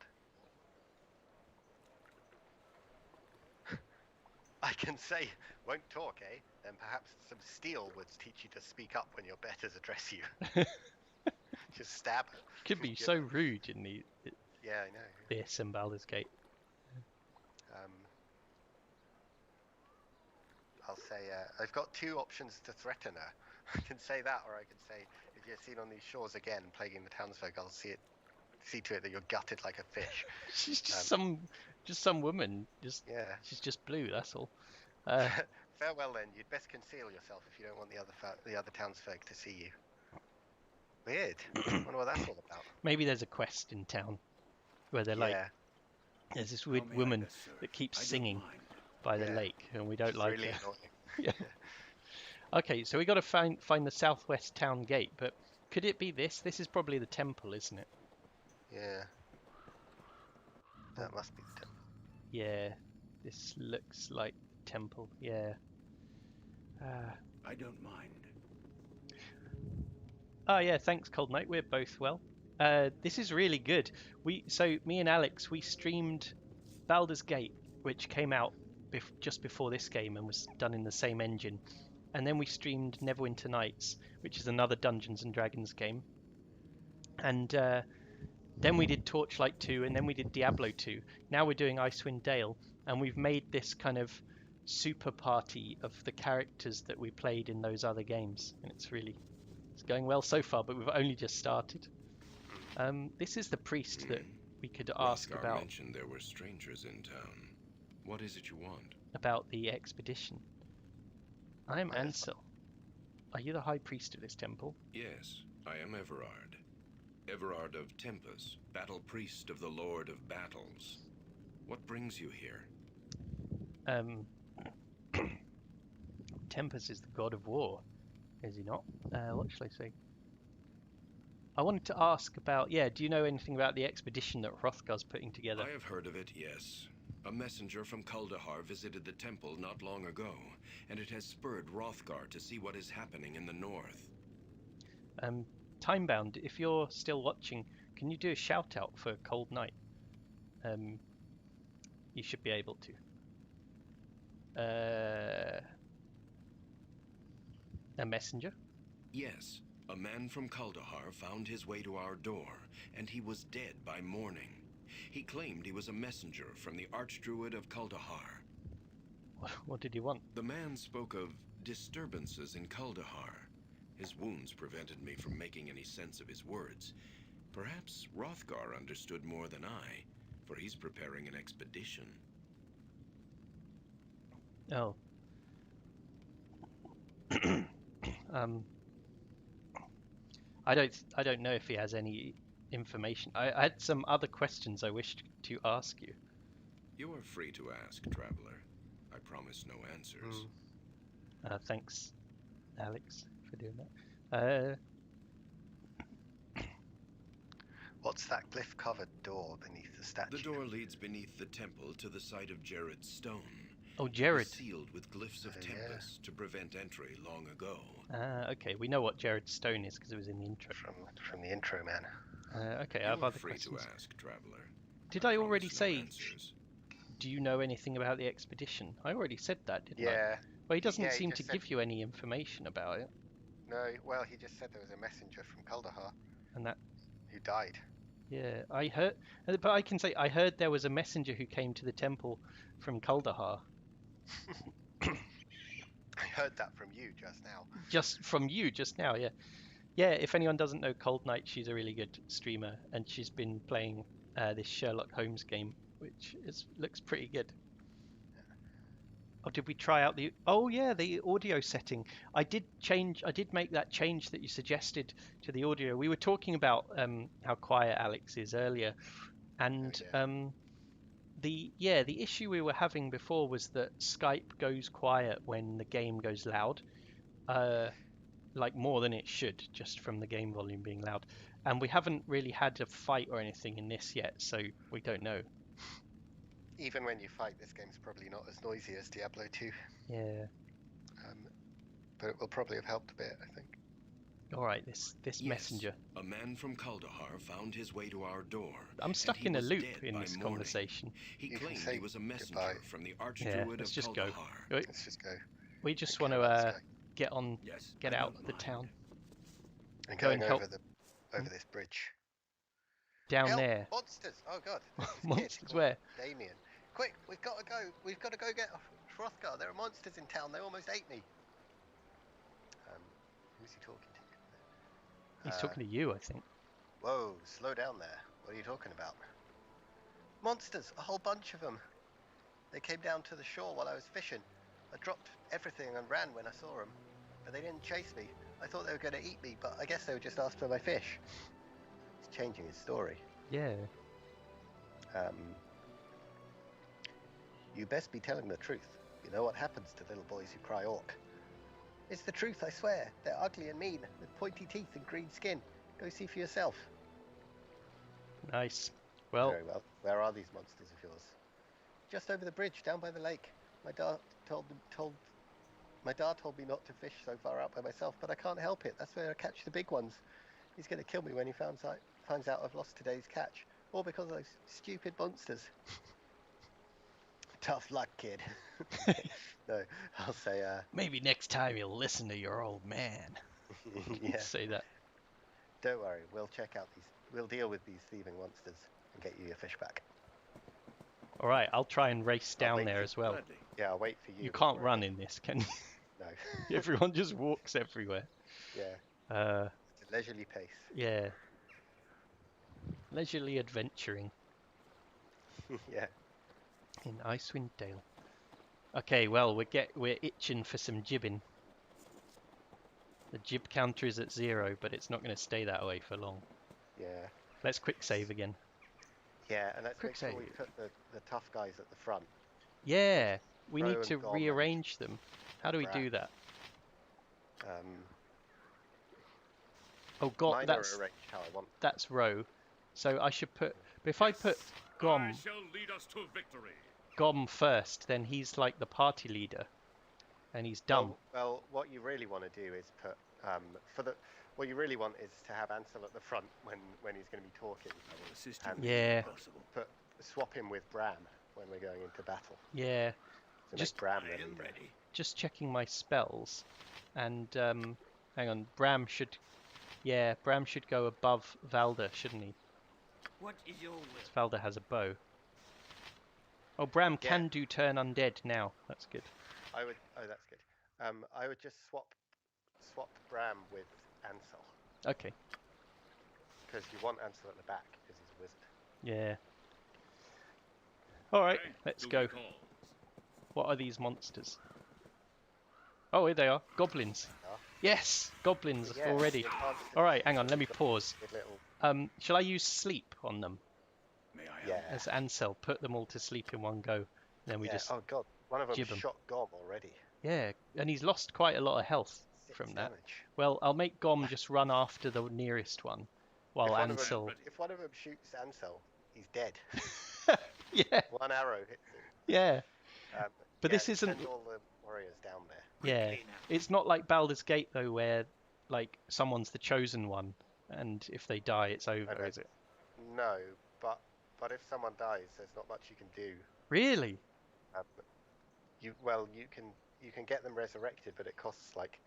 I can say, won't talk, eh? Then perhaps some steel would teach you to speak up when your betters address you. Just stab her. Could be so rude in the Yeah, I know. this and Baldur's Gate. I'll say, I've got two options to threaten her. I can say that, or I can say, if you're seen on these shores again, plaguing the townsfolk, I'll see to it that you're gutted like a fish. She's just some woman. Yeah. She's just blue. That's all. Farewell then. You'd best conceal yourself if you don't want the other townsfolk to see you. Weird. I wonder what that's all about. Maybe there's a quest in town where they're like, there's this weird woman that keeps singing by the lake, and we don't like really her. annoying. Yeah. Okay, so we got to find the southwest town gate, but could it be this? This is probably the temple, isn't it? Yeah. That must be the temple. Yeah, this looks like temple. Yeah. I don't mind. Oh yeah, thanks, Cold Knight. We're both well. This is really good. Me and Alex, we streamed Baldur's Gate, which came out just before this game and was done in the same engine, and then we streamed Neverwinter Nights, which is another Dungeons and Dragons game, and then we did Torchlight 2, and then we did Diablo 2. Now we're doing Icewind Dale, and we've made this kind of super party of the characters that we played in those other games, and it's going well so far, but we've only just started. This is the priest that we could ask Hrothgar about. mentioned there were strangers in town. What is it you want? About the expedition. I am Ansel. Are you the high priest of this temple? Yes, I am Everard. Everard of Tempus, battle priest of the Lord of Battles. What brings you here? Tempest is the god of war, is he not? What shall I say? I wanted to ask about, do you know anything about the expedition that Hrothgar's putting together? I have heard of it, yes. A messenger from Kuldahar visited the temple not long ago, and it has spurred Hrothgar to see what is happening in the north. Timebound, if you're still watching, can you do a shout out for Cold Night? You should be able to. A messenger? Yes. A man from Kuldahar found his way to our door, and he was dead by morning. He claimed he was a messenger from the Archdruid of Kuldahar. What did he want? The man spoke of disturbances in Kuldahar. His wounds prevented me from making any sense of his words. Perhaps Hrothgar understood more than I, for he's preparing an expedition. Oh. I don't know if he has any information. I had some other questions I wished to ask you. You are free to ask, traveler. I promise no answers. Thanks, Alex, for doing that. What's that glyph-covered door beneath the statue? The door leads beneath the temple to the site of Jared's stone. Oh, Jared. It was sealed with glyphs of Tempest to prevent entry long ago. Okay, we know what Jared's stone is because it was in the intro. From the intro, man. Okay, I have other free questions. to ask, traveler. Did I already say? Do you know anything about the expedition? I already said that, didn't I? Yeah. Well, he doesn't seem to give you any information about it. No, well, he just said there was a messenger from Kuldahar. And that. Who died. Yeah, I heard, but I can say I heard there was a messenger who came to the temple from Kuldahar. I heard that from you just now. Just from you just now, yeah. Yeah, if anyone doesn't know Cold Night, she's a really good streamer, and she's been playing this Sherlock Holmes game, which looks pretty good. Oh, did we try out the... Oh, yeah, the audio setting. I did make that change that you suggested to the audio. We were talking about how quiet Alex is earlier, and the issue we were having before was that Skype goes quiet when the game goes loud, like more than it should, just from the game volume being loud. And we haven't really had a fight or anything in this yet, so we don't know. Even when you fight, this game's probably not as noisy as Diablo 2. Yeah. But it will probably have helped a bit, I think. All right, this messenger. A man from Kuldahar found his way to our door. I'm stuck in a loop in this conversation. He claimed he was a messenger from the Archdruid of Kuldahar. Let's just go. We just want to get out of the town. And going over this bridge. Down there. Monsters! Oh god. Monsters where? Damien. Quick, we've got to go. We've got to go get Hrothgar. There are monsters in town. They almost ate me. Who's he talking to? He's talking to you, I think. Whoa, slow down there. What are you talking about? Monsters, a whole bunch of them. They came down to the shore while I was fishing. I dropped everything and ran when I saw them. But they didn't chase me. I thought they were going to eat me, but I guess they were just after my fish. He's changing his story. Yeah. You best be telling the truth. You know what happens to little boys who cry orc. It's the truth, I swear. They're ugly and mean, with pointy teeth and green skin. Go see for yourself. Nice. Well. Very well. Where are these monsters of yours? Just over the bridge, down by the lake. My dad told me not to fish so far out by myself, but I can't help it. That's where I catch the big ones. He's going to kill me when he finds out I've lost today's catch. All because of those stupid monsters. Tough luck, kid. No, I'll say, maybe next time you'll listen to your old man. Yeah. Say that. Don't worry, we'll deal with these thieving monsters and get you your fish back. Alright, I'll try and race down there as well. Yeah, I'll wait for you. You can't run in this, can you? No. Everyone just walks everywhere. Yeah. It's a leisurely pace. Yeah. Leisurely adventuring. Yeah. In Icewind Dale. Okay, well, we're itching for some jibbing. The jib counter is at 0, but it's not going to stay that way for long. Yeah. Let's quick save again. Yeah, and let's Quick make sure we save. put the tough guys at the front. Yeah, we Row need and to Gom rearrange them. How do we Bram. do that? Um, Oh, God, mine are arranged how I want. that's row. So I should put. But if I put I Gom shall lead us to victory. first, then he's like the party leader, and he's dumb. Well, what you really want to do is put what you really want is to have Ansel at the front when he's going to be talking. I will assist you And Yeah. possible. Swap him with Bram when we're going into battle. Yeah. To Just- make Bram I the am leader. ready. Just checking my spells, and hang on. Bram should go above Valda, shouldn't he? What is your will? 'Cause Valda has a bow. Oh, Bram Yeah. can do turn undead now. That's good. Oh, that's good. I would just swap Bram with Ansel Okay. because you want Ansel at the back because he's a wizard. Yeah. All right, Okay, let's do go. your call. What are these monsters? Oh, here they are. Goblins. are. Yes, goblins Yeah, already. the advantage All right, hang on. Let me is pause. with little. Shall I use sleep on them May I Yeah. as Ansel? Put them all to sleep in one go. Then we Yeah. just Oh God, one of them jib 'em. shot Gom already. yeah, and he's lost quite a lot of health 6 from that. damage. Well, I'll make Gom just run after the nearest one, while If one of them- Ansel. If one of them shoots Ansel, he's dead. Yeah, One arrow hits him. yeah, but Yeah, this isn't. send all the warriors down there. Yeah, Quickly now. it's not like Baldur's Gate though, where like someone's the chosen one, and if they die, it's over, know. is it? No, but if someone dies, there's not much you can do. Really? You can get them resurrected, but it costs like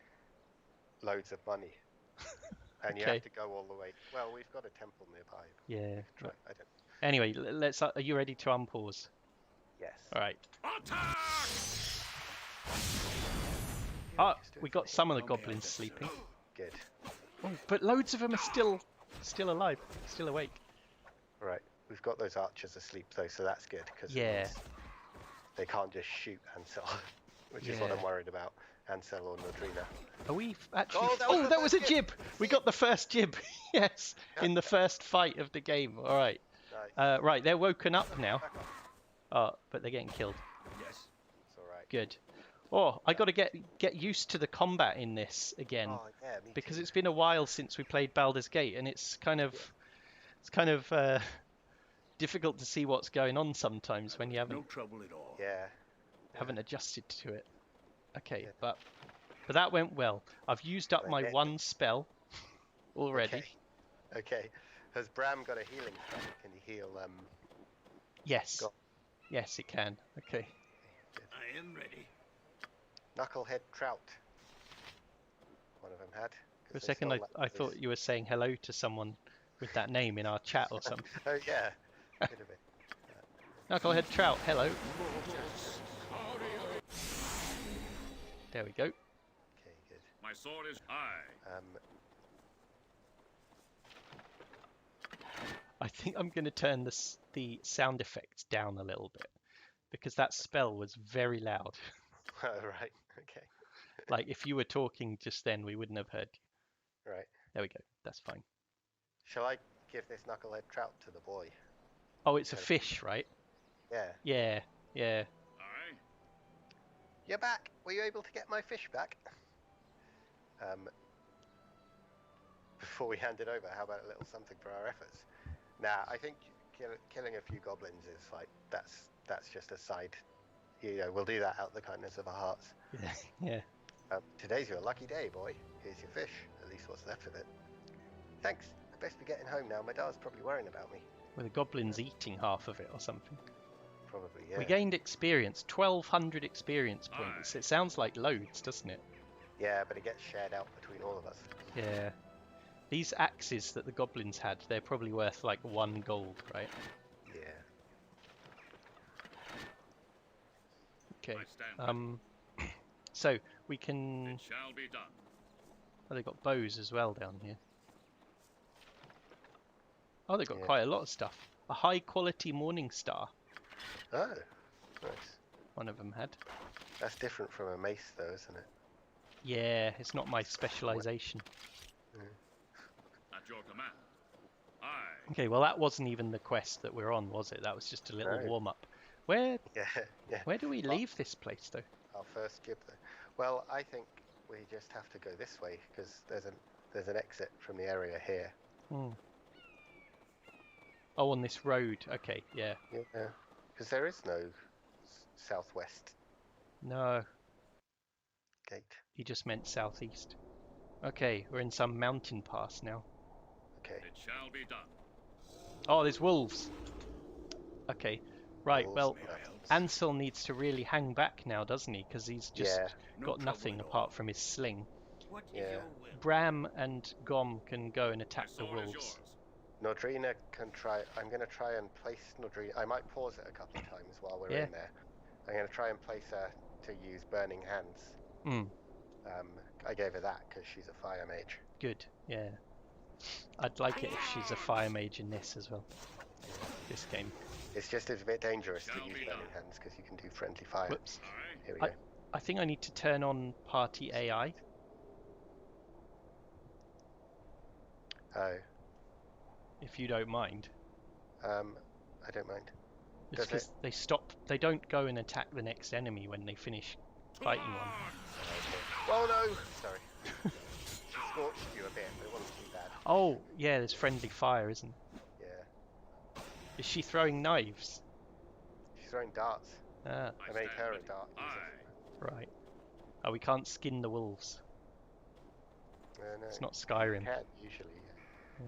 loads of money, and you Okay. have to go all the way. Well, we've got a temple nearby. Yeah. Try, I don't. Anyway, let's. Are you ready to unpause? Yes. All right. Attack! Ah, Just do we it got for me. some of the Oh, may I goblins just- sleeping. Good. Oh, but loads of them are still alive, still awake. Right. We've got those archers asleep though, so that's good because Yeah. they can't just shoot Ansel, which is what Yeah. I'm worried about. Ansel or Nodrina. Are we actually? Oh, that was the that was a first jib. We got the first jib. Yes, in the first fight of the game. All right. Nice. Right, they're woken up now. Back off. Oh, but they're getting killed. Yes. It's all right. Good. Oh, I got to get used to the combat in this again, Oh yeah, me because too. it's been a while since we played Baldur's Gate, and it's kind of difficult to see what's going on sometimes when you No haven't trouble at all. Yeah. adjusted to it. Okay, Yeah. but that went well. I've used up my Okay. one spell already. Okay. Has Bram got a healing spell? Can he heal? Yes. Got- Yes, it can. Okay. I am ready. Knucklehead Trout. One of them had. 'cause For a they second, stole I that thought you were saying hello to someone with that name in our chat or something. Oh yeah. Could have been. Knucklehead Trout, hello. There we go. Okay, good. My sword is high. I think I'm going to turn the sound effects down a little bit because that spell was very loud. Oh, right. Okay. Like if you were talking just then, we wouldn't have heard. Right. There we go. That's fine. Shall I give this Knucklehead Trout to the boy? Oh, it's a Okay. fish, right? Yeah. Yeah, yeah. Aye. You're back. Were you able to get my fish back? Before we hand it over, how about a little something for our efforts? Nah, I think killing a few goblins is like that's just a side. You know, we'll do that out of the kindness of our hearts. Yeah, yeah. Today's your lucky day, boy. Here's your fish. At least what's left of it. Thanks. I best be getting home now. My dad's probably worrying about me. With the goblins eating half of it or something. Probably, yeah. We gained experience, 1,200 experience points. It sounds like loads, doesn't it? Yeah, but it gets shared out between all of us. Yeah. These axes that the goblins had, they're probably worth like 1 gold, right? Yeah. Okay. I stand ready. So we can. It shall be done. Oh, they've got bows as well down here. Oh, they've got Yeah. quite a lot of stuff. A high quality morning star, Oh, nice. one of them had. That's different from a mace, though, isn't it? Yeah, it's not my specialization. At your command. Aye. Okay, well that wasn't even the quest that we're on, was it? That was just a little No. warm-up. Where Yeah. where do we leave this place, though? Our first jib, though. Well, I think we just have to go this way because there's an exit from the area here. Hmm. Oh, on this road. Okay, yeah. Yeah. Because there is no southwest No, gate. he just meant southeast. Okay, we're in some mountain pass now. Okay. It shall be done. Oh, there's wolves. Okay, right. Wolves Well, in the mountains. Ansel needs to really hang back now, doesn't he? Because he's just Yeah. got nothing apart from his sling. What is Yeah. your will? Bram and Gom can go and My attack the sword is wolves. yours. Nordrina can try. I'm going to try and place Nordrina. I might pause it a couple of times while we're Yeah. in there. I'm going to try and place her to use Burning Hands. Hmm. I gave her that because she's a fire mage. Good. Yeah. I'd like it if she's a fire mage in this as well. This game. It's just a bit dangerous to Shall use be Burning done. Hands because you can do friendly fire. Whoops. Aye. Here we go. I think I need to turn on party AI. Oh, If you don't mind. I don't mind. It's Does it? because they stop. They don't go and attack the next enemy when they finish fighting one. Oh no! Sorry. Scorched you a bit, but it wasn't too bad. Oh, yeah. There's friendly fire, isn't there? Yeah. Is she throwing knives? She's throwing darts. Ah, I made her a dart user. Aye. right. Oh, we can't skin the wolves. No. It's not You Skyrim. can usually.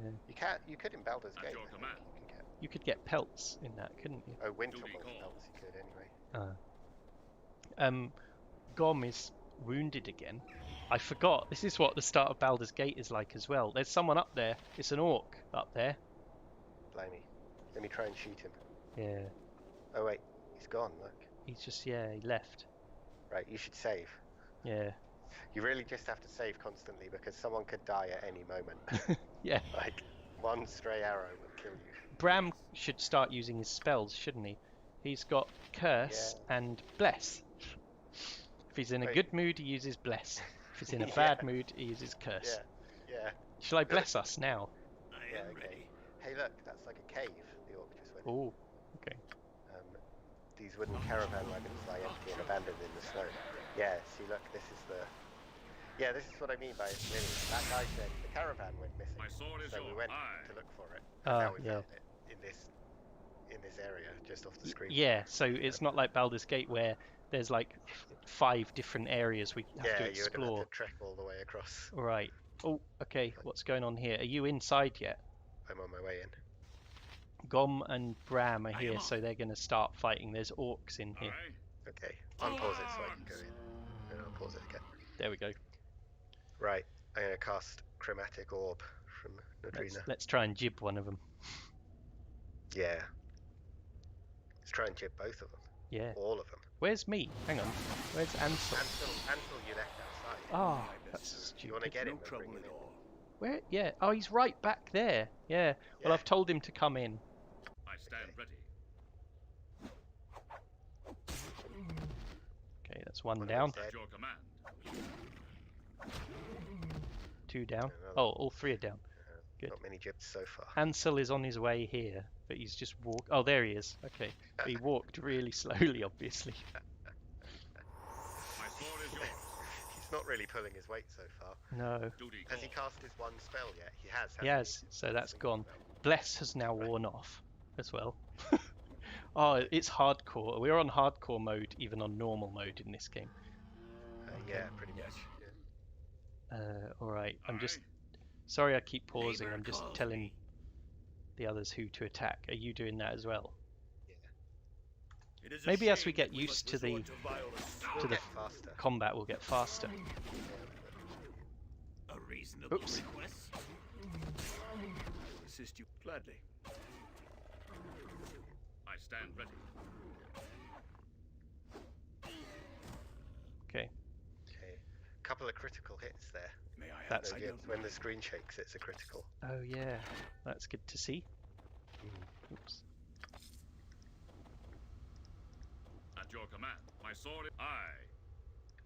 Yeah. You can. You could in Baldur's At Gate. your I think command. you can get. You could get pelts in that, couldn't you? Oh, Winter Duty Wolf called. pelts you could anyway. Gom is wounded again. I forgot. This is what the start of Baldur's Gate is like as well. There's someone up there. It's an orc up there. Blimey. Let me try and shoot him. Yeah. Oh wait, he's gone. Look. He's just, yeah, he left. Right, you should save. Yeah. You really just have to save constantly because someone could die at any moment. Yeah. Like one stray arrow would kill you. Bram should start using his spells, shouldn't he? He's got Curse and Bless. If he's in a Wait. good mood, he uses Bless. If he's in a Yeah. bad mood, he uses Curse. Yeah. Shall I bless us now? I Yeah, am okay. ready. Hey, look, that's like a cave. The orc just went. Oh, okay. These wooden caravan wagons lie empty and abandoned in the snow. Yeah, see, look, this is the. Yeah, this is what I mean by it's really. That guy said the caravan went missing, My sword is so we yours. went Aye. to look for it. And now we yeah. found it in this area, just off the screen. Yeah, so it's not like Baldur's Gate where there's like 5 different areas we have to Yeah, you would have explore. had to trek all the way across. Right. Oh, okay. What's going on here? Are you inside yet? I'm on my way in. Gom and Bram are I am here, off. so they're going to start fighting. There's orcs in here. Aye. Okay, unpause it so I can go in. And I'll pause it again. There we go. Right, I'm gonna cast Chromatic Orb from Nodrina. Let's try and jib one of them. Yeah. Let's try and jib both of them. Yeah. All of them. Where's me? Hang on. Where's Ansel? Ansel, you left outside. Oh, that's Do you want to stupid. get him No and trouble bring him at in? all. Where? Yeah. Oh, he's right back there. Yeah. Well, Yeah. I've told him to come in. I stand ready. Okay, that's one One of down. them's At dead. your command. 2 down. Another Oh, all 3 are down. Good. Not many jibs so far. Ansel is on his way here, but he's just walked. Oh, there he is. Okay. But he walked really slowly, obviously. My sword is yours. He's not really pulling his weight so far. No. Duty Has he called. cast his one spell yet? He has. He hasn't has, so that's Single gone. spell. Bless has now worn off as well. Oh, it's hardcore. We're on hardcore mode, even on normal mode in this game. Yeah, pretty much. Yeah. Alright, I'm just... Aye. Sorry I keep pausing, Neighbor I'm just calls telling me. the others who to attack. Are you doing that as well? It is a Maybe as shame we get that we used must to the- resort violence. We'll the get faster. combat will get faster. A reasonable Oops. request. Assist you gladly. I stand ready. Okay. Okay. Couple of critical hits there. May I have That's So I yeah, don't when the screen shakes, it's a critical. Oh yeah, that's good to see. Oops. At your command. My sword is...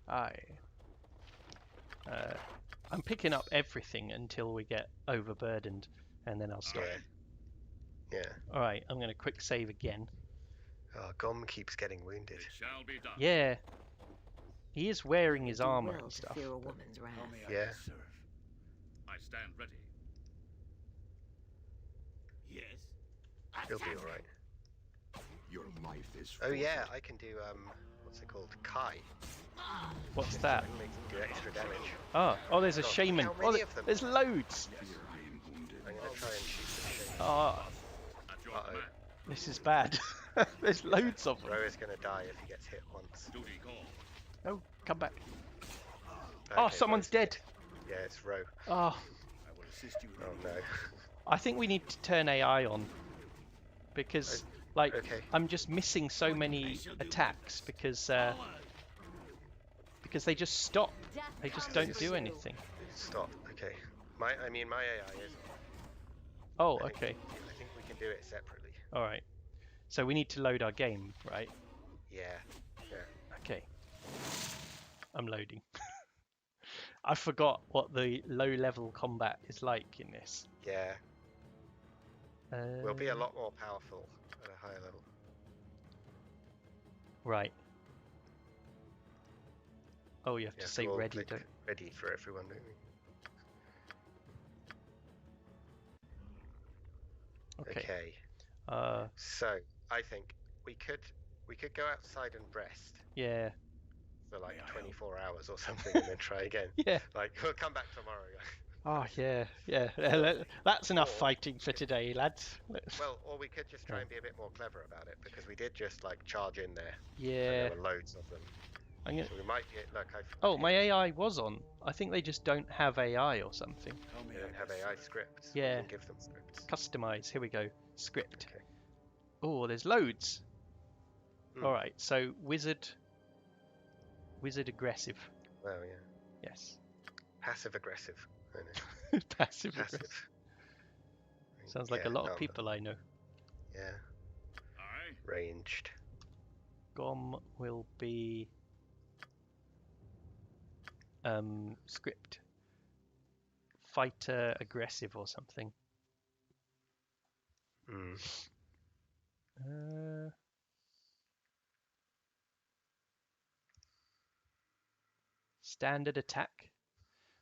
Aye. I'm picking up everything until we get overburdened, and then I'll stop. Yeah. Yeah. All right, I'm going to quick save again. Oh, Gom keeps getting wounded. It shall be done. Yeah. He is wearing his armor and stuff. Fear a woman's wrath. How may I Yeah. serve? I stand ready. Yes. He'll be all right. Your life is. Oh yeah, I can do what's it called? Kai. What's that? I can make them do extra damage. Oh, there's a God, shaman. how Oh, many of them? there's loads. Fear I am wounded. I'm gonna try and shoot the shaman. Oh, At your Uh-oh. command. this is bad. There's loads of them. Ro is gonna die if he gets hit once. Duty call. Oh, come back. Oh, Okay, someone's Ro's dead. Yeah, it's Ro. Oh, I will assist you. Oh no. I think we need to turn AI on because, like, Okay. I'm just missing so many attacks because they just stop. They just don't do anything. Stop. Okay. My AI is. Oh, I think- okay. I think we can do it separately. All right. So we need to load our game, right? Yeah. Yeah. Okay. I'm loading. I forgot what the low-level combat is like in this. Yeah. We'll be a lot more powerful at a higher level. Right. Oh, you have to Yeah, say we'll ready, click don't ready for everyone, don't we? Okay. So I think we could go outside and rest Yeah. for like May I help? 24 hours or something, and then try again. Yeah. Like we'll come back tomorrow. Oh, yeah. That's enough fighting for today, lads. Well, or we could just try and be a bit more clever about it, because we did just like charge in there. And Yeah. there were loads of them. I'm gonna... So we might get. Look, Oh, my AI was on. I think they just don't have AI or something. How may They don't I have serve? AI scripts. Yeah. We can give them scripts. Customize. Here we go. Script. Okay. Oh, there's loads. Hmm. All right. So wizard aggressive. Well, yeah. Yes. Passive aggressive. I know. Passive Passive. aggressive. Sounds like Yeah, a lot no, of people I know. Yeah. Aye. Ranged. Gom will be script. Fighter aggressive or something. Hmm. Standard attack.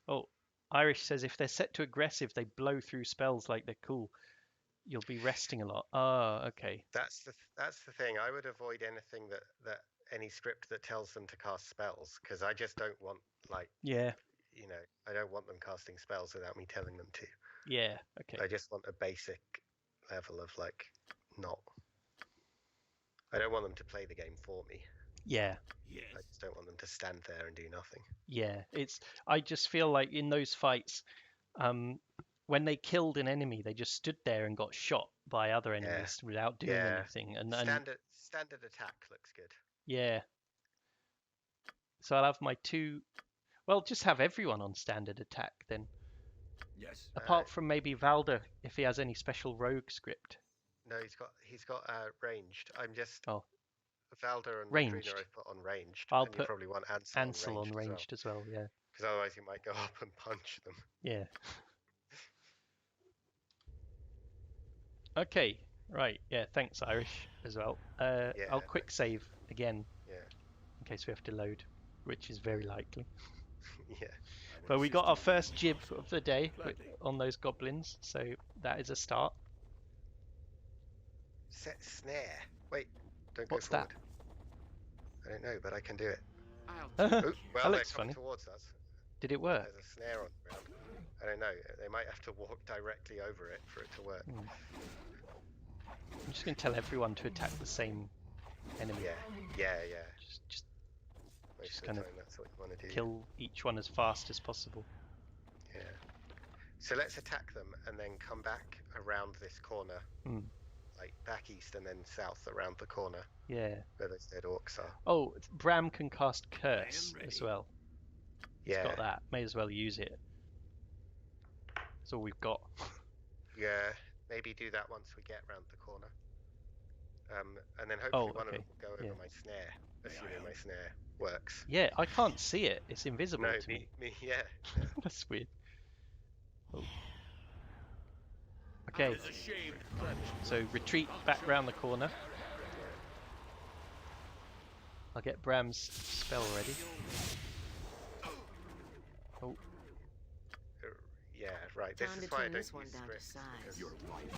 Oh, Irish says if they're set to aggressive, they blow through spells like they're cool. You'll be resting a lot. Oh, okay. That's the thing. I would avoid anything that any script that tells them to cast spells, because I just don't want, like, Yeah. you know, I don't want them casting spells without me telling them to. Yeah. Okay. I just want a basic level of like not. I don't want them to play the game for me. Yeah. Yes. I just don't want them to stand there and do nothing. Yeah. I just feel like in those fights, when they killed an enemy, they just stood there and got shot by other enemies without doing Yeah. anything. And Standard attack looks good. yeah. So I'll have my two. Well, just have everyone on standard attack then. Yes. Apart from maybe Valder, if he has any special rogue script. No, he's got ranged. I'm just Valder and Ranged. Katrina I've put on ranged. I'll and you put probably want Ansel on ranged as well. Yeah. Because otherwise you might go up and punch them. Yeah. Okay. Right. Yeah. Thanks, Irish, as well. I'll quick save again. Yeah. In case we have to load, which is very likely. Yeah. But we got our first jib of the day on those goblins, so that is a start. Set snare. Wait, don't go What's forward. that? I don't know, but I can do it. That Well, they're looks coming funny. towards us. Did it work? There's a snare on the ground. I don't know. They might have to walk directly over it for it to work. I'm just going to tell everyone to attack the same enemy. Yeah. Just Most of the kind of time, that's what you want to do. kill each one as fast as possible. Yeah. So let's attack them and then come back around this corner, like back east and then south around the corner Yeah. where those dead orcs are. Oh, Bram can cast Curse as well. Yeah. It's got that. May as well use it. That's all we've got. Yeah. Maybe do that once we get round the corner. And then hopefully one of them will go over my snare, assuming my snare works. Yeah, I can't see it. It's invisible No, to me. yeah. That's weird. Oh. Okay. So retreat back round the corner. I'll get Bram's spell ready. Oh. Yeah, right. This is why I don't use scripts.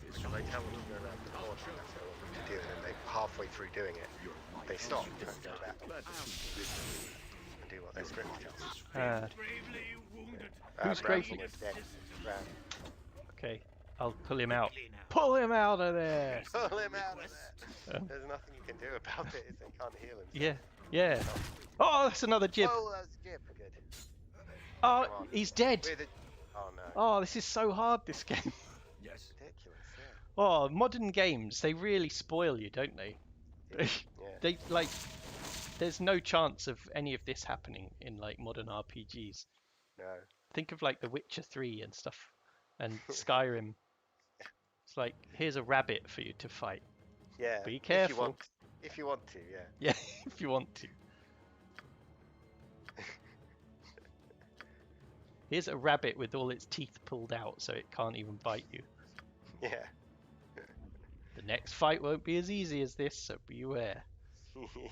Because I tell them to go around the corner, and that's what I want them to do, and then they halfway through doing it, they stop and go back and do what their script tells them. Who's gravely dead? Okay, I'll pull him out. Pull him out of there! Pull him out of there! There's nothing you can do about it if they can't heal him. Yeah, yeah. Oh, that's another jib. Oh, that was a jib. Good. Oh, he's dead. Oh no. Oh, this is so hard, this game. Yes. Ridiculous, yeah. Oh, modern games, they really spoil you, don't they? Yeah. They, like, there's no chance of any of this happening in, like, modern RPGs. No. Think of, like, The Witcher 3 and stuff, and Skyrim. It's like, here's a rabbit for you to fight. Yeah. Be careful. If you want to, yeah. Yeah, if you want to. Here's a rabbit with all its teeth pulled out so it can't even bite you. Yeah. The next fight won't be as easy as this, so beware.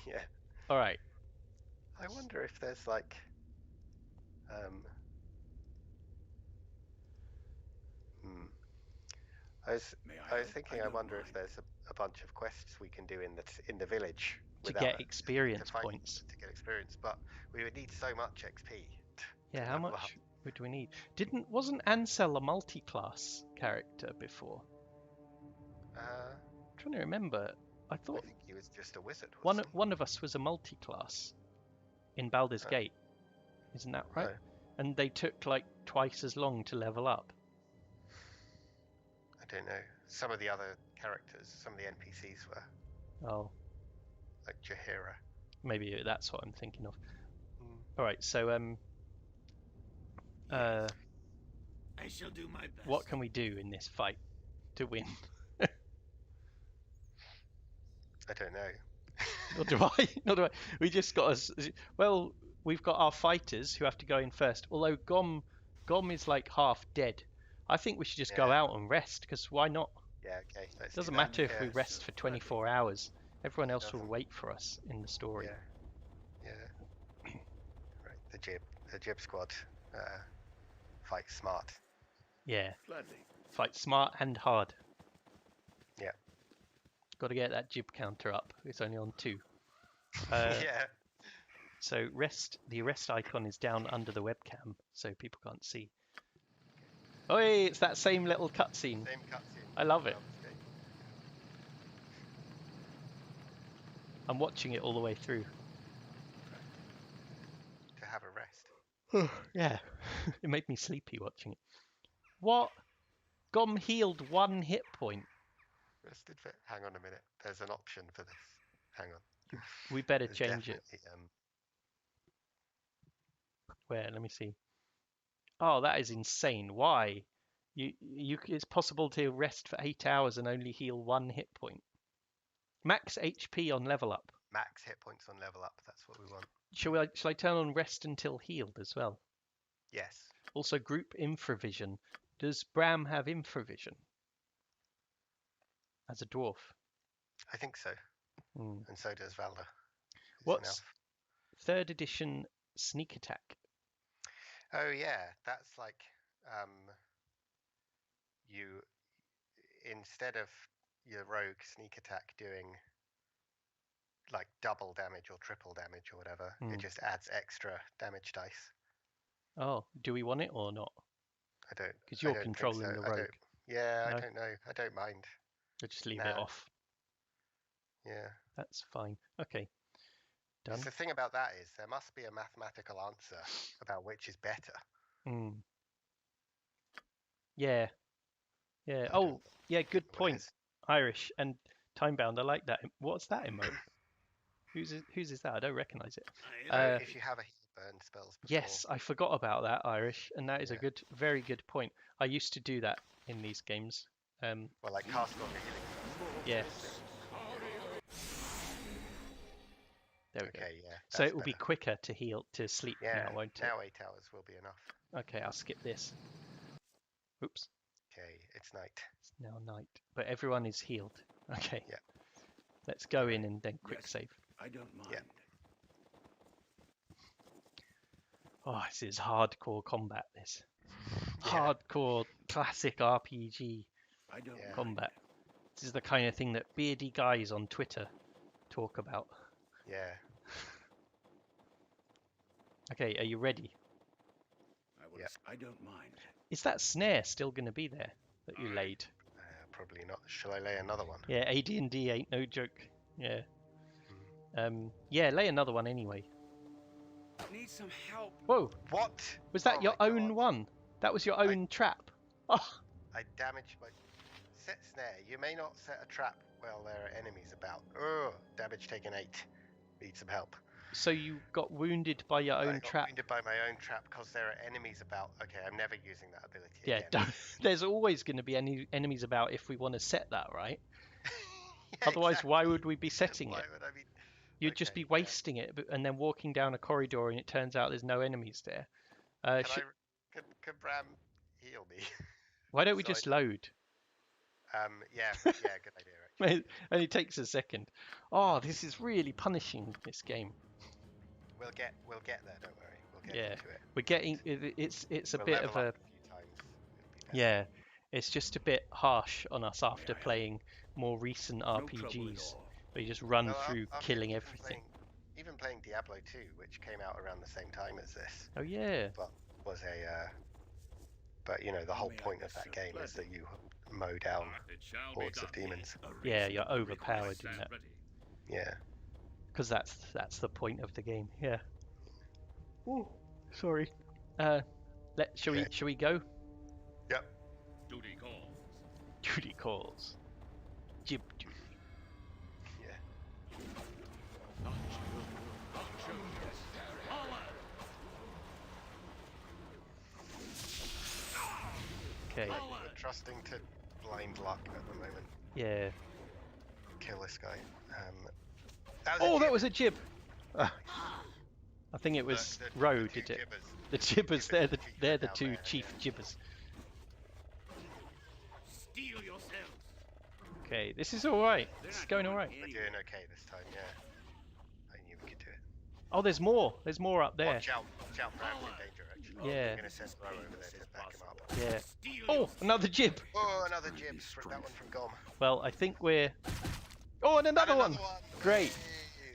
Yeah. Alright. I wonder if there's like I was thinking I wonder if there's a bunch of quests we can do in the village to get experience points. To get experience, but we would need so much XP. Yeah, how much would we need? Wasn't Ansel a multi-class character before? I'm trying to remember. I thought think he was just a wizard. One of us was a multi-class in Baldur's Gate. Isn't that right? No. And they took like twice as long to level up. I don't know. Some of the other characters, some of the NPCs were. Oh. Like Jaheira. Maybe that's what I'm thinking of. Alright, so I shall do my best. What can we do in this fight to win? I don't know. Nor do I. We just got well, we've got our fighters who have to go in first. Although Gom is like half dead. I think we should just go out and rest, because why not? Yeah, okay. It doesn't matter if we rest for 24 hours. Everyone else will wait for us in the story. Yeah. Right, the jib squad fight smart. Yeah. Fight smart and hard. Yeah. Got to get that jib counter up. It's only on 2. Yeah. So the rest icon is down under the webcam, so people can't see. Oh, hey, it's that same little cutscene. Same cutscene. I love it. I'm watching it all the way through. To have a rest. Yeah, it made me sleepy watching it. What? Gom healed 1 hit point. Hang on a minute. There's an option for this. Hang on. We better change it. Where? Let me see. Oh, that is insane. Why? It's possible to rest for 8 hours and only heal 1 hit point. Max HP on level up. Max hit points on level up. That's what we want. Shall I turn on rest until healed as well? Yes. Also, group infravision. Does Bram have infravision? As a dwarf? I think so. And so does Valda. What's 3rd edition sneak attack? Oh yeah, that's like you instead of your rogue sneak attack doing like double damage or triple damage or whatever, it just adds extra damage dice. Oh, do we want it or not? I don't. Because you're controlling the rogue. I don't know. I don't mind. I'll just leave it off. Yeah. That's fine. Okay. Done. The thing about that is there must be a mathematical answer about which is better. Yeah. Yeah. Oh, yeah, good point. Irish and Timebound. I like that. What's that emote? Whose is that? I don't recognize it. If you have a burn spells before. Yes, I forgot about that, Irish, and that is a very good point. I used to do that in these games. Well, like cast on healing. Yes. There we go. Yeah. So it will be quicker to heal, to sleep now, won't it? Now 8 hours will be enough. Okay, I'll skip this. Oops. Okay, it's night. It's now night, but everyone is healed. Okay. Yeah. Let's go in and then quick save. I don't mind. Yeah. Oh, this is hardcore combat. This Yeah. hardcore classic RPG I don't mind. combat. This is the kind of thing that beardy guys on Twitter talk about. Yeah. Okay, are you ready? I don't mind. Is that snare still going to be there that you laid? Probably not. Shall I lay another one? Yeah, AD&D ain't no joke. Yeah. Yeah, lay another one anyway. Need some help. Whoa! What? Was that your my own God. one? That was your own trap. Oh, I damaged my... Set snare. You may not set a trap while there are enemies about. Ugh. Damage taken 8. Need some help. so you got wounded by your I own got trap? wounded by my own trap because there are enemies about. Okay, I'm never using that ability Yeah, again. there's always going to be any enemies about if we want to set that, right? Yeah, Otherwise, exactly. why would we be setting Why it? would I be... You'd just Okay, be wasting it and then walking down a corridor and it turns out there's no enemies there. Can Bram heal me? Why don't we So I just don't- load? Yeah, good idea, actually. It only takes a second. Oh, this is really punishing, this game. We'll get there, don't worry. We'll get Yeah, into it. we're getting it's a We'll bit of level a up few times. It'll be better. yeah. It's just a bit harsh on us after help? playing more recent No trouble at RPGs all. where you just run Well, through I've killing even everything. Even playing Diablo 2, which came out around the same time as this, Oh yeah, but was a but you know the whole May I point be of that so game is pleasant? that you mow down It shall hordes be of done. demons. yeah, you're overpowered in that Ready. Yeah. because that's the point of the game. Yeah. Ooh, sorry. Shall we go? Yep. Duty calls. Duty calls. Jib duty. Yeah. Okay. We're trusting to blind luck at the moment. Yeah. Kill this guy. That was a jib. I think it was Roe, did it? The jibbers, they're the two chief jibbers. Steel yourselves. Okay, this is alright. This is going alright. We're doing okay this time, yeah. I knew we could do it. Oh, there's more. There's more up there. Watch out, Bram's in danger actually. Yeah. I'm gonna send Roe over there to back him up. Yeah. Steel Oh, another jib. Oh, another jib. That one from Gom. Well, I think we're... Oh, and another one. Yay! Great.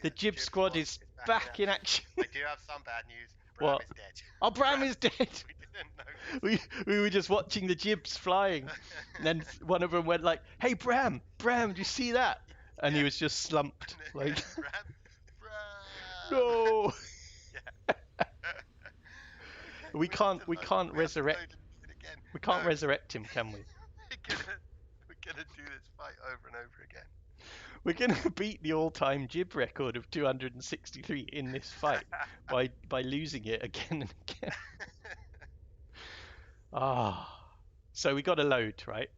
The jib squad is back in action. I do have some bad news. Bram What? is dead. Oh, Bram is dead. We didn't know. We were just watching the jibs flying, and then one of them went like, "Hey, Bram, do you see that?" And he was just slumped, like, Bram. "No, Yeah. we can't We have to resurrect, load it again. we can't No. resurrect him, can we? We're gonna do this fight over and over again. We're gonna beat the all-time jib record of 263 in this fight by losing it again and again." Ah, so we got to load, right?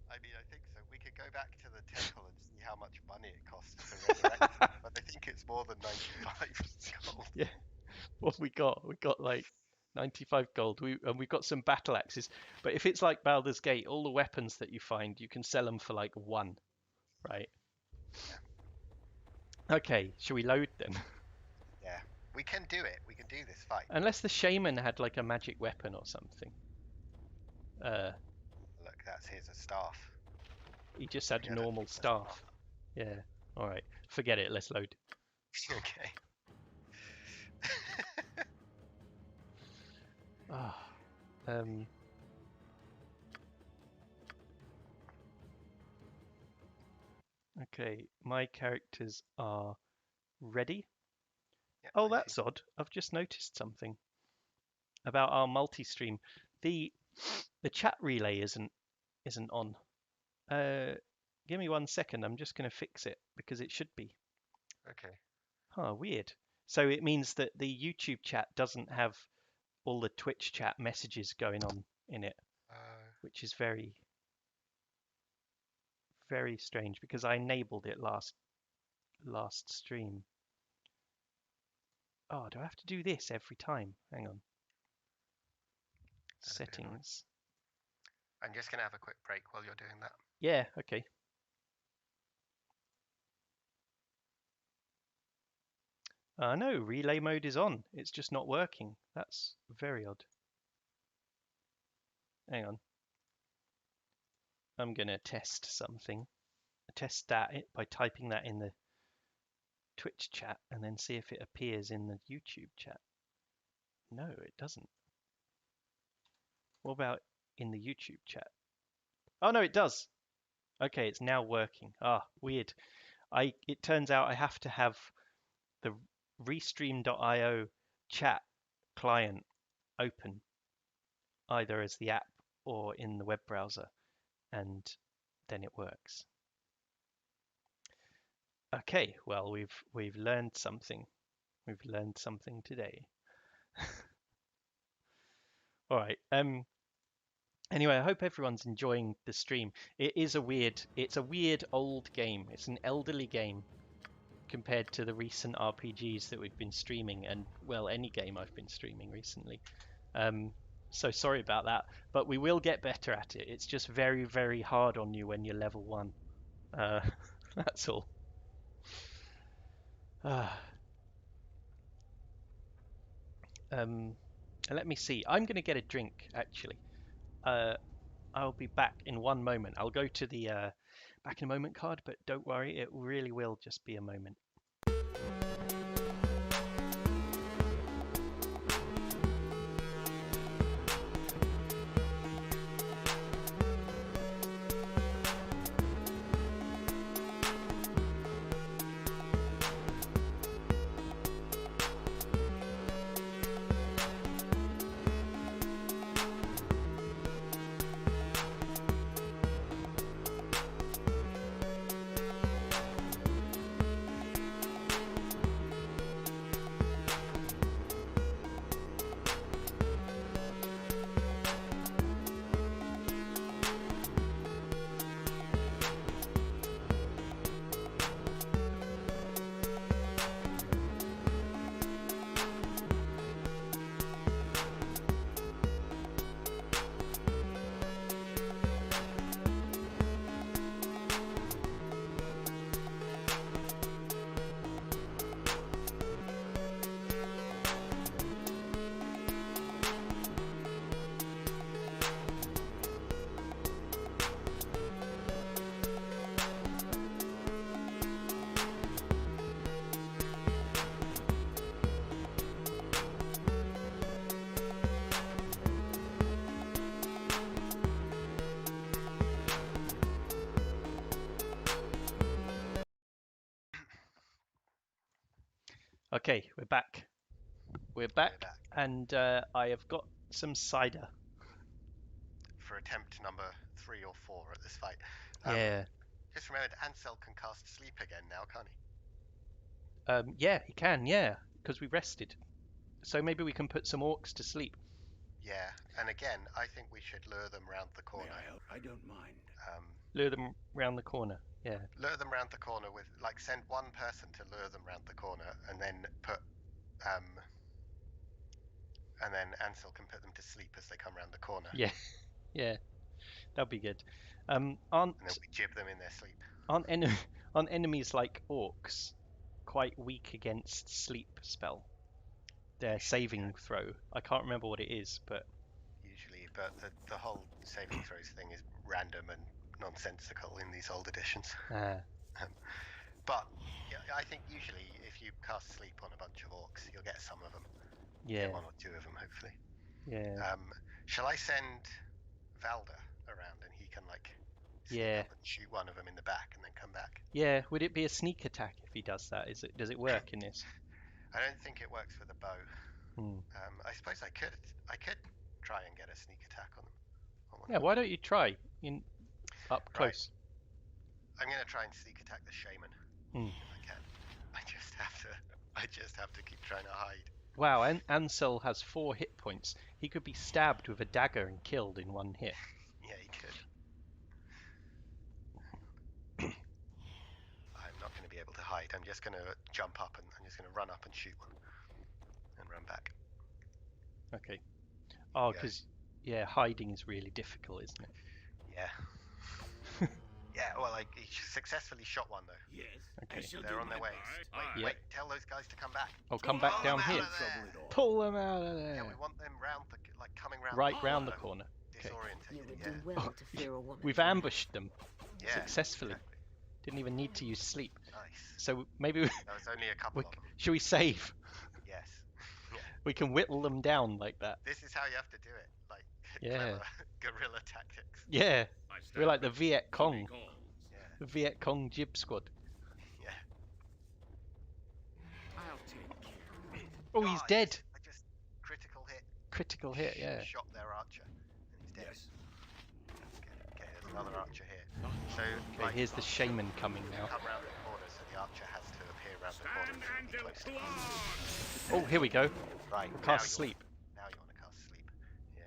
I mean, I think so. We could go back to the temple and see how much money it costs to resurrect him, but I think it's more than 95 gold. Yeah. What we got? We got like 95 gold. We've got some battle axes. But if it's like Baldur's Gate, all the weapons that you find, you can sell them for like 1, right? Okay, shall we load then? Yeah, we can do it. We can do this fight. Unless the shaman had like a magic weapon or something. Look, that's his staff. He just had a Yeah, normal that's staff. Yeah. All right. Forget it. Let's load. Okay. Okay, my characters are ready. Yeah, Oh, I see. that's odd. I've just noticed something about our multi-stream. The chat relay isn't on. Give me 1 second. I'm just going to fix it because it should be. Okay. Huh, weird. So it means that the YouTube chat doesn't have all the Twitch chat messages going on in it, which is very, very strange because I enabled it last stream. Oh, do I have to do this every time? Hang on. That'd be annoying. Settings. I'm just going to have a quick break while you're doing that. Yeah, okay. No, relay mode is on. It's just not working. That's very odd. Hang on. I'm going to test something. Test that by typing that in the Twitch chat and then see if it appears in the YouTube chat. No, it doesn't. What about in the YouTube chat? Oh, no, it does. Okay, it's now working. Ah, weird. It turns out I have to have the Restream.io chat client open either as the app or in the web browser, and then it works. Okay, well, we've learned something. We've learned something today. All right. Anyway, I hope everyone's enjoying the stream. It's a weird old game. It's an elderly game compared to the recent RPGs that we've been streaming, and well, any game I've been streaming recently. So sorry about that, but we will get better at it. It's just very, very hard on you when you're level 1. That's all. Let me see. I'm going to get a drink, actually. I'll be back in one moment. I'll go to the back in a moment card, but don't worry, it really will just be a moment. Okay, we're back. We're back, and I have got some cider. For attempt number 3 or 4 at this fight. Yeah. Just remembered, Ansel can cast sleep again now, can't he? Yeah, he can, yeah, because we rested. So maybe we can put some orcs to sleep. Yeah, and again, I think we should lure them round the corner. May I help? I don't mind. Lure them round the corner, yeah. Lure them round the corner with, like, send one person to lure them round the corner, and then put, and then Ansel can put them to sleep as they come round the corner. Yeah, yeah, that'd be good. And then we jib them in their sleep. Aren't enemies like orcs quite weak against sleep spell? Their saving throw. I can't remember what it is, but usually, but the whole saving throws thing is random and nonsensical in these old editions. But yeah, I think usually if you cast sleep on a bunch of orcs, you'll get some of them. Yeah. Get 1 or 2 of them, hopefully. Yeah. Shall I send Valda around and he can like sneak up and shoot one of them in the back and then come back? Yeah. Would it be a sneak attack if he does that? Does it work in this? I don't think it works with a bow. I suppose I could try and get a sneak attack on them. Yeah, why don't you try up close? I'm going to try and sneak attack the shaman if I can. I just have to keep trying to hide. Wow, Ansel has 4 hit points. He could be stabbed with a dagger and killed in 1 hit. Yeah, he could. I'm not going to be able to hide. I'm just going to jump up and I'm just going to run up and shoot one and run back. Okay. Oh, because hiding is really difficult, isn't it? Yeah. Yeah, well, he successfully shot one, though. Yes. Okay. They're on their way. Wait, tell those guys to come back. Oh, come back down here. Pull them out of there. Yeah, we want them coming round. Right round the corner. Okay. Disorientated, You would do well to fear a woman. We've ambushed them Yeah, successfully. exactly. Didn't even need to use sleep. Nice. So maybe There was only a couple of them. should we save? Yes. Yeah. We can whittle them down like that. This is how you have to do it. Like, Yeah. clever guerrilla tactics. Yeah. We're like the Viet Cong. Yeah. The Viet Cong Jib Squad. Yeah. I'll take care of it. Oh, he's dead. I just critical hit. Critical hit, yeah. Shot their archer, and he's dead. Yes. Okay, there's another archer here. So, Okay, here's the shaman coming now. come round the corner, so the archer has to appear round the corner. Stand and To be close. Oh, here we go. Right. We'll now cast sleep. Now you want to cast sleep. Yeah.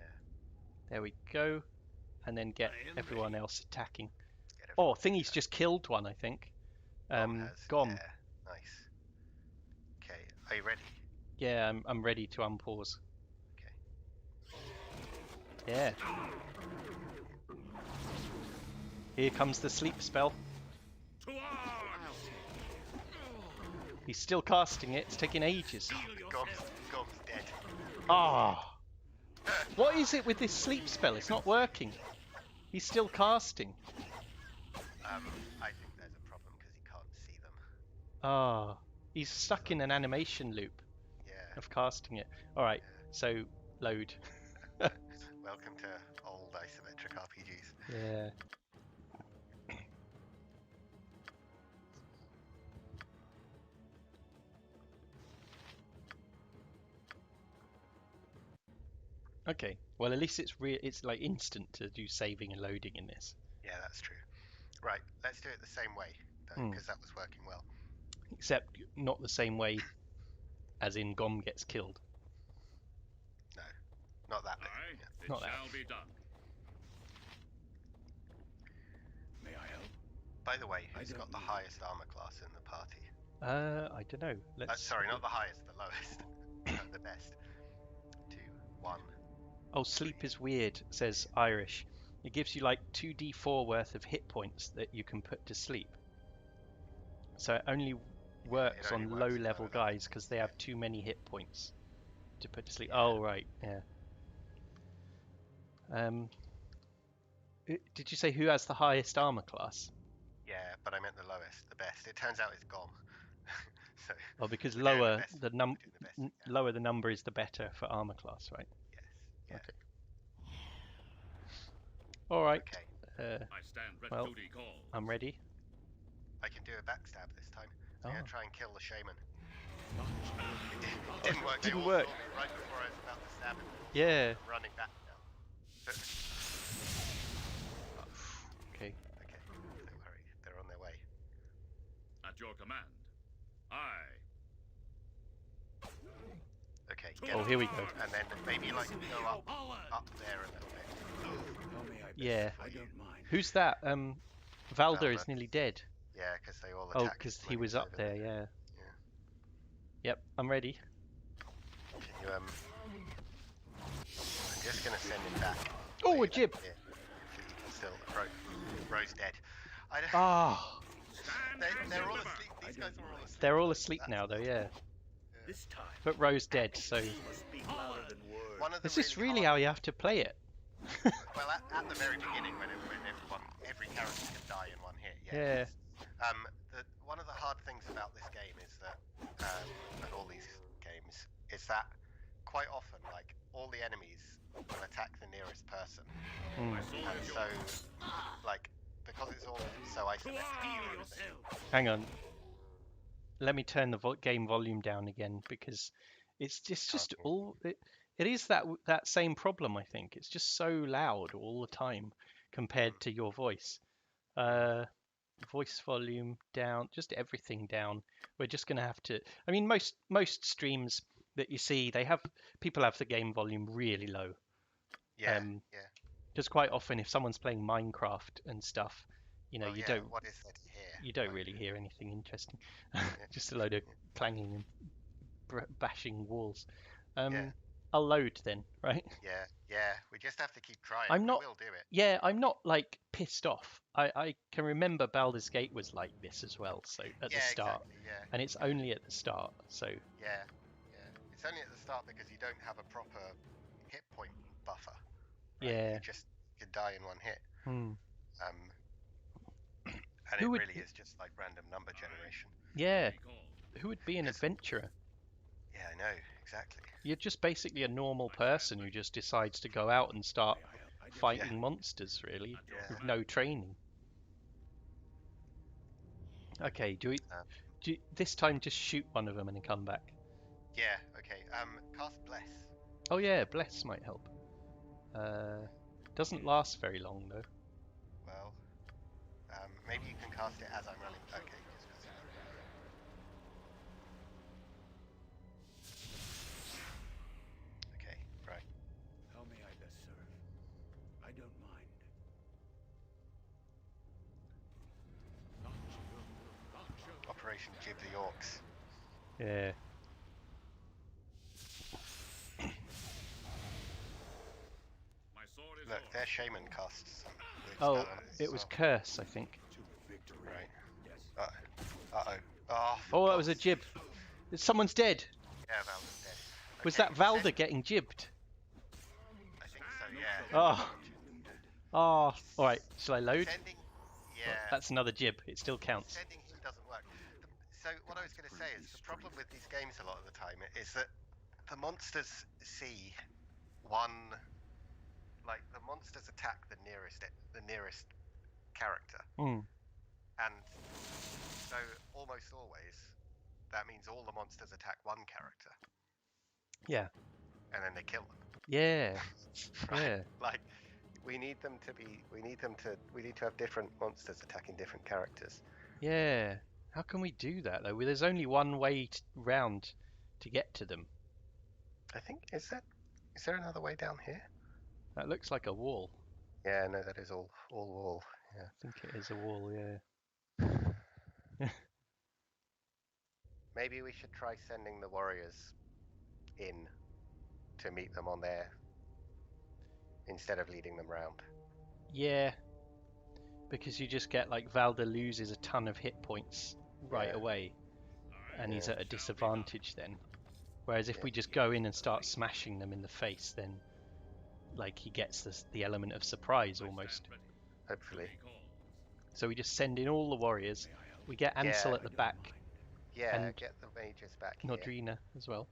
There we go. And then get I am everyone ready. else attacking. Get Oh, everyone Thingy's to just killed one, I think. Gom has. Gom. Yeah. Nice. Okay. Are you ready? Yeah, I'm ready to unpause. Okay. Yeah. Here comes the sleep spell. To arms! He's still casting it. It's taking ages. Heal Gom's yourself. dead. Ah. What is it with this sleep spell? It's not working. He's still casting. I think there's a problem because he can't see them. Ah. He's stuck in an animation loop Yeah. of casting it. Alright, so load. Welcome to old isometric RPGs. Yeah. Okay. Well, at least it's like instant to do saving and loading in this. Yeah, that's true. Right, let's do it the same way, though, because that was working well. Except not the same way as in Gom gets killed. No, not that bit. Aye, Yeah. it Not that. shall be done. May I help? By the way, I who's don't got the need- highest armor class in the party? I don't know. Let's. Sorry, not the highest, the lowest. The best. 2, 1. Oh, sleep is weird, says Irish. It gives you like 2d4 worth of hit points that you can put to sleep. So it only works only on works on low-level lower guys levels, because they have too many hit points to put to sleep. Yeah. Oh, right, yeah. Did you say who has the highest armor class? Yeah, but I meant the lowest, the best. It turns out it's Gom. So, Oh, because we're doing lower best- the we're doing the best we can. lower the number is the better for armor class, right? Yes. Yeah. Okay. All right. Okay. I stand ready Well, duty call. I'm ready. I can do a backstab this time. I'm Oh. going to try and kill the shaman. It didn't work. They Didn't all work. saw me right before I was about to stab him. Yeah. I'm running back now. Okay. Okay, don't worry. They're on their way. At your command. Aye. Okay, To get Oh, up. here we go. And then maybe like go up Forward. there a little bit. How may I Yeah. benefit I don't mind. Who's that? Valder is Valder. nearly dead. Yeah, because they all Oh, attacked. because when he was was up over there. Yeah. Yeah. Yep. I'm ready. Can you I'm just gonna send him back. Oh, a Later. jib. Yeah. So you can still Rose dead. I don't. Ah. Stand and They're all deliver. asleep. These guys are all asleep. They're all asleep That's now, though. Yeah. This time, But Rose dead, so must speak louder than words. One of the is this really how you have to play it? Well, at the very beginning, when every character can die in one hit. Yeah. One of the hard things about this game is that, and all these games, is that quite often, like, all the enemies will attack the nearest person, Hmm. and so, like, because it's all so isolated. Heal yourself. Hang on. Let me turn the game volume down again because it's just Okay. all it is that same problem. I think it's just so loud all the time compared to your voice. Voice volume down, just everything down. We're just gonna have to. I mean, most streams that you see, people have the game volume really low. Yeah, yeah. Because quite often, if someone's playing Minecraft and stuff, you know, Well, you yeah, don't What is there to hear? you don't Like, really hear anything interesting. Just a load of clanging and bashing walls. Yeah. I'll load then, right? Yeah. We just have to keep trying. I'm not. We will do it. Yeah, I'm not like pissed off. I can remember Baldur's Gate was like this as well. So at the start, Exactly, yeah. and it's only at the start. So Yeah. It's only at the start because you don't have a proper hit point buffer. Right? yeah. You just can die in one hit. Hmm. And it really is just like random number generation. Yeah. Who would be an adventurer? Yeah, I know, exactly. You're just basically a normal person who just decides to go out and start fighting monsters, really, with no training. Okay, do we this time just shoot one of them and then come back? Yeah, okay. Cast Bless. Oh yeah, Bless might help. Doesn't last very long though. Well, maybe you can cast it as I'm running. Okay, just cast it. Okay, right. How may I best serve? I don't mind. Operation Jib the Orcs. Yeah. Look, their shaman casts some weird Oh, spell on it was Curse, I think. Right. Uh-oh. Oh, that was a jib. Someone's dead. Yeah, Valda's dead. Okay, Was that Valda getting jibbed? I think so, yeah. Oh. Oh. Alright, shall I load? Sending, yeah. That's another jib. It still counts. Sending him doesn't work. So what I was going to say is the problem with these games a lot of the time is that the monsters see one, like the monsters attack the nearest character, and so almost always that means all the monsters attack one character. Yeah. And then they kill them. Yeah. Right? Yeah. Like we need to have different monsters attacking different characters. Yeah. How can we do that though? There's only one way round to get to them. I think is there another way down here? That looks like a wall. Yeah, no, that is all wall. Yeah. I think it is a wall, yeah. Maybe we should try sending the warriors in to meet them on there instead of leading them round. Yeah. Because you just get like Valda loses a ton of hit points right away. And he's at a disadvantage then. Whereas if we just go in and start smashing them in the face, then like he gets the element of surprise almost. Hopefully. So we just send in all the warriors. We get Ansel at the back. Yeah, and get the mages back here. Nodrina as well.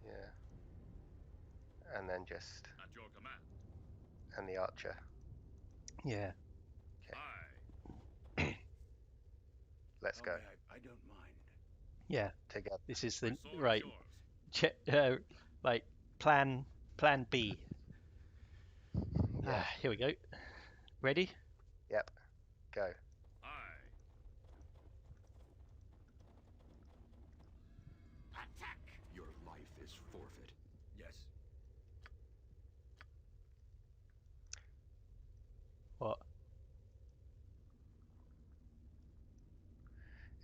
Yeah. And then just... At your command. And the archer. Yeah. Okay. Let's go. I don't mind. Yeah. Together. This is the right. Like plan B. Yeah. Here we go. Ready? Yep. Go. Attack! Your life is forfeit. Yes. What?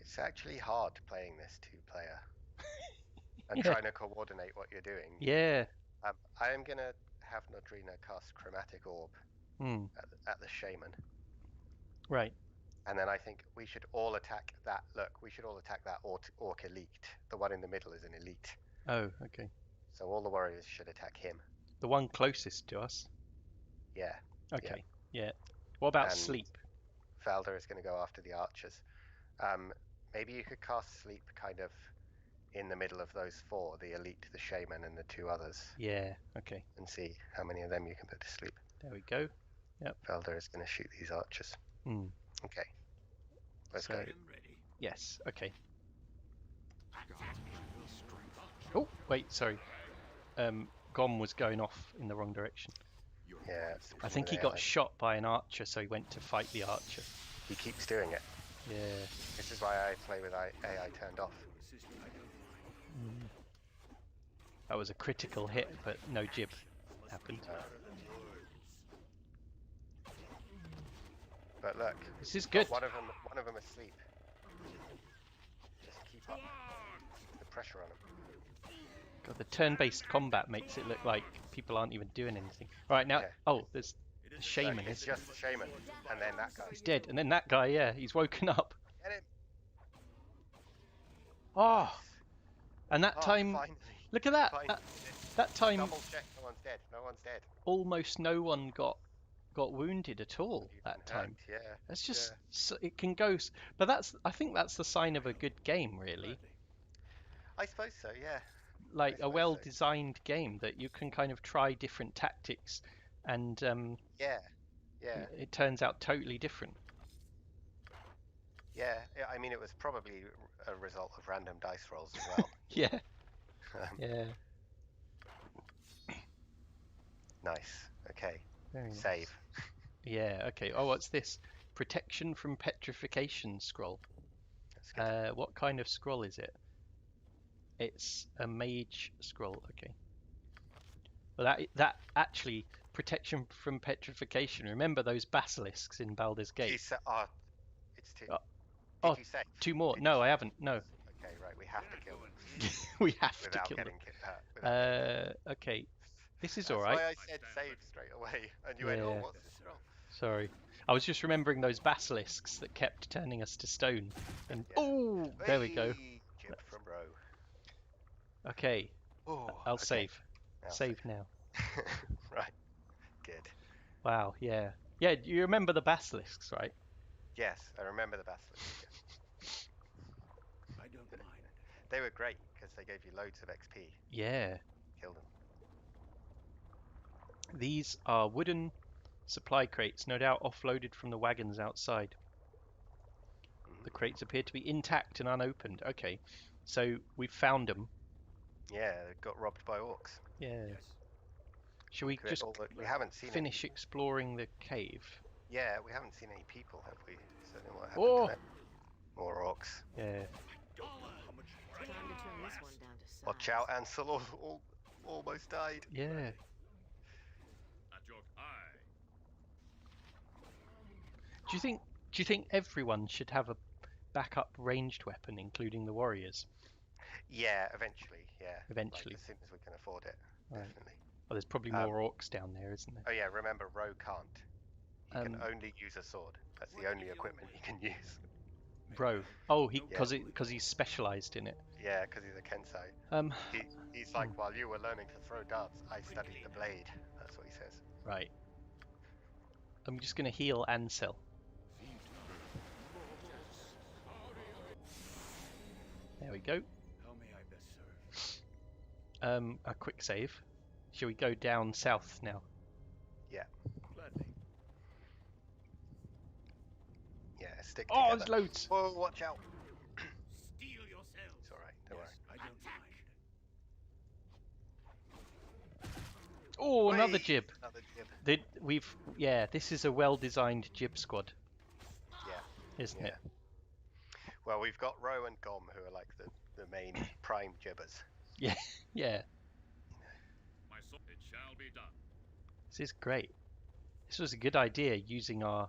It's actually hard playing this two-player and trying to coordinate what you're doing. Yeah. I am going to have Nodrina cast Chromatic Orb at the Shaman. Right. And then I think we should all attack that. Look, we should all attack that Orc Elite. The one in the middle is an Elite. Oh, okay. So all the warriors should attack him. The one closest to us? Yeah. Okay. Yeah. What about And Sleep? Valda is going to go after the archers. Maybe you could cast Sleep kind of in the middle of those four, the Elite, the Shaman, and the two others. Yeah, okay. And see how many of them you can put to sleep. There we go. Yep. Valda is going to shoot these archers. Okay. Let's go. Yes, okay. Oh, wait, sorry. Gom was going off in the wrong direction. Yeah. I think he got shot by an archer, so he went to fight the archer. He keeps doing it. Yeah. This is why I play with AI turned off. That was a critical hit, but no jib happened. But look, this is good. One of them asleep. Just keep up the pressure on him. God, the turn-based combat makes it look like people aren't even doing anything. Right now, there's the shaman. It's just the shaman, and then that guy. He's dead, and then that guy, yeah, he's woken up. Get him! Oh, and that time, finally. look at that. That time, double check, no one's dead. No one's dead. Almost no one got wounded at all that time. Yeah. It's just it can go, but I think that's the sign of a good game, really. I suppose so, yeah. Like a well-designed game that you can kind of try different tactics, and it turns out totally different. Yeah, I mean, it was probably a result of random dice rolls as well. Yeah. Yeah. Nice. Okay. Very nice. Save. Yeah. Okay. Oh, what's this? Protection from petrification scroll. That's good. What kind of scroll is it? It's a mage scroll. Okay. Well, that actually protection from petrification. Remember those basilisks in Baldur's Gate? It's two. Did you save? 2 more. No, I haven't. No. Okay, right. We have to kill them. We have to without kill getting them. Okay. This is all right. That's why I said save straight away, and you went, "Oh, what's this scroll?" Sorry, I was just remembering those basilisks that kept turning us to stone. And there we go. Jib from row. Okay. I'll okay. save. Save now. Right. Good. Wow. Yeah. Yeah. You remember the basilisks, right? Yes, I remember the basilisks. I don't mind. They were great because they gave you loads of XP. Yeah. Kill them. These are wooden supply crates, no doubt offloaded from the wagons outside. The crates appear to be intact and unopened. Okay, so we've found them. Yeah, they got robbed by orcs. Yeah. Yes. Shall we just we haven't seen finish exploring the cave? Yeah, we haven't seen any people, have we? So then what happened to them? More orcs. Yeah. Time to turn this one down to size. Watch out, Ansel almost died. Yeah. Do you think everyone should have a backup ranged weapon, including the warriors? Yeah, eventually. Yeah. Eventually. Like, as soon as we can afford it, definitely. Well, there's probably more orcs down there, isn't there? Oh yeah, remember, Ro can't. He can only use a sword. That's the only equipment he can use. Ro. Oh, because he's specialised in it. Yeah, because he's a Kensei. He's like, while you were learning to throw darts, I studied the blade. That's what he says. Right. I'm just going to heal Ansel. There we go. How may I best serve? A quick save. Shall we go down south now? Yeah. Gladly. Yeah, stick together. Oh, there's loads. Whoa, watch out. Steel yourselves. It's alright, don't worry. I don't mind. Oh, another jib. Another jib. This is a well-designed jib squad. Yeah. Isn't it? Well, we've got Ro and Gom, who are like the main prime jibbers. Yeah, yeah. My sword, it shall be done. This is great. This was a good idea, using our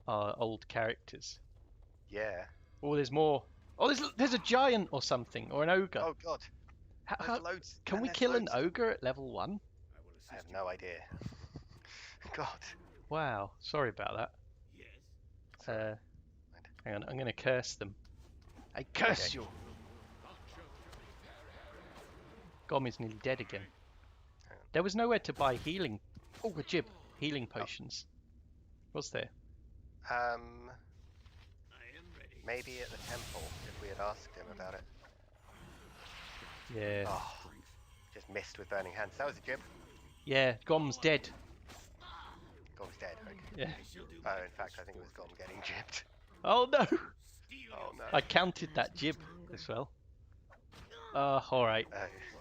old characters. Yeah. Oh, there's more. Oh, there's a giant or something, or an ogre. Oh God. How, loads. can we kill an ogre at level 1? I have no idea. God. Wow. Sorry about that. Yes. Hang on, I'm going to curse them. I curse you! Gom is nearly dead again. There was nowhere to buy healing. Oh, a jib. Healing potions. Was there? I am ready. Maybe at the temple, if we had asked him about it. Yeah. Oh, just missed with burning hands. That was a jib. Yeah, Gom's dead. Gom's dead, okay. Yeah. Oh, in fact, I think it was Gom getting jibbed. Oh no! Oh no. I counted that jib as well. Alright.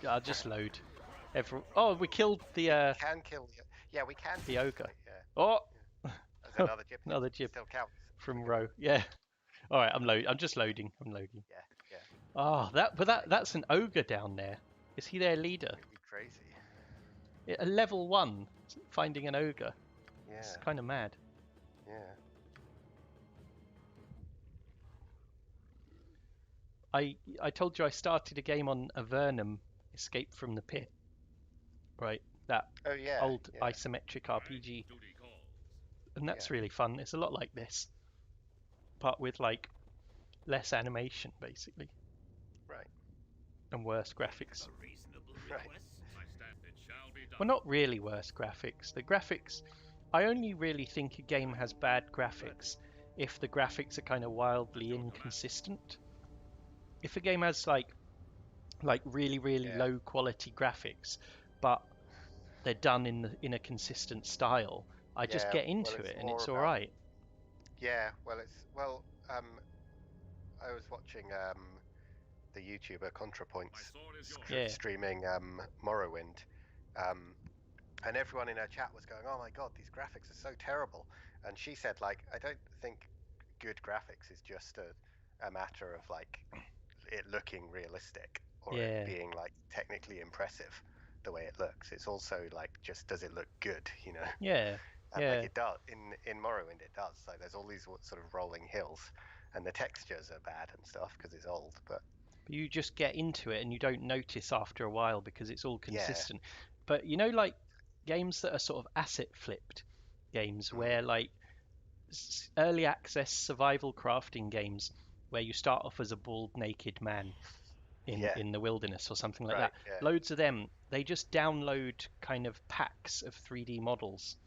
I'll just load. Oh, we killed the Can kill the... Yeah, we can. the ogre. Yeah. Oh! There's another jib. Another jib. Still counts. From Ro. Yeah. Alright, I'm just loading. I'm loading. Yeah. Oh, that's an ogre down there. Is he their leader? It'd be crazy. A level 1 finding an ogre. Yeah. It's kind of mad. Yeah. I told you I started a game on Avernum Escape from the Pit, right? That yeah, old yeah. isometric RPG, and that's really fun. It's a lot like this, but with like less animation, basically. Right. And worse graphics. Right. Well, not really worse graphics. The graphics, I only really think a game has bad graphics if the graphics are kind of wildly inconsistent. If a game has like really low quality graphics, but they're done in a consistent style, I just get into it and it's all right. Yeah, I was watching the YouTuber ContraPoints streaming Morrowind, and everyone in her chat was going, "Oh my god, these graphics are so terrible." And she said, like, I don't think good graphics is just a matter of like it looking realistic or it being like technically impressive the way it looks. It's also like, just does it look good, you know? Yeah. And like it does in Morrowind, it does. Like there's all these sort of rolling hills, and the textures are bad and stuff because it's old. But you just get into it and you don't notice after a while because it's all consistent. But you know, like games that are sort of asset flipped games where like early access survival crafting games where you start off as a bald naked man in the wilderness or something like that. Loads of them, they just download kind of packs of 3D models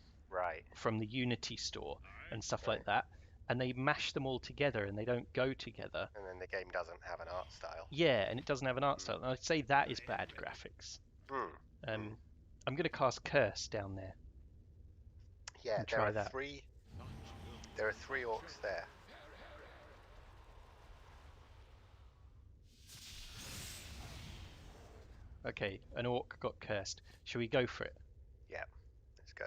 from the Unity store and stuff like that, and they mash them all together and they don't go together. And then the game doesn't have an art style. Yeah, and it doesn't have an art style. And I'd say that is bad graphics. I'm going to cast Curse down there. Yeah, and try that. There are 3 orcs there. Okay, an orc got cursed. Shall we go for it? Yeah, let's go.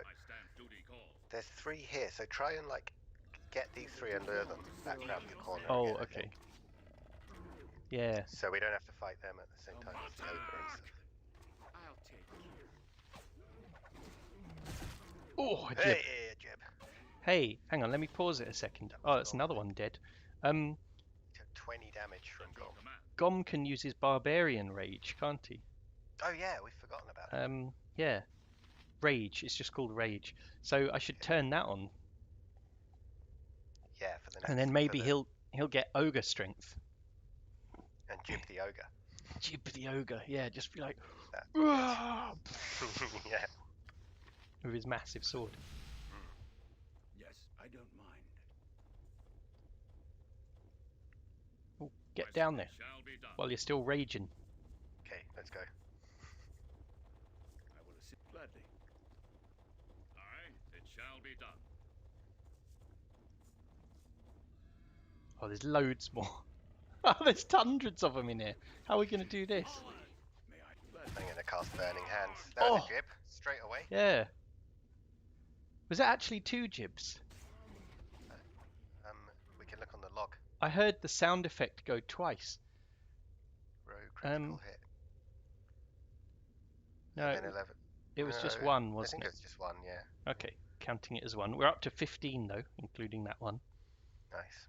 There's 3 here, so try and like get these 3 and lure them back around the corner. Oh, again, okay. Yeah. So we don't have to fight them at the same time as the ogre and stuff. Oh, a jib. Hey, a jib. Hey, hang on, let me pause it a second. Oh, that's another one dead. He took 20 damage from Gom. Gom can use his Barbarian rage, can't he? Oh yeah, we've forgotten about it. Yeah. Rage, it's just called Rage. So I should turn that on. Yeah, for the next. And then maybe he'll get ogre strength. And jib the ogre. Jib the ogre, yeah, just be like, yeah. With his massive sword. Yes, I don't mind. Oh, get down there while you're still raging. Okay, let's go. I will assist gladly. Aye, it shall be done. Oh, there's loads more. Oh, there's hundreds of them in here. How are we going to do this? I'm going to cast Burning Hands. There's a jib, straight away. Yeah. Was that actually 2 jibs? We can look on the log. I heard the sound effect go twice. Row critical hit. No, it was just 1, wasn't it? I think it was just 1, yeah. Okay, counting it as 1. We're up to 15 though, including that one. Nice.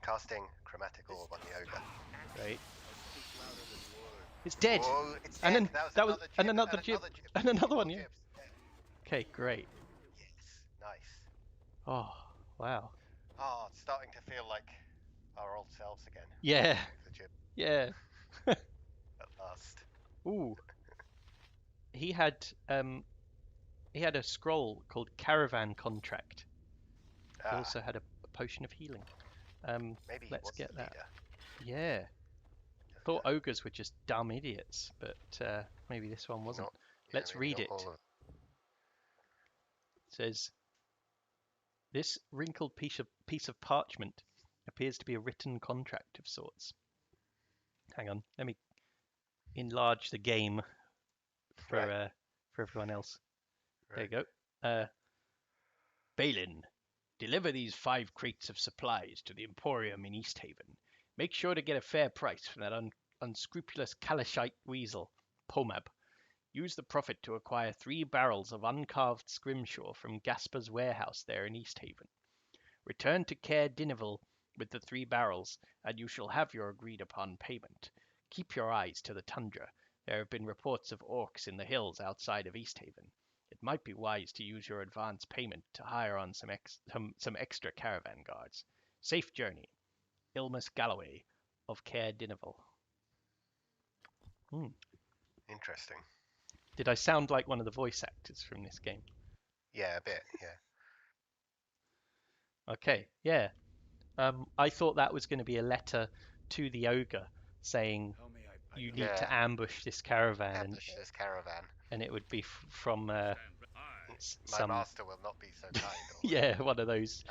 Casting Chromatic Orb on the ogre. Great. It's dead. Whoa, it's and dead. then another jib, and another one. Yeah. Okay, great. Yes, nice. Oh, wow. Oh, it's starting to feel like our old selves again. Yeah. The jib. Yeah. At last. Ooh. He had a scroll called Caravan Contract. He also had a potion of healing. Maybe let's get that. Leader. Yeah. Thought ogres were just dumb idiots, but maybe this one wasn't. Let's read it. It says, this wrinkled piece of parchment appears to be a written contract of sorts. Hang on, let me enlarge the game for everyone else. There you go. Balin, deliver these 5 crates of supplies to the Emporium in East Haven. Make sure to get a fair price from that unscrupulous Kalashite weasel, Pomab. Use the profit to acquire 3 barrels of uncarved scrimshaw from Gasper's warehouse there in East Haven. Return to Caer Dineval with the 3 barrels, and you shall have your agreed-upon payment. Keep your eyes to the tundra. There have been reports of orcs in the hills outside of East Haven. It might be wise to use your advance payment to hire on some extra caravan guards. Safe journey. Ilmus Galloway of Caer Dineval. Interesting. Did I sound like one of the voice actors from this game? Yeah, a bit, yeah. Okay, yeah. I thought that was going to be a letter to the ogre saying you need to ambush this caravan. Ambush this caravan. And it would be from my master will not be so kind. Yeah, one of those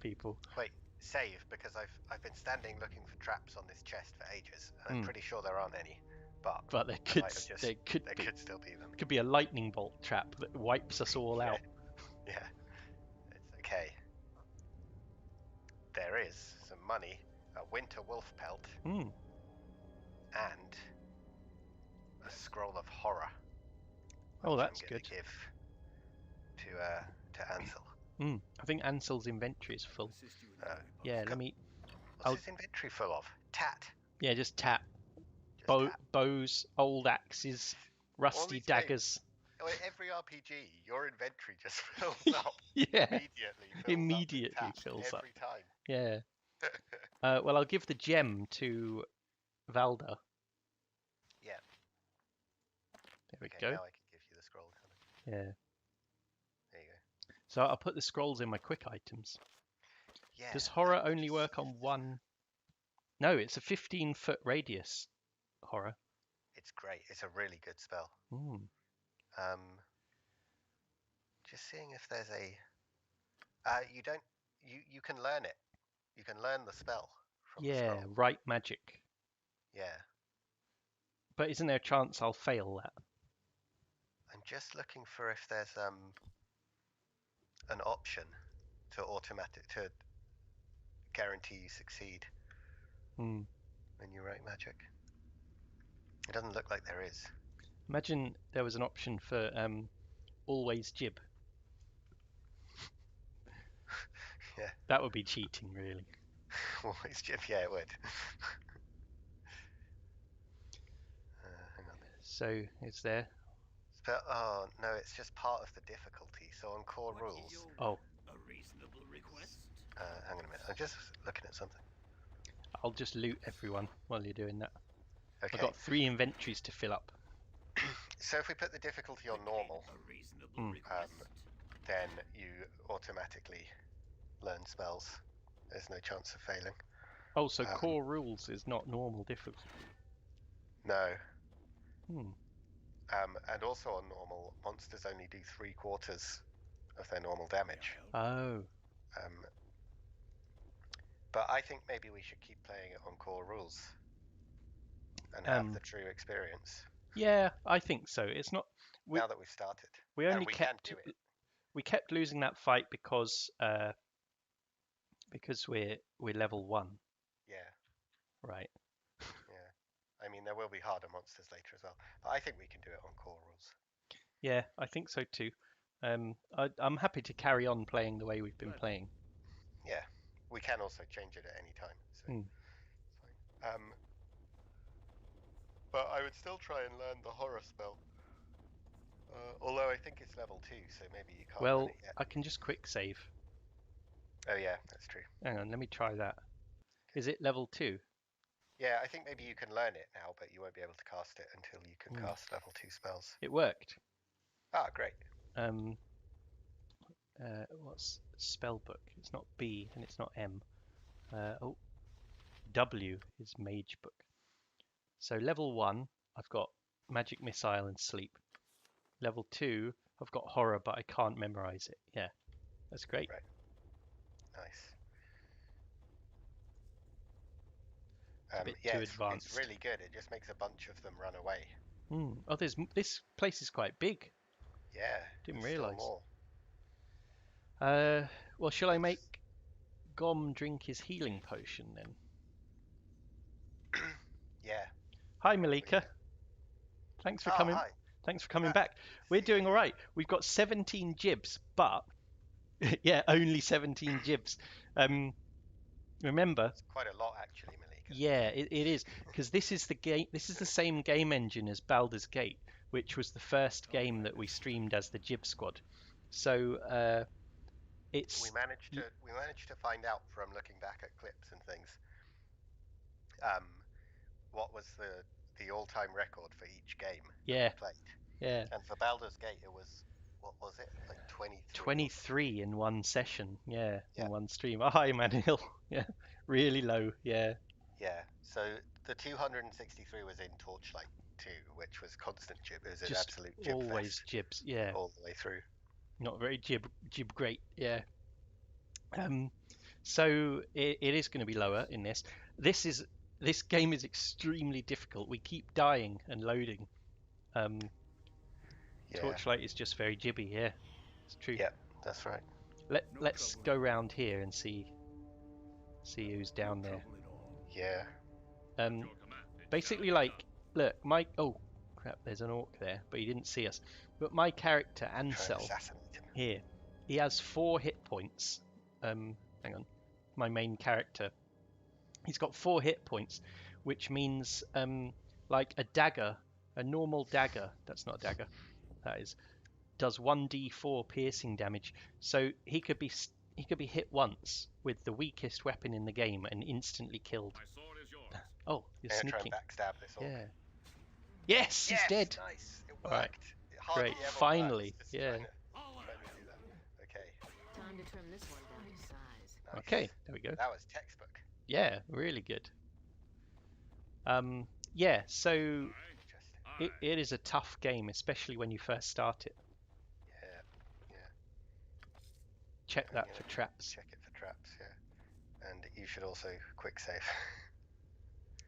people. Wait, save, because I've been standing looking for traps on this chest for ages, and I'm pretty sure there aren't any. But there could still be them. Could be a lightning bolt trap that wipes us all out. Yeah, it's okay. There is some money, a winter wolf pelt, and a scroll of horror. Oh, that's good. Give to Ansel. I think Ansel's inventory is full. Yeah, let me. What's his inventory full of? Tat. Yeah, just tat. Bows, old axes, rusty daggers. Every RPG, your inventory just fills up. Yeah. Immediately fills up. Every time. Yeah. Well, I'll give the gem to Valda. Yeah. There we go. Now I can give you the scroll. Yeah. There you go. So I'll put the scrolls in my quick items. Yeah. Does horror only work on one? No, it's a 15-foot radius. Horror. It's great. It's a really good spell. Just seeing if there's a. You can learn it. You can learn the spell from the scroll. Right magic. Yeah. But isn't there a chance I'll fail that? I'm just looking for if there's an option to guarantee you succeed when you write magic. It doesn't look like there is. Imagine there was an option for always jib. Yeah. That would be cheating, really. Always jib, yeah, it would. Hang on. So, is there? Oh, no, it's just part of the difficulty. So on core rules. Oh. A reasonable request? Hang on a minute. I'm just looking at something. I'll just loot everyone while you're doing that. Okay. I've got 3 inventories to fill up. So if we put the difficulty on normal, then you automatically learn spells. There's no chance of failing. Oh, so core rules is not normal difficulty? No. And also on normal, monsters only do 3/4 of their normal damage. Oh. But I think maybe we should keep playing it on core rules and have the true experience. Yeah, I think so. It's not. Now that we've started, we kept losing that fight because we're level 1. Yeah. Right. Yeah. I mean, there will be harder monsters later as well, but I think we can do it on core rules. Yeah, I think so too. I'm happy to carry on playing the way we've been playing. Yeah, we can also change it at any time. So it's fine. But I would still try and learn the horror spell. Although I think it's level 2, so maybe you can't learn it yet. I can just quick save. Oh yeah, that's true. Hang on, let me try that. Is it level 2? Yeah, I think maybe you can learn it now, but you won't be able to cast it until you can cast level 2 spells. It worked. Ah, great. What's spell book? It's not B and it's not M. W is mage book. So level 1, I've got magic missile and sleep. Level 2, I've got horror, but I can't memorize it. Yeah, that's great. Right. Nice. It's a bit too advanced. It's really good. It just makes a bunch of them run away. Oh, this place is quite big. Yeah. Didn't realise. More. Well, shall I make Gom drink his healing potion then? Yeah. Hi, Malika. Thanks for coming. Hi. Thanks for coming back. We're doing all right. We've got 17 gibs, but yeah, only 17 gibs. Remember. It's quite a lot, actually, Malika. Yeah, it is, because this is the game. This is the same game engine as Baldur's Gate, which was the first game that we streamed as the Jib Squad. So it's we managed to find out from looking back at clips and things what was the all-time record for each game that we played. Yeah. And for Baldur's Gate, it was, what was it, like 23? 23 in one session, in one stream. Oh, hi, Manil. Yeah, really low, yeah. Yeah, so the 263 was in Torchlight 2, which was constant jib. It was an Just absolute jib always fest, jibs, yeah. all the way through. Not very jib great, yeah. So it is going to be lower in this. This game is extremely difficult. We keep dying and loading. Torchlight is just very jibby, yeah. It's true. Yeah, that's right. Let's go round here and see who's down there. Yeah. Basically, like, look, oh crap, there's an orc there, but he didn't see us. But my character Ansel here, he has 4 hit points. Hang on, my main character, he's got 4 hit points, which means like a dagger, a normal dagger. That's not a dagger. That is. Does 1d4 piercing damage, so he could be hit once with the weakest weapon in the game and instantly killed. My sword is yours. Oh, you're sneaking. Try and backstab this orc. Yeah. Yes, he's dead. Nice. It worked. All right. Great. Finally. Yeah. Okay. Time to trim this one down to size. Nice. Okay. There we go. That was textbook. Yeah, really good. Yeah. So it is a tough game, especially when you first start it. Check that for traps. Check it for traps, yeah. And you should also quick save.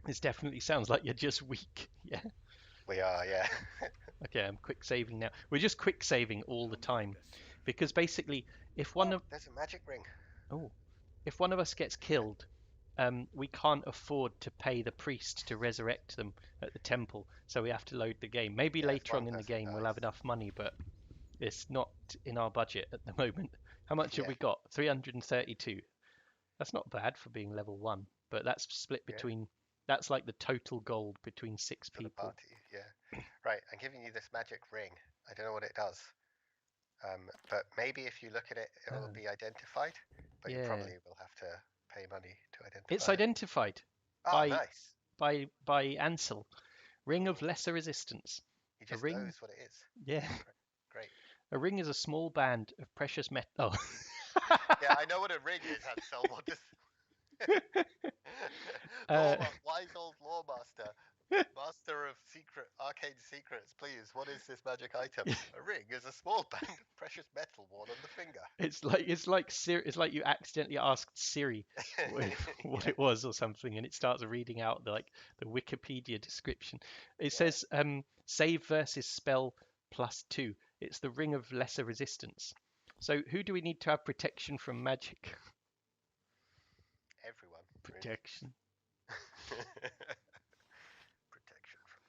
This definitely sounds like you're just weak. Yeah. We are, yeah. Okay, I'm quick saving now. We're just quick saving all the time, because basically, if one of there's a magic ring. Oh, if one of us gets killed, we can't afford to pay the priest to resurrect them at the temple, so we have to load the game. Maybe later on in the game we'll have enough money, but it's not in our budget at the moment. How much have we got? 332. That's not bad for being level 1, but that's split between... That's like the total gold between 6 people. The party, yeah. Right, I'm giving you this magic ring. I don't know what it does. But maybe if you look at it, it will be identified. But you probably will have to pay money to identify It's identified. Oh, nice. By Ansel. Ring of Lesser Resistance. He just knows what it is. Yeah. Great. A ring is a small band of precious metal. Oh. Yeah, I know what a ring is, Hansel. What does... wise old lore master, master of arcane secrets, please, what is this magic item? A ring is a small band of precious metal worn on the finger. It's like you accidentally asked Siri what it was or something, and it starts reading out the Wikipedia description. It says save versus spell +2. It's the Ring of Lesser Resistance. So who do we need to have protection from magic? Everyone. Protection. Protection from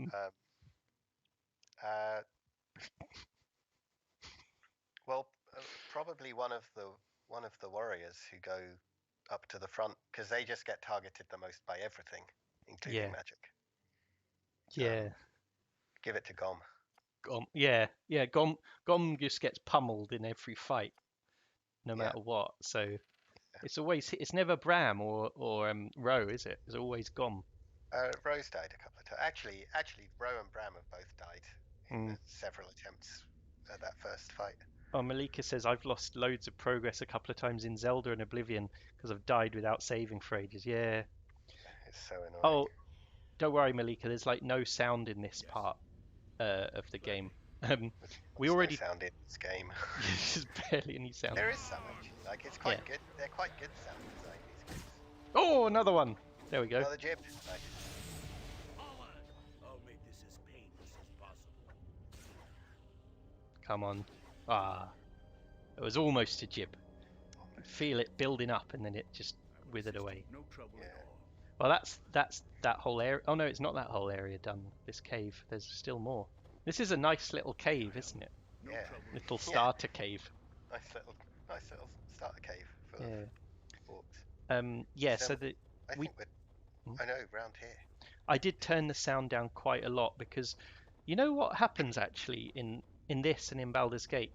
death. Well, probably one of the warriors who go up to the front, because they just get targeted the most by everything, including magic. Yeah. Give it to Gom. Gom just gets pummeled in every fight, no matter what. So it's never Bram or Ro, is it? It's always Gom. Ro's died a couple of times. Actually, Ro and Bram have both died in several attempts at that first fight. Oh, Malika says I've lost loads of progress a couple of times in Zelda and Oblivion because I've died without saving for ages. Yeah. It's so annoying. Oh, don't worry, Malika. There's no sound in this part of the game. We already no sound in this game. There's barely any sound. There is some actually. It's quite good. They're quite good sound design, these games. Oh, another one. There we go. Another jib. Nice. I'll make this as painless as possible. Come on. It was almost a jib. Feel it building up and then it just withered away. No trouble at all. Well, that's that whole area. Oh no, it's not that whole area done. This cave. There's still more. This is a nice little cave, isn't it? Yeah. Little starter cave. Nice little starter cave for orcs. Yeah. So I think I know, round here. I did turn the sound down quite a lot because you know what happens actually in this and in Baldur's Gate?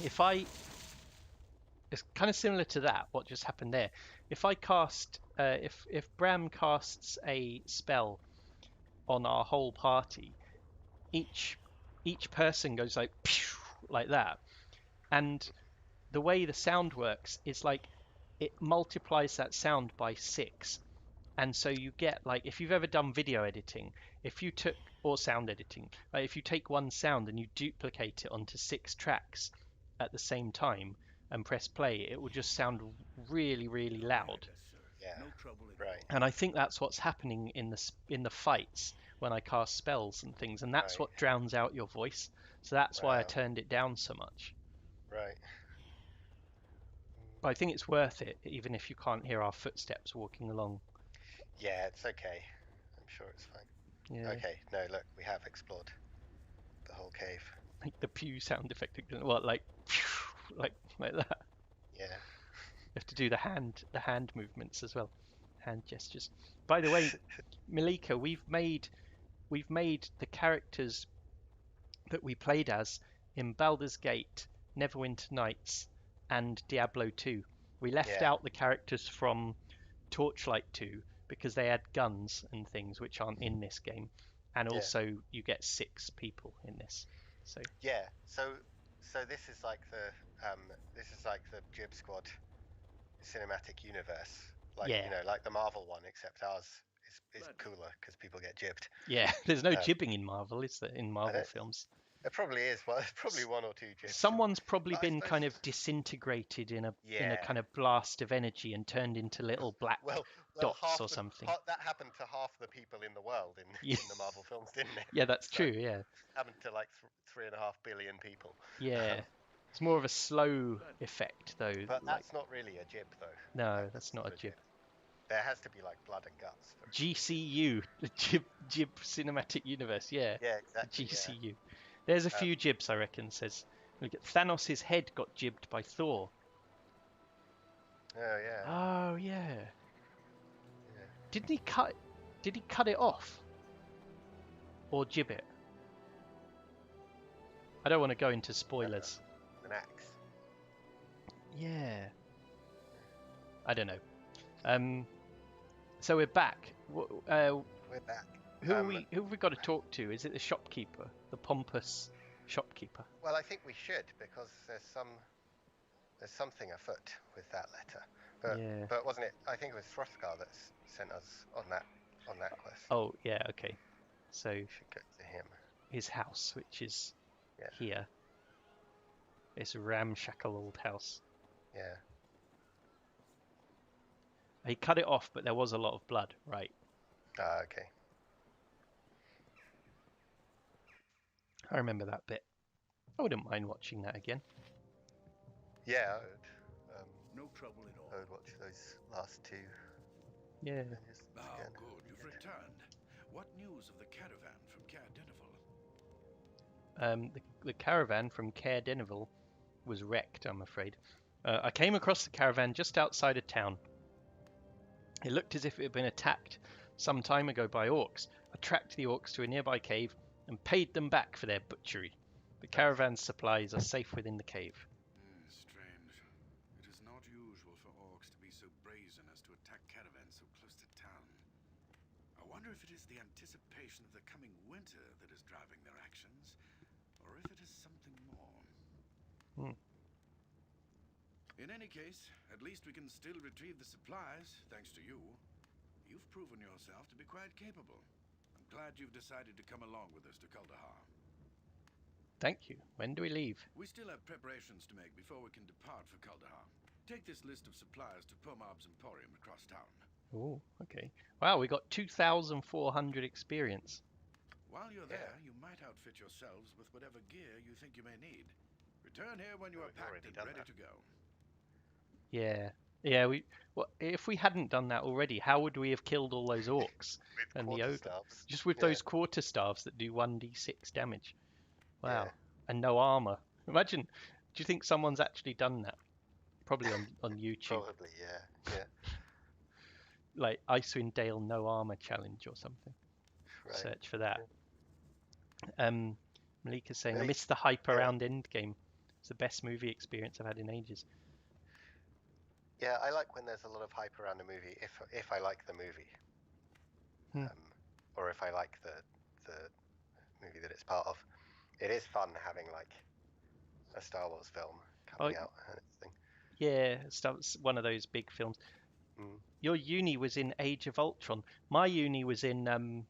It's kind of similar to that, what just happened there. If I cast, if Bram casts a spell on our whole party, each person goes like pew, like that, and the way the sound works is like it multiplies that sound by 6. And so you get like, if you've ever done video editing, if you took, or sound editing, like if you take one sound and you duplicate it onto 6 tracks at the same time and press play, it will just sound really, really loud. Yeah, right. And I think that's what's happening in the fights when I cast spells and things, and that's what drowns out your voice. So that's why I turned it down so much. Right. But I think it's worth it, even if you can't hear our footsteps walking along. Yeah, it's okay. I'm sure it's fine. Yeah. Okay, no, look, we have explored the whole cave. Like the pew sound effect, what, like that? Yeah. You have to do the hand movements as well, hand gestures. By the way, Malika, we've made the characters that we played as in Baldur's Gate, Neverwinter Nights, and Diablo 2. We left out the characters from Torchlight 2 because they had guns and things which aren't in this game, and also you get 6 people in this. So so this is like the Jib Squad cinematic universe, like you know, like the Marvel one, except ours is cooler because people get jibbed. Yeah, there's no jibbing in Marvel, is there? In Marvel films, there probably is. Well, there's probably 1 or 2 jibs. Someone's probably been kind of disintegrated in a kind of blast of energy and turned into little black dots or something. That happened to half the people in the world in the Marvel films, didn't it? Yeah, that's true. Yeah, happened to like 3.5 billion people. Yeah. It's more of a slow effect, though. But that's not really a jib, though. No, that's not a jib. There has to be like blood and guts. GCU, the jib Cinematic Universe. Yeah. Yeah, exactly. GCU. Yeah. There's a few jibs, I reckon. Says Thanos' head got jibbed by Thor. Oh yeah. Oh yeah. Did he cut it off, or jib it? I don't want to go into spoilers. An axe. Yeah. I don't know. So we're back. We're back. Who have we got to talk to? Is it the shopkeeper, the pompous shopkeeper? Well, I think we should, because there's something afoot with that letter. But wasn't it? I think it was Hrothgar that sent us on that quest. Oh yeah, okay. So we should go to him. His house, which is here. It's a ramshackle old house. Yeah. He cut it off, but there was a lot of blood, right? Ah, okay. I remember that bit. I wouldn't mind watching that again. Yeah, I would. No trouble at all. I would watch those last 2. Yeah. Good, you've returned. What news of the caravan from Caer Dineval? The caravan from Caer Dineval was wrecked, I'm afraid. I came across the caravan just outside of town. It looked as if it had been attacked some time ago by orcs. I tracked the orcs to a nearby cave and paid them back for their butchery. The caravan's supplies are safe within the cave. Strange. It is not usual for orcs to be so brazen as to attack caravans so close to town. I wonder if it is the anticipation of the coming winter that is driving their actions, or if it is something more. In any case, at least we can still retrieve the supplies, thanks to you. You've proven yourself to be quite capable. I'm glad you've decided to come along with us to Kuldahar. Thank you. When do we leave? We still have preparations to make before we can depart for Kuldahar. Take this list of supplies to Pomab's Emporium across town. Oh, okay. Wow, we got 2,400 experience. While you're there, you might outfit yourselves with whatever gear you think you may need. Return here when you are packed and ready to go. Yeah. If we hadn't done that already, how would we have killed all those orcs and the ogre? Just with those quarterstaffs that do 1d6 damage. Wow. And no armor. Imagine. Do you think someone's actually done that? Probably on YouTube. Probably, yeah. like Icewind Dale no armor challenge or something. Right. Search for that. Malika's saying, I Really? miss the hype Yeah. around Endgame. It's the best movie experience I've had in ages. Yeah, I like when there's a lot of hype around a movie if I like the movie. Or if I like the movie that it's part of. It is fun having like a Star Wars film coming out and everything. Yeah, it's one of those big films. Your uni was in Age of Ultron. My uni was in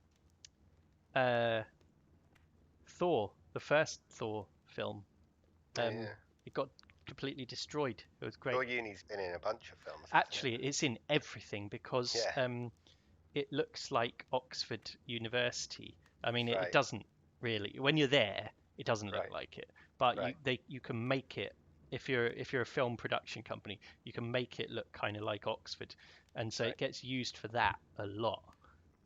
Thor, the first Thor film. It got completely destroyed. It was great. Your uni's been in a bunch of films. Actually, it's in everything because it looks like Oxford University. I mean, it doesn't really. When you're there, it doesn't look like it. But you can make it. If you're a film production company, you can make it look kind of like Oxford, and so it gets used for that a lot.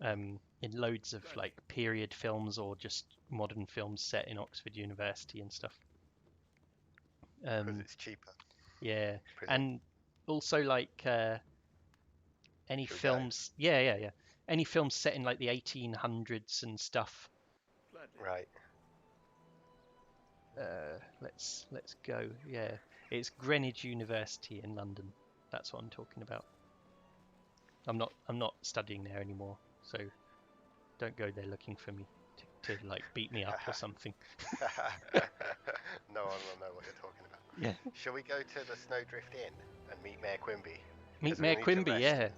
In loads of like period films or just modern films set in Oxford University and stuff. Because it's cheaper. Yeah, and also like any films. Yeah. Any films set in like the 1800s and stuff. Right. Let's go. Yeah, it's Greenwich University in London. That's what I'm talking about. I'm not studying there anymore, so don't go there looking for me to like beat me up or something. No one will know what you're talking about. Yeah. Shall we go to the Snowdrift Inn and meet Mayor Quimby? Meet Mayor Quimby, yeah.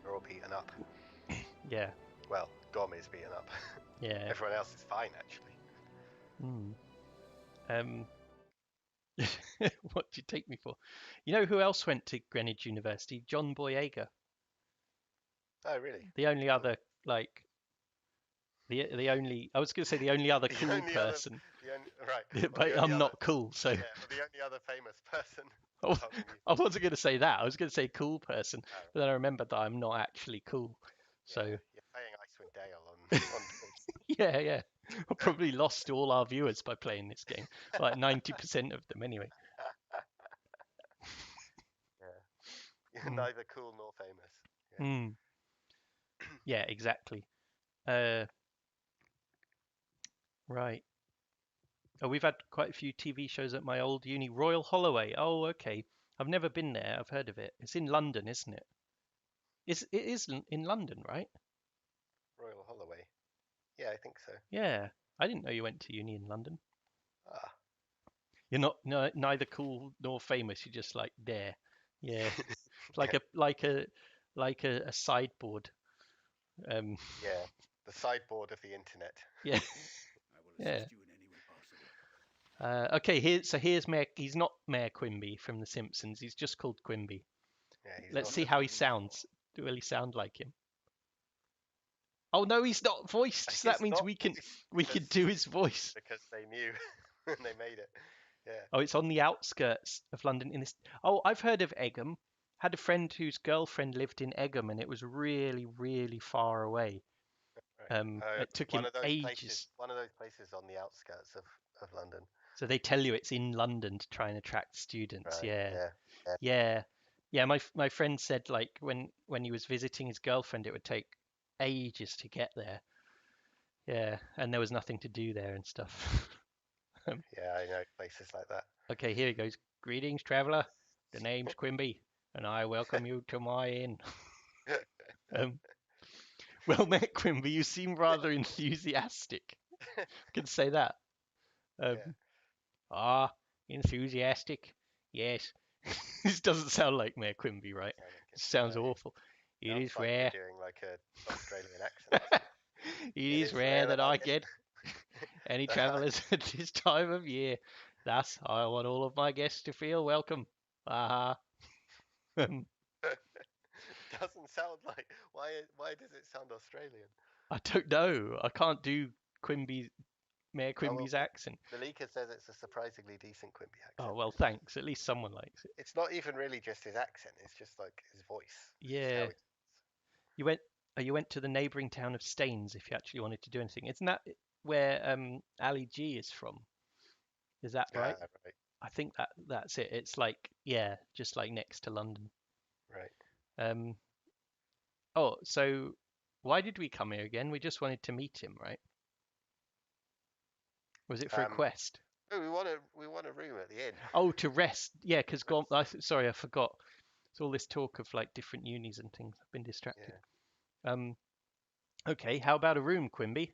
We're all beaten up. Yeah. Well, Gom is beaten up. Yeah. Everyone else is fine, actually. What do you take me for? You know who else went to Greenwich University? John Boyega. Oh, really? The only other like the only I was going to say the only other cool person. Right. But I'm not cool, so. Yeah, the only other famous person. I wasn't going to say that. I was going to say cool person, but then I remembered that I'm not actually cool. So you're playing Icewind Dale on yeah. I probably lost all our viewers by playing this game. Like 90% of them, anyway. Yeah, you're neither cool nor famous. Yeah, exactly. Right. Oh, we've had quite a few TV shows at my old uni. Royal Holloway. Oh, okay. I've never been there. I've heard of it. It's in London, isn't it? It is in London, right? Royal Holloway. Yeah, I think so. Yeah. I didn't know you went to uni in London. Ah. You're not neither cool nor famous. You're just like there. Yeah. like a sideboard. Yeah, the sideboard of the internet. Yeah. Yeah. Okay, here's Mayor. He's not Mayor Quimby from The Simpsons. He's just called Quimby. Yeah, Let's see how he sounds. Will he sound like him? Oh no, he's not voiced. So that means we can do his voice because they knew and they made it. Yeah. Oh, it's on the outskirts of London. Oh, I've heard of Egham. Had a friend whose girlfriend lived in Egham, and it was really, really far away. It took him ages. One of those places on the outskirts of London. So they tell you it's in London to try and attract students. Right. Yeah. My friend said like when he was visiting his girlfriend, it would take ages to get there. Yeah, and there was nothing to do there and stuff. Yeah, I know places like that. Okay, here he goes. Greetings, traveller. The name's Quimby, and I welcome you to my inn. Well met, Quimby. You seem rather enthusiastic. I can say that. Enthusiastic. Yes. This doesn't sound like Mayor Quimby, right? It sounds awful. It is rare. You're doing like an Australian accent. It is rare that I get any travellers at this time of year. Thus, I want all of my guests to feel welcome. Doesn't sound like. Why does it sound Australian? I don't know. I can't do Mayor Quimby's accent. Malika says it's a surprisingly decent Quimby accent. Oh well, thanks. At least someone likes it. It's not even really just his accent. It's just like his voice. Yeah. You went to the neighbouring town of Staines if you actually wanted to do anything. Isn't that where Ali G is from? Is that right? Right. I think that's it. It's like just like next to London. Right. Oh, so why did we come here again? We just wanted to meet him, right? Was it for a quest? No, we want a room at the inn. Oh, to rest. Yeah, because sorry, I forgot. It's all this talk of like different unis and things. I've been distracted. Yeah. Okay, how about a room, Quimby?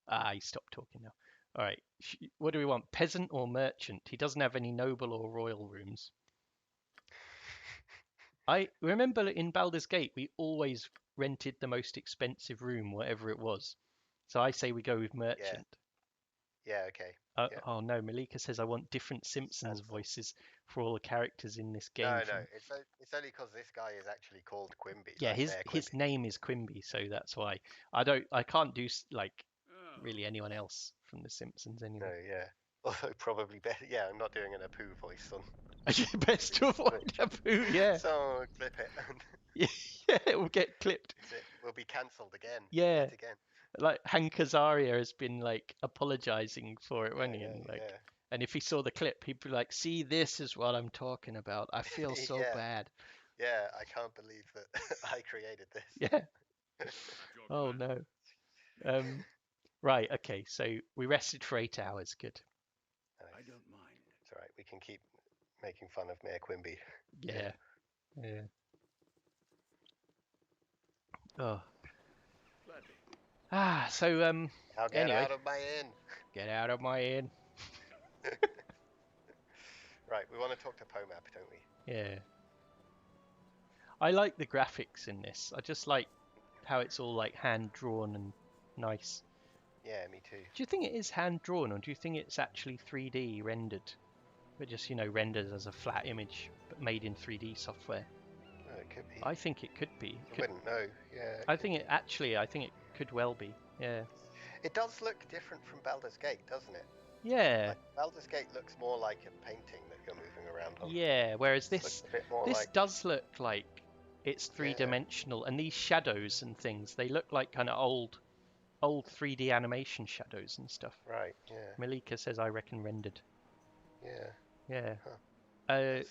Ah, he stopped talking now. All right, what do we want? Peasant or merchant? He doesn't have any noble or royal rooms. I remember in Baldur's Gate, we always rented the most expensive room, whatever it was. So I say we go with merchant. Yeah, okay. Yeah. Oh no, Malika says I want different Simpsons voices for all the characters in this game. No, it's only because this guy is actually called Quimby. Yeah, like his name is Quimby, so that's why I can't do like really anyone else from the Simpsons anyway. No, yeah. Although probably better. Yeah, I'm not doing an Apu voice on. Best to avoid Apu, yeah. So clip it. Yeah, it will get clipped. We'll be cancelled again. Yeah. Yet again. Like Hank Azaria has been like apologizing for it, wasn't he? And and if he saw the clip, he'd be like, "See, this is what I'm talking about. I feel so bad." Yeah, I can't believe that I created this. Yeah. Oh no. Right. Okay. So we rested for 8 hours. Good. Nice. I don't mind. It's all right. We can keep making fun of Mayor Quimby. Yeah. Yeah. Oh. So Now get anyway, out of my inn. Get out of my inn. Right, we want to talk to Pomap, don't we? Yeah. I like the graphics in this. I just like how it's all like hand drawn and nice. Yeah, me too. Do you think it is hand drawn, or do you think it's actually 3D rendered? But just, rendered as a flat image, but made in 3D software. Oh, it could be. I think it could be. I wouldn't know. Yeah. I think it could well be. Yeah. It does look different from Baldur's Gate, doesn't it? Yeah. Like, Baldur's Gate looks more like a painting that you're moving around on. Yeah, whereas this does look like it's three-dimensional, and these shadows and things, they look like kind of old 3D animation shadows and stuff. Right, yeah. Malika says I reckon rendered. Yeah. Yeah. Huh.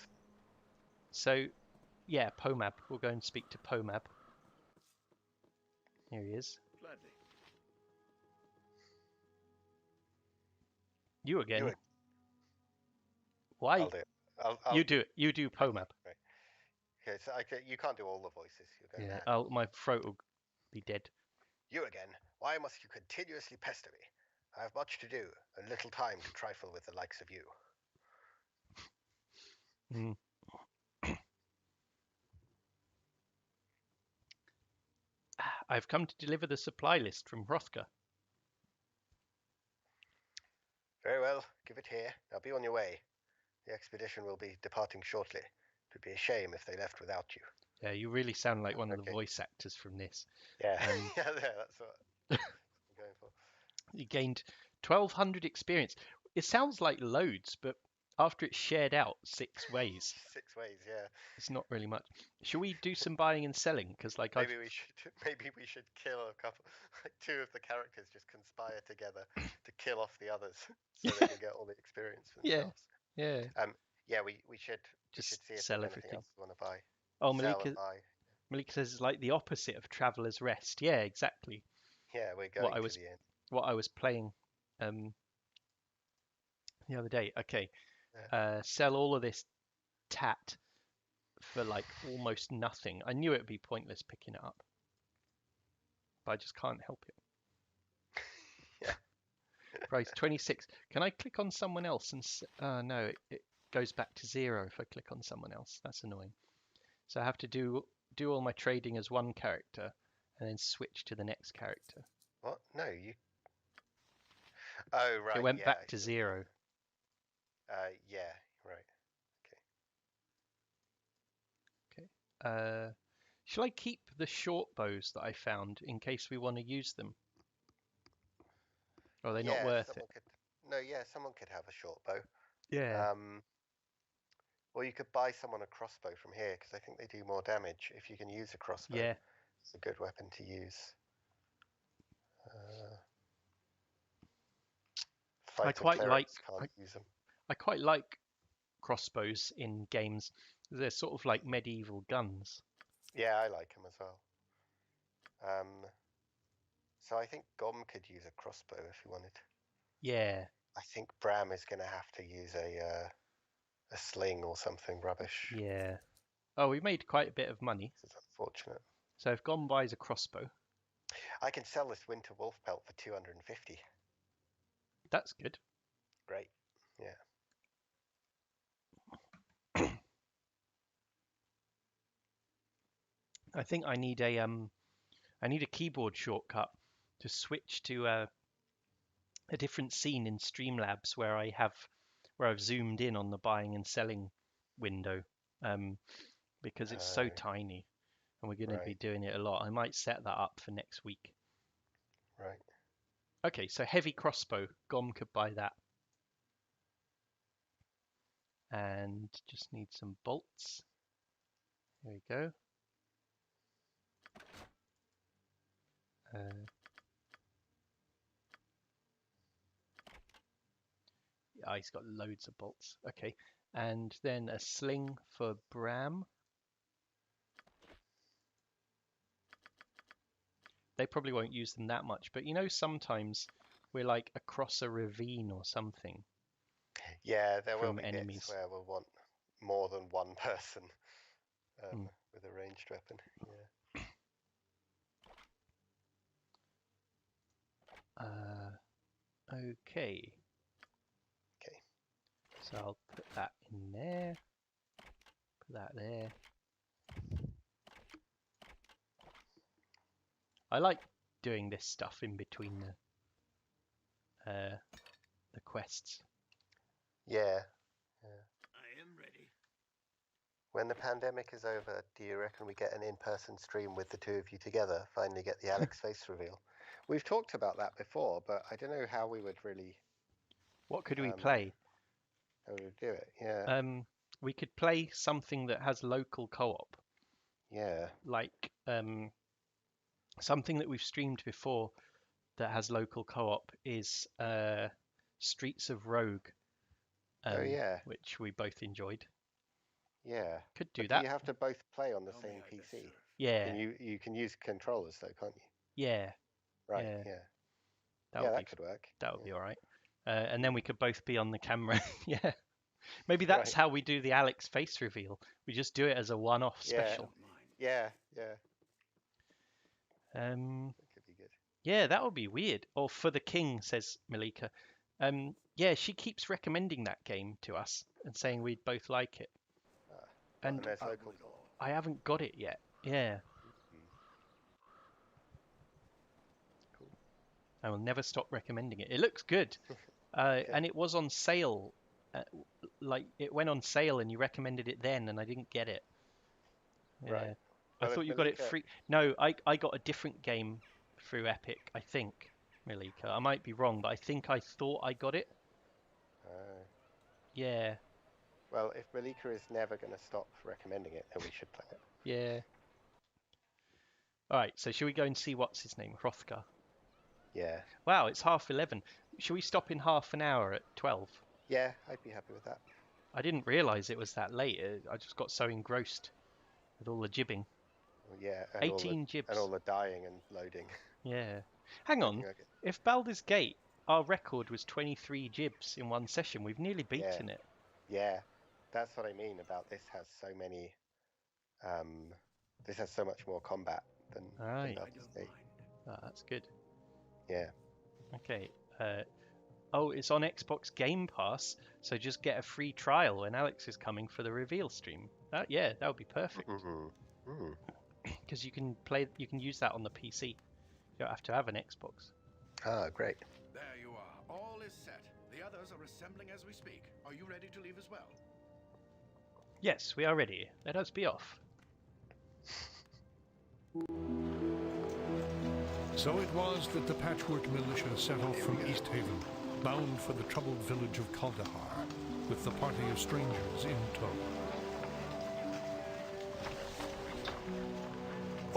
So, yeah, Pomab. We'll go and speak to Pomab. Here he is. Gladly. You again. Do it. Why? I'll do it. You do it. You do Pomab. Right. Okay, so you can't do all the voices. You're going mad. My throat will be dead. You again. Why must you continuously pester me? I have much to do and little time to trifle with the likes of you. I've come to deliver the supply list from Hrothgar. Very well, give it here. Now be on your way. The expedition will be departing shortly. It would be a shame if they left without you. Yeah, you really sound like one of the voice actors from this. Yeah, yeah, that's what I'm going for. You gained 1,200 experience. It sounds like loads, but after it's shared out 6 ways. 6 ways, yeah. It's not really much. Should we do some buying and selling? Because maybe we should kill a couple. Like 2 of the characters just conspire together to kill off the others, so they can get all the experience for themselves. Yeah. Yeah. We should just see if sell there's everything. Anything else we want to buy. Oh, Malika says it's like the opposite of Traveler's Rest. Yeah, exactly. Yeah, we're going to the end. What I was playing the other day. Okay. Yeah. Sell all of this tat for like almost nothing. I knew it would be pointless picking it up, but I just can't help it. Yeah. Price 26. Can I click on someone else and no, it goes back to 0 if I click on someone else. That's annoying. So I have to do all my trading as one character and then switch to the next character. What? No, you. Oh, right. It went back to 0. Yeah, right. Okay. Shall I keep the short bows that I found in case we want to use them? Or are they not worth it? Someone could have a short bow. Yeah. Or you could buy someone a crossbow from here, because I think they do more damage if you can use a crossbow. Yeah. It's a good weapon to use. I quite like crossbows in games. They're sort of like medieval guns. Yeah, I like him as well. So I think Gom could use a crossbow if he wanted. Yeah. I think Bram is going to have to use a sling or something rubbish. Yeah. Oh, we made quite a bit of money. This is unfortunate. So if Gom buys a crossbow, I can sell this winter wolf pelt for 250. that's good. Great. Yeah. I think I need a keyboard shortcut to switch to a different scene in Streamlabs where I've zoomed in on the buying and selling window, because it's so tiny, and we're going to be doing it a lot. I might set that up for next week. Right. Okay, so heavy crossbow. Gom could buy that. And just need some bolts. There we go. Yeah, he's got loads of bolts. Okay, and then a sling for Bram. They probably won't use them that much, but you know, sometimes we're like across a ravine or something. Yeah, there will be enemies bits where we'll want more than one person with a ranged weapon. Yeah. Okay. Okay. So I'll put that in there. Put that there. I like doing this stuff in between the quests. Yeah. I am ready. When the pandemic is over, do you reckon we get an in-person stream with the two of you together? Finally get the Alex face reveal. We've talked about that before, but I don't know how we would really... What could we play? How we would do it, yeah. We could play something that has local co-op. Yeah. Like something that we've streamed before that has local co-op is Streets of Rogue. Oh yeah. Which we both enjoyed. Yeah. Could do but that. You have to both play on the same PC. Yeah. And you can use controllers though, can't you? Yeah. Right. Yeah. That could work. That would be all right. And then we could both be on the camera. Yeah. Maybe that's how we do the Alex face reveal. We just do it as a one-off special. Yeah. That could be good. Yeah, that would be weird. Or For the King, says Malika. Yeah, she keeps recommending that game to us and saying we'd both like it. And there's local. I haven't got it yet. Yeah. Cool. I will never stop recommending it. It looks good. And it was on sale. Like, it went on sale and you recommended it then and I didn't get it. Yeah. Right. I thought you got it free. No, I got a different game through Epic, I think, Malika. I might be wrong, but I think I thought I got it. Yeah. Well, if Malika is never going to stop recommending it, then we should play it. Yeah. All right, so should we go and see what's his name? Hrothgar. Yeah. Wow, it's 11:30. Should we stop in half an hour at 12? Yeah, I'd be happy with that. I didn't realise it was that late. I just got so engrossed with all the jibbing. Well, yeah. 18 jibs. And all the dying and loading. Yeah. Hang on. If Baldur's Gate, our record was 23 jibs in one session, we've nearly beaten it. Yeah. That's what I mean about this has so many... this has so much more combat than Baldur's Gate. Oh, that's good. Yeah. Okay. Oh, it's on Xbox Game Pass, so just get a free trial when Alex is coming for the reveal stream. That would be perfect. Because you can use that on the PC. You don't have to have an Xbox. Ah, great. There you are. All is set. The others are assembling as we speak. Are you ready to leave as well? Yes, we are ready. Let us be off. So it was that the Patchwork Militia set off from East Haven, bound for the troubled village of Kaldahar, with the party of strangers in tow.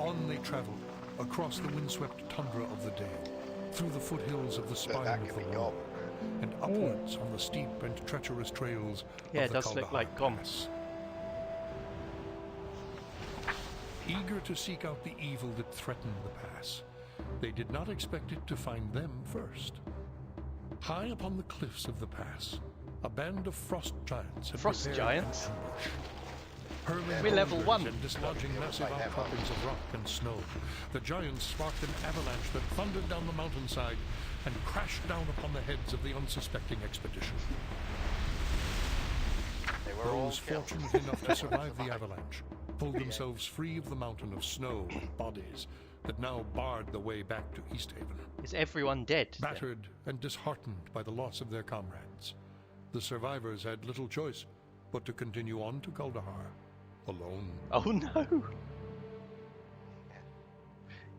On they travelled, across the windswept tundra of the Dale, through the foothills of the spine of the wall, and upwards on the steep and treacherous trails of the it does Kaldahar look like Gom. Pass. Eager to seek out the evil that threatened the pass, they did not expect it to find them first. High upon the cliffs of the pass, a band of frost giants had Frost prepared giants? an ambush. Hurling We're level boulders 1. and dislodging massive outcroppings of rock and snow, the giants sparked an avalanche that thundered down the mountainside and crashed down upon the heads of the unsuspecting expedition. Those fortunate enough to survive the avalanche pulled themselves free of the mountain of snow and bodies that now barred the way back to Easthaven. Is everyone dead? Battered and disheartened by the loss of their comrades, the survivors had little choice but to continue on to Kuldahar, alone. Oh no!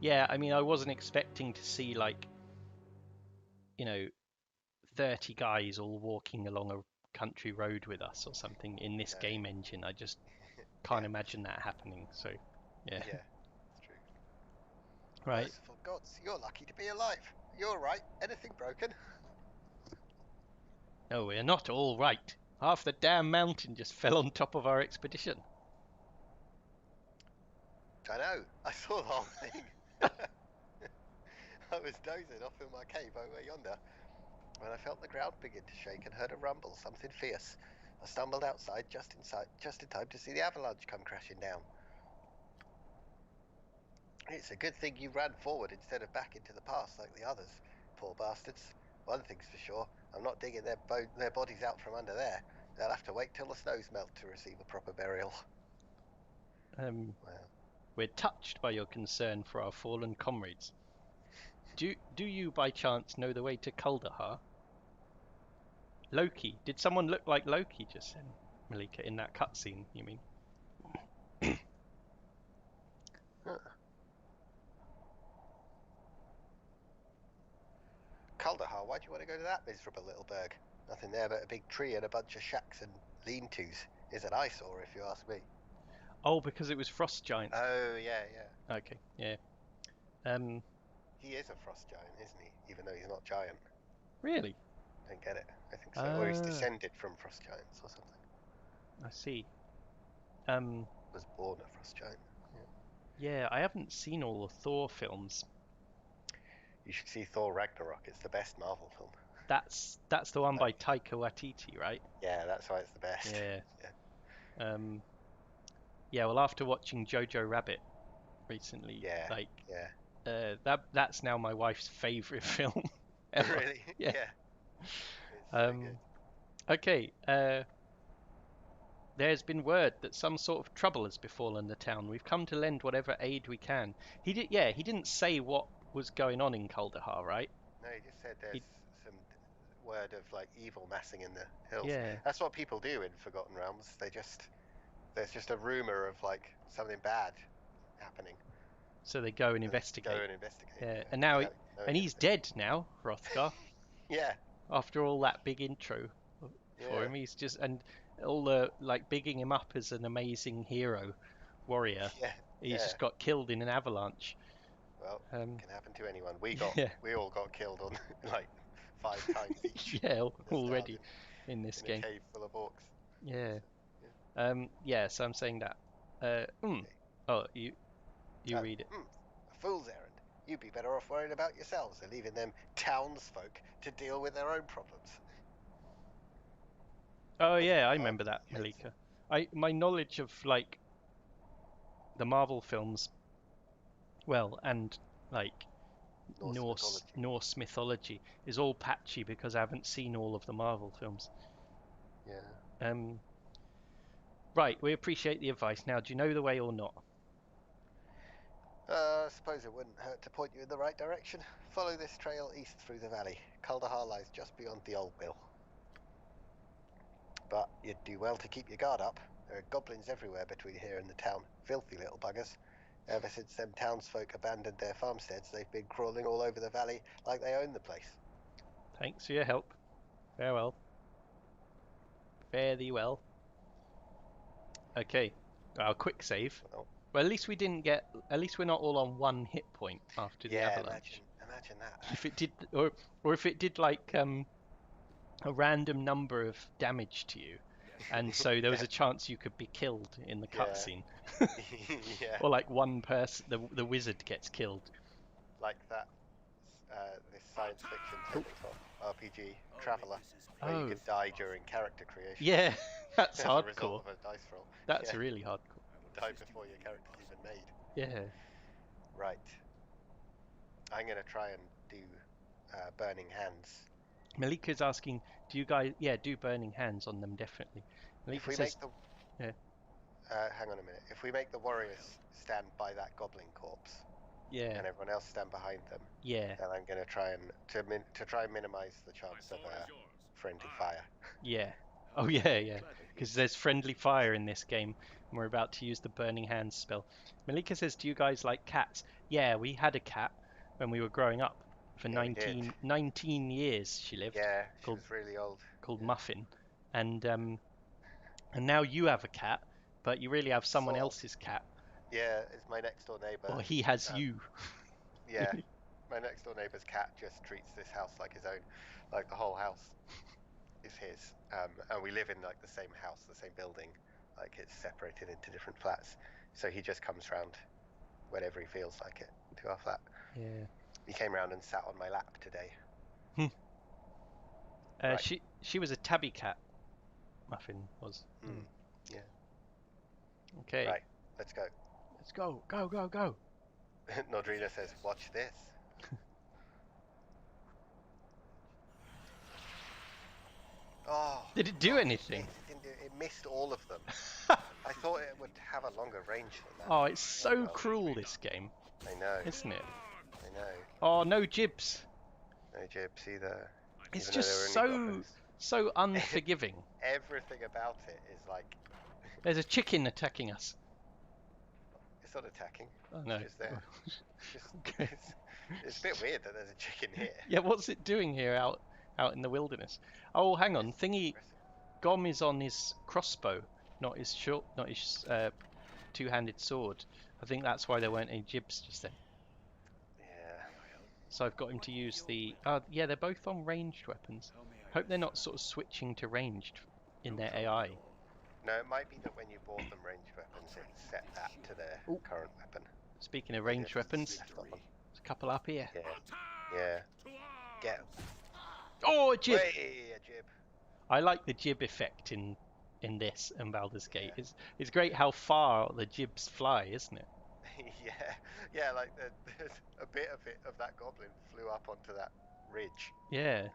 Yeah, I mean, I wasn't expecting to see, like, 30 guys all walking along a country road with us or something in this game engine. I just can't imagine that happening, so, yeah. Yeah, it's true. Right. Merciful gods, you're lucky to be alive. You're right. Anything broken? No, we're not all right. Half the damn mountain just fell on top of our expedition. I know. I saw the whole thing. I was dozing off in my cave over yonder when I felt the ground begin to shake and heard a rumble, something fierce. I stumbled outside just in time to see the avalanche come crashing down. It's a good thing you ran forward instead of back into the pass like the others. Poor bastards. One thing's for sure, I'm not digging their bodies out from under there. They'll have to wait till the snows melt to receive a proper burial. Well. We're touched by your concern for our fallen comrades. Do you by chance know the way to Kuldahar? Loki. Did someone look like Loki just then, Malika, in that cutscene, you mean? Kuldahar, why do you want to go to that miserable little burg? Nothing there but a big tree and a bunch of shacks and lean-tos. Is an eyesore, if you ask me. Oh, because it was frost giants. Oh, yeah. Okay, yeah. He is a frost giant, isn't he? Even though he's not giant. Really? Don't get it. I think so. Or he's descended from frost giants or something. I see. Was born a frost giant. Yeah, I haven't seen all the Thor films. You should see Thor Ragnarok. It's the best Marvel film. That's the one by Taika Waititi, right? Yeah, that's why it's the best. Yeah. Yeah, well, after watching Jojo Rabbit recently, that's now my wife's favourite film ever. Really? Yeah. It's so good. Okay. There's been word that some sort of trouble has befallen the town. We've come to lend whatever aid we can. He didn't say what was going on in Kuldahar, right? No, he just said there's some word of like evil massing in the hills. Yeah. That's what people do in Forgotten Realms. There's just a rumor of like something bad happening. So they go and investigate. Yeah. And now he's dead now, Hrothgar. Yeah. After all that big intro for him, he's just all the like bigging him up as an amazing hero, warrior. Yeah. He's just got killed in an avalanche. Well, can happen to anyone. We all got killed on like 5 times each. Yeah, already in this game. A cave full of orcs. Yeah. So I'm saying that. Oh, you read it. A fool's errand. You'd be better off worrying about yourselves and leaving them townsfolk to deal with their own problems. Oh yeah, I remember that, Malika. My knowledge of like the Marvel films, well, and like Norse mythology is all patchy because I haven't seen all of the Marvel films. Yeah. Right, we appreciate the advice. Now, do you know the way or not? I suppose it wouldn't hurt to point you in the right direction. Follow this trail east through the valley. Kuldahar lies just beyond the old mill. But you'd do well to keep your guard up. There are goblins everywhere between here and the town. Filthy little buggers. Ever since them townsfolk abandoned their farmsteads, they've been crawling all over the valley like they own the place. Thanks for your help. Farewell. Fare thee well. Okay, our quick save. Well, at least we're not all on 1 hit point after the avalanche. Imagine that. If it did, or if it did like a random number of damage to you, and so there was a chance you could be killed in the cutscene. Yeah. Or like one person, the wizard gets killed. Like that, this science fiction tabletop RPG, Traveller, where you could die during character creation. Yeah, that's as a hardcore. result of a dice roll. That's really hardcore. Die before your character's even made. Yeah. Right. I'm going to try and do Burning Hands. Malika's asking, do you guys... Yeah, do Burning Hands on them, definitely. Malika says... Yeah. Hang on a minute. If we make the warriors stand by that goblin corpse, and everyone else stand behind them, then I'm going to try and minimize the chance of friendly fire. Yeah. Oh yeah. Because there's friendly fire in this game, and we're about to use the Burning Hands spell. Malika says, do you guys like cats? Yeah, we had a cat when we were growing up. For 19 years she lived. Yeah, she was really old. Called Muffin. And now you have a cat, but you really have someone else's cat. Yeah, it's my next door neighbour. Or he has you. Yeah, my next door neighbour's cat just treats this house like his own. Like the whole house is his. And we live in like the same house, the same building. Like it's separated into different flats. So he just comes round whenever he feels like it to our flat. Yeah. He came round and sat on my lap today. Right. She was a tabby cat. Muffin was. Yeah. Okay. Right, let's go. Let's go. Go. Nodrina says, watch this. Oh. Did it do anything? It missed all of them. I thought it would have a longer range than that. Oh, it's so cruel, this game. I know. Isn't it? I know. Oh, no jibs. No jibs either. It's just so unforgiving. Everything about it is like... There's a chicken attacking us. It's not attacking. Oh, no. It's just there. It's a bit weird that there's a chicken here. Yeah, what's it doing here out in the wilderness? Oh, hang on. Gom is on his crossbow, not his two-handed sword. I think that's why there weren't any jibs just then. Yeah. So I've got him to use the... yeah, they're both on ranged weapons. Hope they're not sort of switching to ranged in their AI. No, it might be that when you bought them ranged weapons, it set that to their current weapon. Speaking of ranged weapons, there's a couple up here. Yeah. Get 'em. Oh, a jib! Hey, a jib. I like the jib effect in this and Baldur's Gate. It's great how far the jibs fly, isn't it? Yeah, like there's a bit of that goblin flew up onto that ridge. Yeah.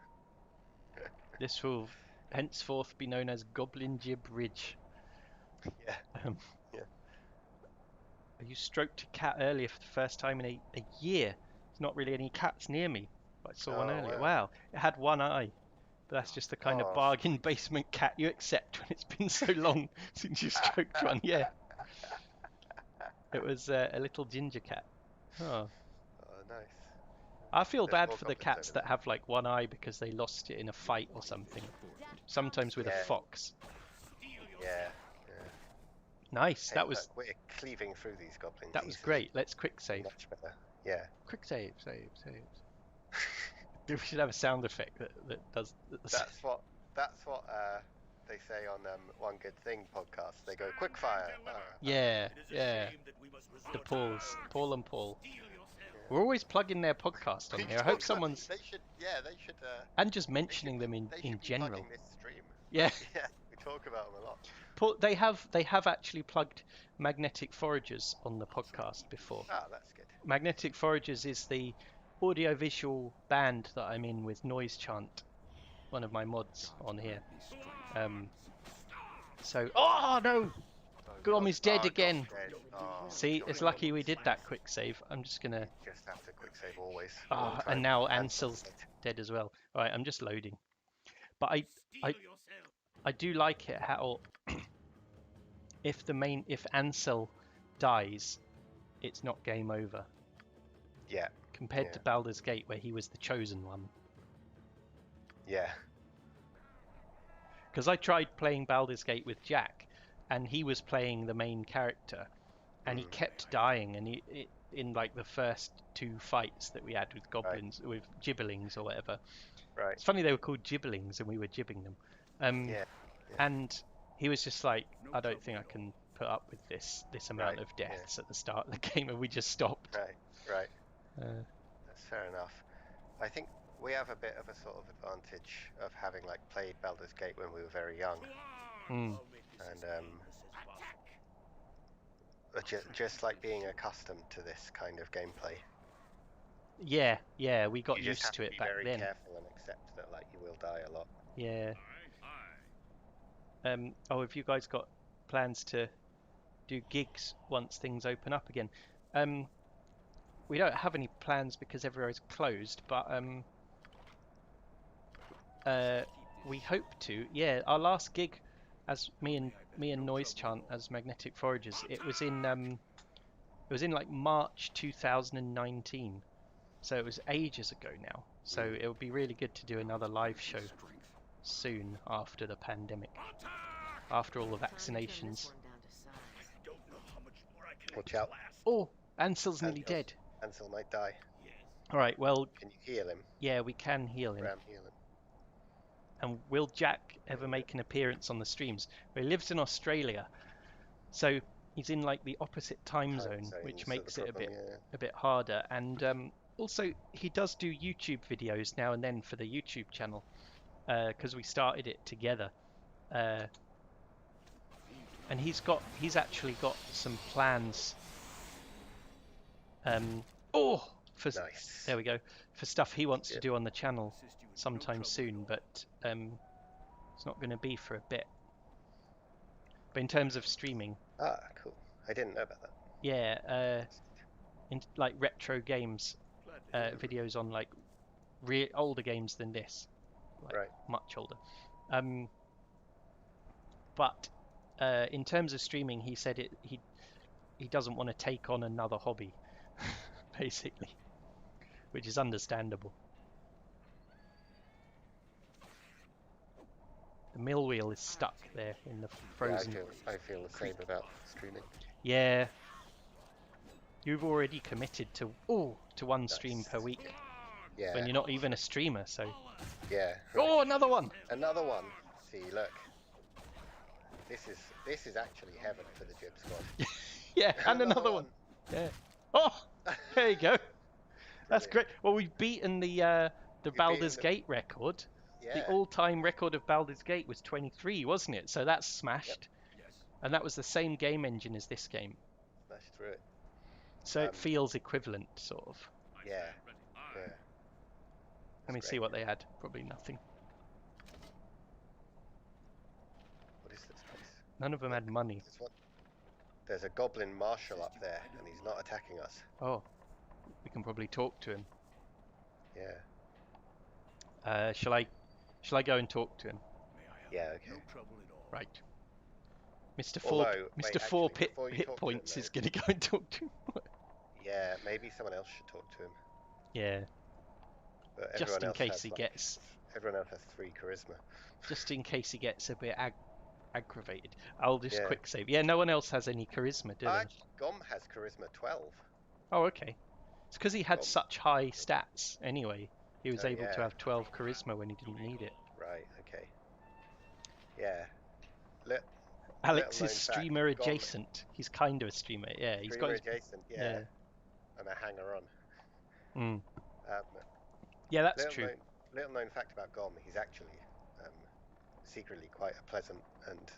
This will henceforth be known as Goblin Jib Ridge. Yeah. You stroked a cat earlier for the first time in a year. There's not really any cats near me. But I saw one earlier. Wow. It had one eye. But that's just the kind of bargain basement cat you accept when it's been so long since you stroked one. Yeah. It was a little ginger cat. Oh, nice. I feel bad for the cats that have like one eye because they lost it in a fight or something. Sometimes with a fox. Yeah. Nice. Hey, that was. We're cleaving through these goblins. That was great. Let's quick save. Much better. Yeah. Quick save. We should have a sound effect that does. That's what they say on One Good Thing podcast. They go quick fire. Yeah. The Paul and Paul. We're always plugging their podcast on here. I hope someone's. They should. And just mentioning them in general. This stream. Yeah. Yeah, we talk about them a lot. Paul, they have actually plugged Magnetic Foragers on the podcast before. Ah, that's good. Magnetic Foragers is the audiovisual band that I'm in with Noise Chant, one of my mods on here. Oh no! Glom is dead again. See, it's lucky we did that quick save. I'm just gonna. Just have to quick save always. And now Ansel's dead as well. All right, I'm just loading. But I do like it how if Ansel dies, it's not game over. Yeah. Compared to Baldur's Gate, where he was the chosen one. Yeah. Because I tried playing Baldur's Gate with Jack, and he was playing the main character, and he kept dying, and in like the first 2 fights that we had with goblins, with gibberlings or whatever. Right. It's funny they were called gibberlings and we were jibbing them. And he was just like, I don't think I can put up with this amount of deaths at the start of the game, and we just stopped. Right. That's fair enough. I think we have a bit of a sort of advantage of having like played Baldur's Gate when we were very young, and just like being accustomed to this kind of gameplay. Yeah, we got you used to it back then. Be very careful and accept that like you will die a lot. Yeah. Have you guys got plans to do gigs once things open up again? We don't have any plans because everywhere is closed, but we hope to. Yeah, our last gig, as me and Noise Chant as Magnetic Foragers, it was in like March 2019, so it was ages ago now. So it would be really good to do another live show soon after the pandemic, after all the vaccinations. Watch out! Oh, Ansel's nearly dead. Ansel might die. All right, well. Can you heal him? Yeah, we can heal him. Ram, heal him. And will Jack ever make an appearance on the streams? Well, he lives in Australia, so he's in like the opposite time zone, which makes it a bit harder. And also, he does do YouTube videos now and then for the YouTube channel, because we started it together. And he's actually got some plans. Nice. There we go, for stuff he wants to do on the channel sometime soon, but it's not going to be for a bit. But in terms of streaming, cool. I didn't know about that. Yeah, in like retro games, videos on like older games than this, like much older. But in terms of streaming, he said he doesn't want to take on another hobby, basically, which is understandable. The mill wheel is stuck there in the frozen. Yeah, I feel the same about streaming. Yeah. You've already committed to one stream per week. Yeah. When you're not even a streamer, so. Yeah. Oh, another one. Another one. See, look. This is actually heaven for the Jib Squad. Yeah, and another one. Yeah. Oh, there you go. That's great. Well, we've beaten the Baldur's Gate record. Yeah. The all-time record of Baldur's Gate was 23, wasn't it? So that's smashed. Yep. And that was the same game engine as this game. Smashed through it. So it feels equivalent, sort of. Yeah. Yeah. Let me see what they had. Probably nothing. What is this place? None of them had money. There's a goblin marshal up there, and he's not attacking us. Oh. We can probably talk to him. Yeah. Shall I go and talk to him? Yeah, okay. No trouble at all. Right. Mr. Four hit points is going to go and talk to him. Yeah, maybe someone else should talk to him. Yeah. But just in case he gets... Everyone else has 3 charisma. Just in case he gets a bit aggravated. I'll just quick save. Yeah, no one else has any charisma, do they? Gom has charisma 12. Oh, okay. It's because he had such high stats anyway. He was able to have 12 charisma when he didn't need it. Right, okay. Yeah. Alex is streamer adjacent. He's kind of a streamer. Yeah, he's got adjacent, yeah. And a hanger-on. Yeah, that's true. Little known fact about Gom, he's actually secretly quite a pleasant and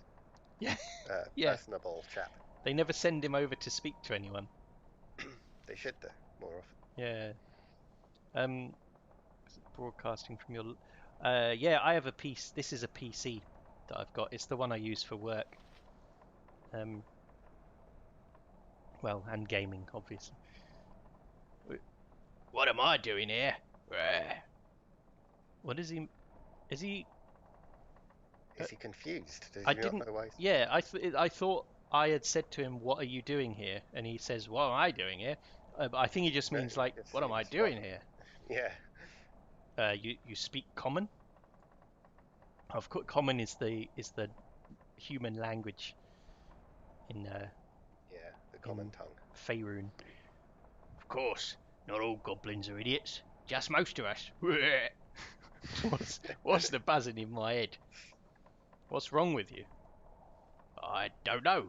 personable chap. They never send him over to speak to anyone. They should, though, more often. Yeah. Broadcasting from your... yeah, I have a piece. This is a PC that I've got. It's the one I use for work. Well, and gaming, obviously. What am I doing here? What is he... Is he... Is he confused? Does I he didn't... Not know why Yeah, I thought I had said to him, what are you doing here? And he says, what am I doing here? But I think he just means like, what am I doing here? Yeah. You speak Common? Of course, Common is the human language in the Common tongue. Faerun. Of course, not all goblins are idiots. Just most of us. what's the buzzing in my head? What's wrong with you? I don't know.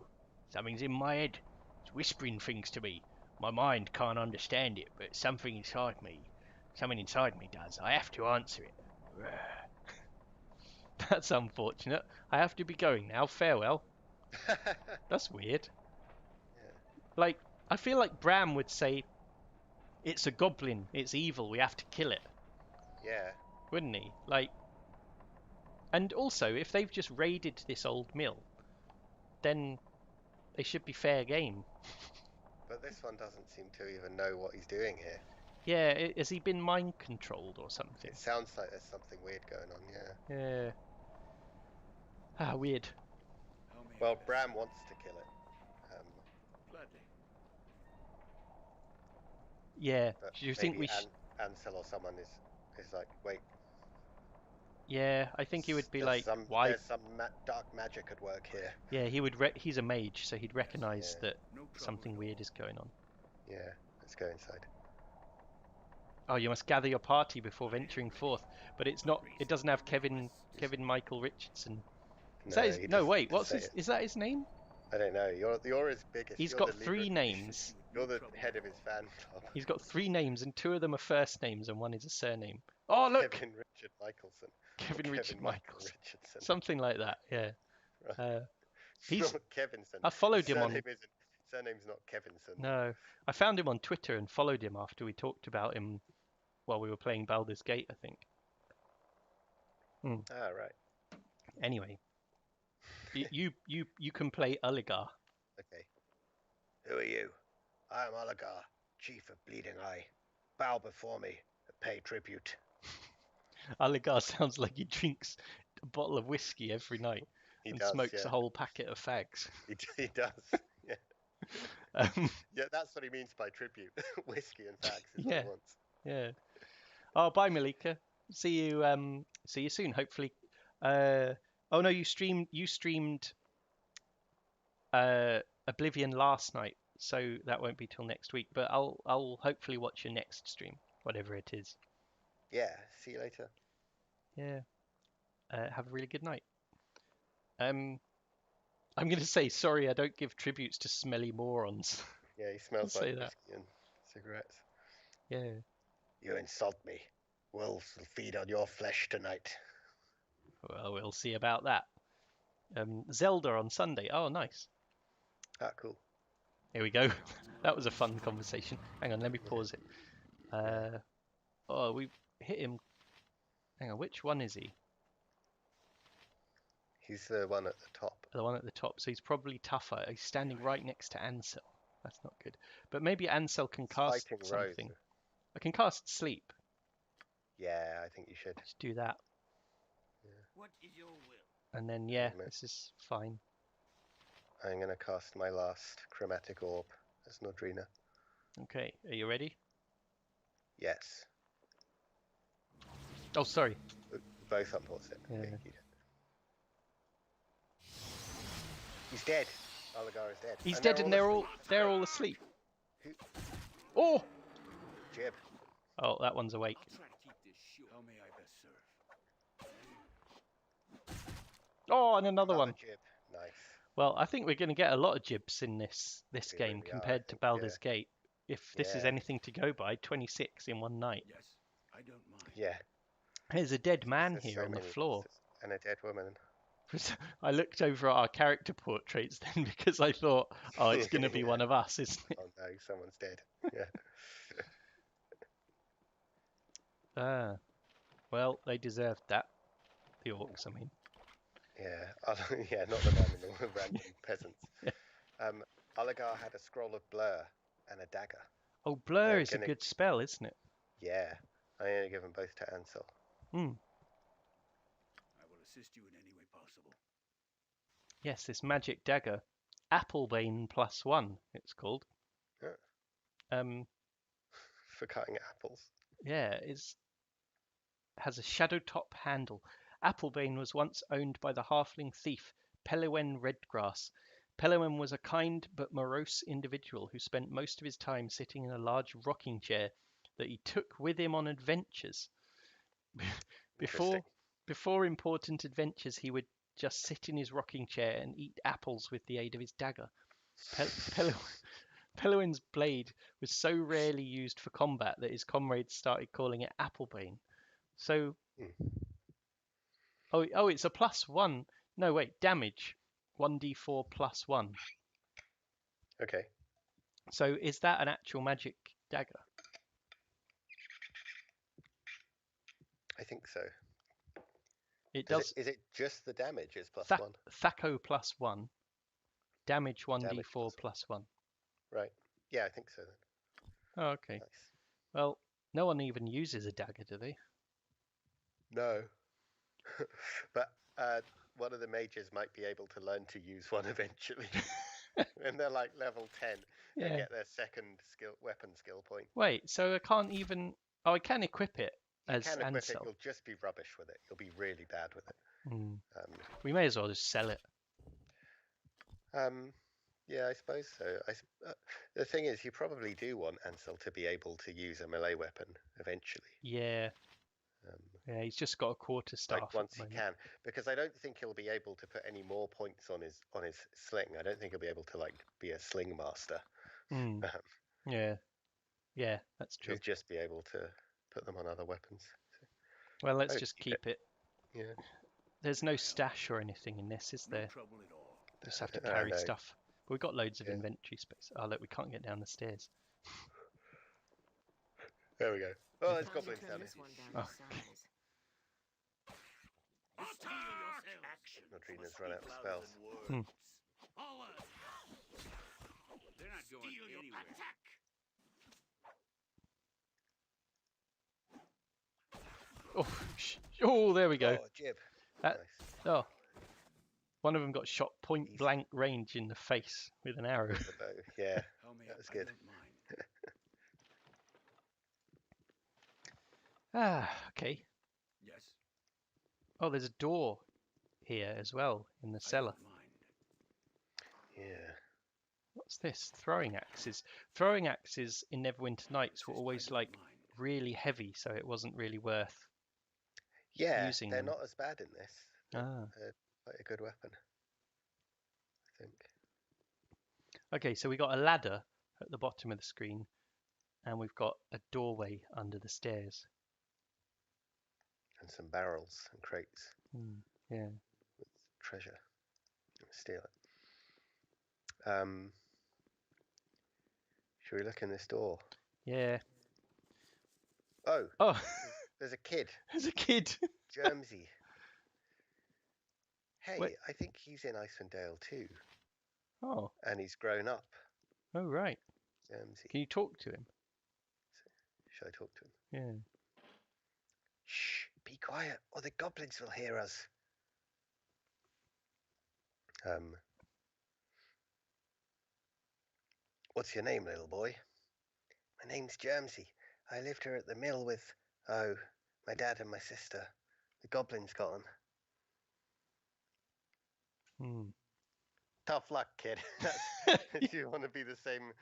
Something's in my head. It's whispering things to me. My mind can't understand it, but something inside me does. I have to answer it. That's unfortunate. I have to be going now. Farewell. That's weird. Yeah. Like, I feel like Bram would say, it's a goblin, it's evil, we have to kill it. Yeah. Wouldn't he? Like, and also, if they've just raided this old mill, then they should be fair game. But this one doesn't seem to even know what he's doing here. Yeah, has he been mind controlled or something? It sounds like there's something weird going on, yeah. Yeah. Ah, weird. Well, Bram wants to kill it. Gladly. Yeah. But Do you think we should... Ansel or someone is like, wait. Yeah, I think he would be like, why? There's some dark magic at work here. Yeah, he would. He's a mage, so he'd recognise that something weird is going on. Yeah, let's go inside. Oh, you must gather your party before venturing forth. But it's not. It doesn't have Kevin Michael Richardson. Is that his, no, wait. What's his? Is that his name? I don't know. You're his biggest. He's got 3 names. You're the head of his fan club. He's got 3 names, and 2 of them are first names, and 1 is a surname. Oh, look! Kevin Richard Michelson. Kevin Richard Michael Michaels. Richardson. Something like that, yeah. He's not Kevinson. I followed him on... Surname's not Kevinson. No. I found him on Twitter and followed him after we talked about him while we were playing Baldur's Gate, I think. Ah, right. Anyway. You can play Ulligar. Okay. Who are you? I am Ulligar, Chief of Bleeding Eye. Bow before me and pay tribute. Ulligar sounds like he drinks a bottle of whiskey every night and smokes a whole packet of fags. He does, yeah. Yeah, that's what he means by tribute. Whiskey and fags is what he wants. Yeah. Oh, bye, Malika. See you soon, hopefully. Oh no, you streamed Oblivion last night, so that won't be till next week. But I'll hopefully watch your next stream, whatever it is. Yeah. See you later. Yeah. Have a really good night. I'm going to say sorry. I don't give tributes to smelly morons. Yeah, he smells like whiskey and cigarettes. Yeah. You insult me. Wolves will feed on your flesh tonight. Well, we'll see about that. Zelda on Sunday. Oh, nice. Ah, cool. Here we go. That was a fun conversation. Hang on, let me pause it. Oh, we hit him. Hang on, which one is he? He's the one at the top. The one at the top, so he's probably tougher. He's standing right next to Ansel. That's not good. But maybe Ansel can cast something. I can cast Sleep. Yeah, I think you should. Just do that. Yeah. What is your will? And then, yeah, this is fine. I'm going to cast my last chromatic orb as Nodrina. Okay, are you ready? Yes. Oh, sorry. Both unpaused it. Yeah. Okay, he's dead. Ulligar is dead. He's dead, and they're all asleep. Oh! Jib. Oh, that one's awake. I'll try to keep this short. How may I best serve? Oh, and another one. Jib. Nice. Well, I think we're going to get a lot of jibs in this game compared to Baldur's Gate. If this is anything to go by, 26 in one night. Yes, I don't mind. Yeah. There's a dead man here on the floor. And a dead woman. I looked over at our character portraits then because I thought, oh, it's going to be one of us, isn't it? Oh no, someone's dead. Yeah. Well, they deserved that. The orcs, I mean. Yeah, yeah, not the man in the random peasants. Ulligar had a scroll of blur and a dagger. Oh, blur is a good spell, isn't it? Yeah, I only give them both to Ansel. I will assist you in any way possible. Yes, this magic dagger, Applebane +1, it's called. Yeah. For cutting apples. Yeah, has a shadow top handle. Applebane was once owned by the halfling thief Pelewen Redgrass. Pelewen was a kind but morose individual who spent most of his time sitting in a large rocking chair that he took with him on adventures. Before important adventures, he would just sit in his rocking chair and eat apples with the aid of his dagger. Peluin's blade was so rarely used for combat that his comrades started calling it Applebane. So, oh, it's a +1. No, wait, damage 1d4 +1. Okay. So is that an actual magic dagger? I think so. It does. Is it just the damage is +1? Thaco +1. Damage 1d4 +1. Right. Yeah, I think so then. Oh, okay. Nice. Well, no one even uses a dagger, do they? No. But one of the mages might be able to learn to use one eventually. When they're like level 10 and get their second weapon skill point. Wait, so I can't even... Oh, I can equip it as Ansel. You can equip it, you'll just be rubbish with it. You'll be really bad with it. We may as well just sell it. Yeah, I suppose so. The thing is, you probably do want Ansel to be able to use a melee weapon eventually. Yeah. Yeah, he's just got a quarterstaff. Like once he can, because I don't think he'll be able to put any more points on his sling. I don't think he'll be able to like be a sling master. Yeah, that's true. He'll just be able to put them on other weapons. So. Well, let's just keep it. Yeah. There's no stash or anything in this, is there? No trouble at all. Just have to carry stuff. But we've got loads of inventory space. Oh, look, we can't get down the stairs. There we go. Oh, there's goblins down here. Nadrina's run out of spells. They're not going anywhere. Oh, there we go. Oh, jib. Nice. Oh, one of them got shot point blank range in the face with an arrow. Yeah, that was good. Okay. Yes. Oh, there's a door here as well in the cellar. Yeah. What's this? Throwing axes. Throwing axes in Neverwinter Nights were always like really heavy, so it wasn't really worth using they're them. not as bad in this. They're quite a good weapon, I think. Okay, so we got a ladder at the bottom of the screen, and we've got a doorway under the stairs. And some barrels and crates. Yeah. With treasure. Steal it. Should we look in this door? Yeah. Oh. There's a kid. There's a kid. Germsy. Hey, Wait. I think he's in Icewind Dale too. Oh. And he's grown up. Oh, right. Germsy. Can you talk to him? Should I talk to him? Yeah. Shh, be quiet, or the goblins will hear us. What's your name, little boy? My name's Germsy. I lived here at the mill with, my dad and my sister. The goblins got them. Tough luck, kid. If you want to be the same,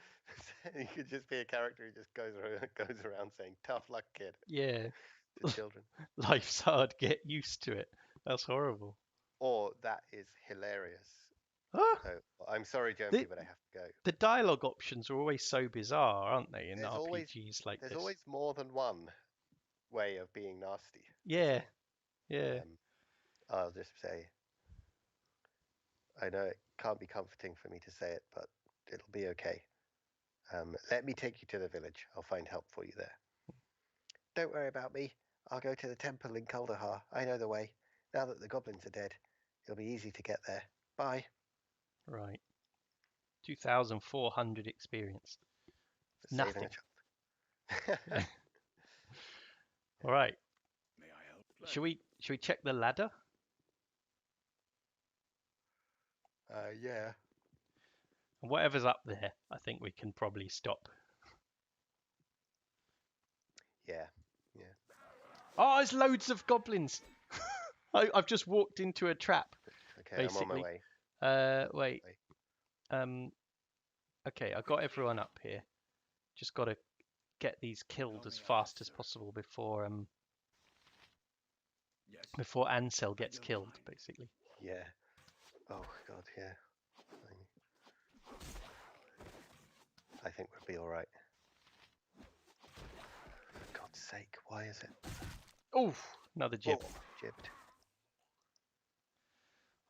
you could just be a character who just goes around saying, tough luck, kid. Yeah. To children. Life's hard, get used to it. That's horrible. Or that is hilarious. I'm sorry, Germsy, but I have to go. The dialogue options are always so bizarre, aren't they, in RPGs like this? There's always more than one way of being nasty. Yeah. Yeah. I'll just say, I know it can't be comforting for me to say it, but it'll be okay. Let me take you to the village. I'll find help for you there. Don't worry about me. I'll go to the temple in Kuldahar. I know the way. Now that the goblins are dead, it'll be easy to get there. Bye. Right. 2,400 experience. Nothing. All right. May I help? Should we check the ladder? Yeah. Whatever's up there, I think we can probably stop. Yeah. Oh, there's loads of goblins. I've just walked into a trap. Okay, basically. I'm on my way. Wait. Okay, I've got everyone up here. Just got to get these killed as fast as possible before Ansel gets killed, basically. Yeah. Oh God, yeah. I think we'll be all right. For God's sake, why is it? Oh, another jib. Oh, jibbed.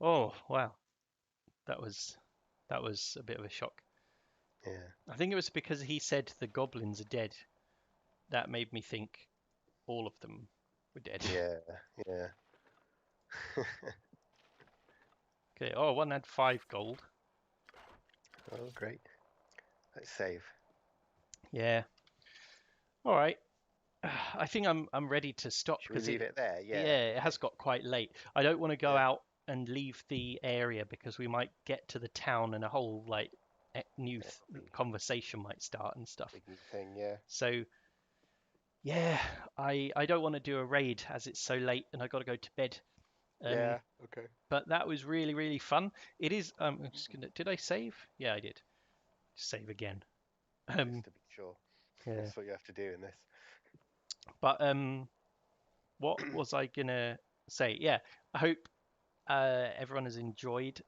Oh, wow. That was a bit of a shock. Yeah. I think it was because he said the goblins are dead. That made me think all of them were dead. Yeah. Okay. Oh, one had 5 gold. Oh, great. Let's save. Yeah. All right. I think I'm ready to stop Should we because leave it there? Yeah. it has got quite late. I don't want to go out and leave the area because we might get to the town and a whole like new conversation might start and stuff. Big new thing, yeah. So yeah, I don't want to do a raid as it's so late and I got to go to bed. Yeah. Okay. But that was really, really fun. It is. I'm just gonna. Did I save? Yeah, I did. Save again. Just to be sure. Yeah. That's what you have to do in this. But what was I gonna say? Yeah, I hope everyone has enjoyed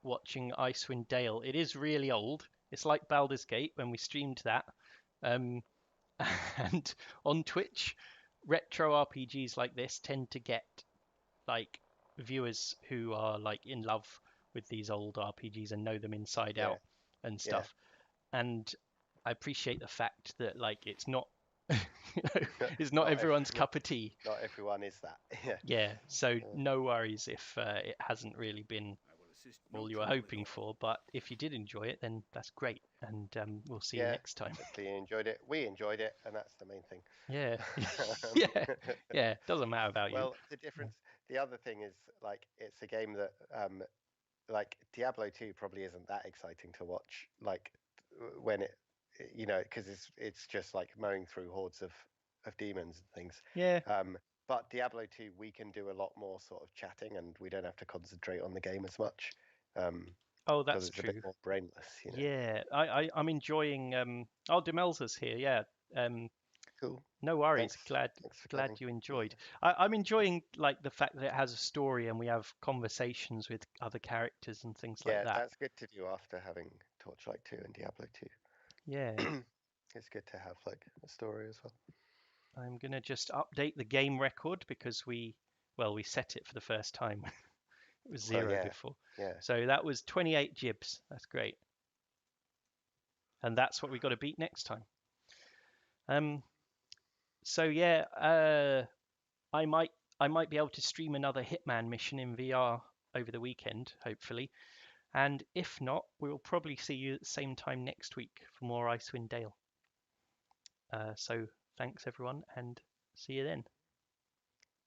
watching Icewind Dale. It is really old. It's like Baldur's Gate when we streamed that. And on Twitch, retro RPGs like this tend to get like viewers who are like in love with these old RPGs and know them inside out and stuff. And I appreciate the fact that like it's not it's not everyone's cup of tea. Not everyone is that. Yeah. So no worries if it hasn't really been all you were hoping for, but if you did enjoy it, then that's great, and we'll see you next time. Hopefully you enjoyed it. We enjoyed it, and that's the main thing. Yeah. Yeah. Doesn't matter about you. Well, the difference, the other thing is like it's a game that like Diablo 2 probably isn't that exciting to watch, like when it, because it's just like mowing through hordes of demons and things. Yeah. But Diablo 2, we can do a lot more sort of chatting, and we don't have to concentrate on the game as much. Oh, that's it's true. A bit more brainless, Yeah, I'm enjoying. Oh, Demelza's here. Yeah. Cool. No worries. Thanks Glad you enjoyed. I'm enjoying like the fact that it has a story and we have conversations with other characters and things like that. Yeah, that's good to do after having Torchlight 2 and Diablo 2. Yeah. It's good to have like a story as well. I'm gonna just update the game record because we set it for the first time. It was 0 before. Yeah. So that was 28 gibs. That's great. And that's what we got to beat next time. So yeah, I might be able to stream another Hitman mission in VR over the weekend, hopefully. And if not, we'll probably see you at the same time next week for more Icewind Dale. So thanks everyone, and see you then.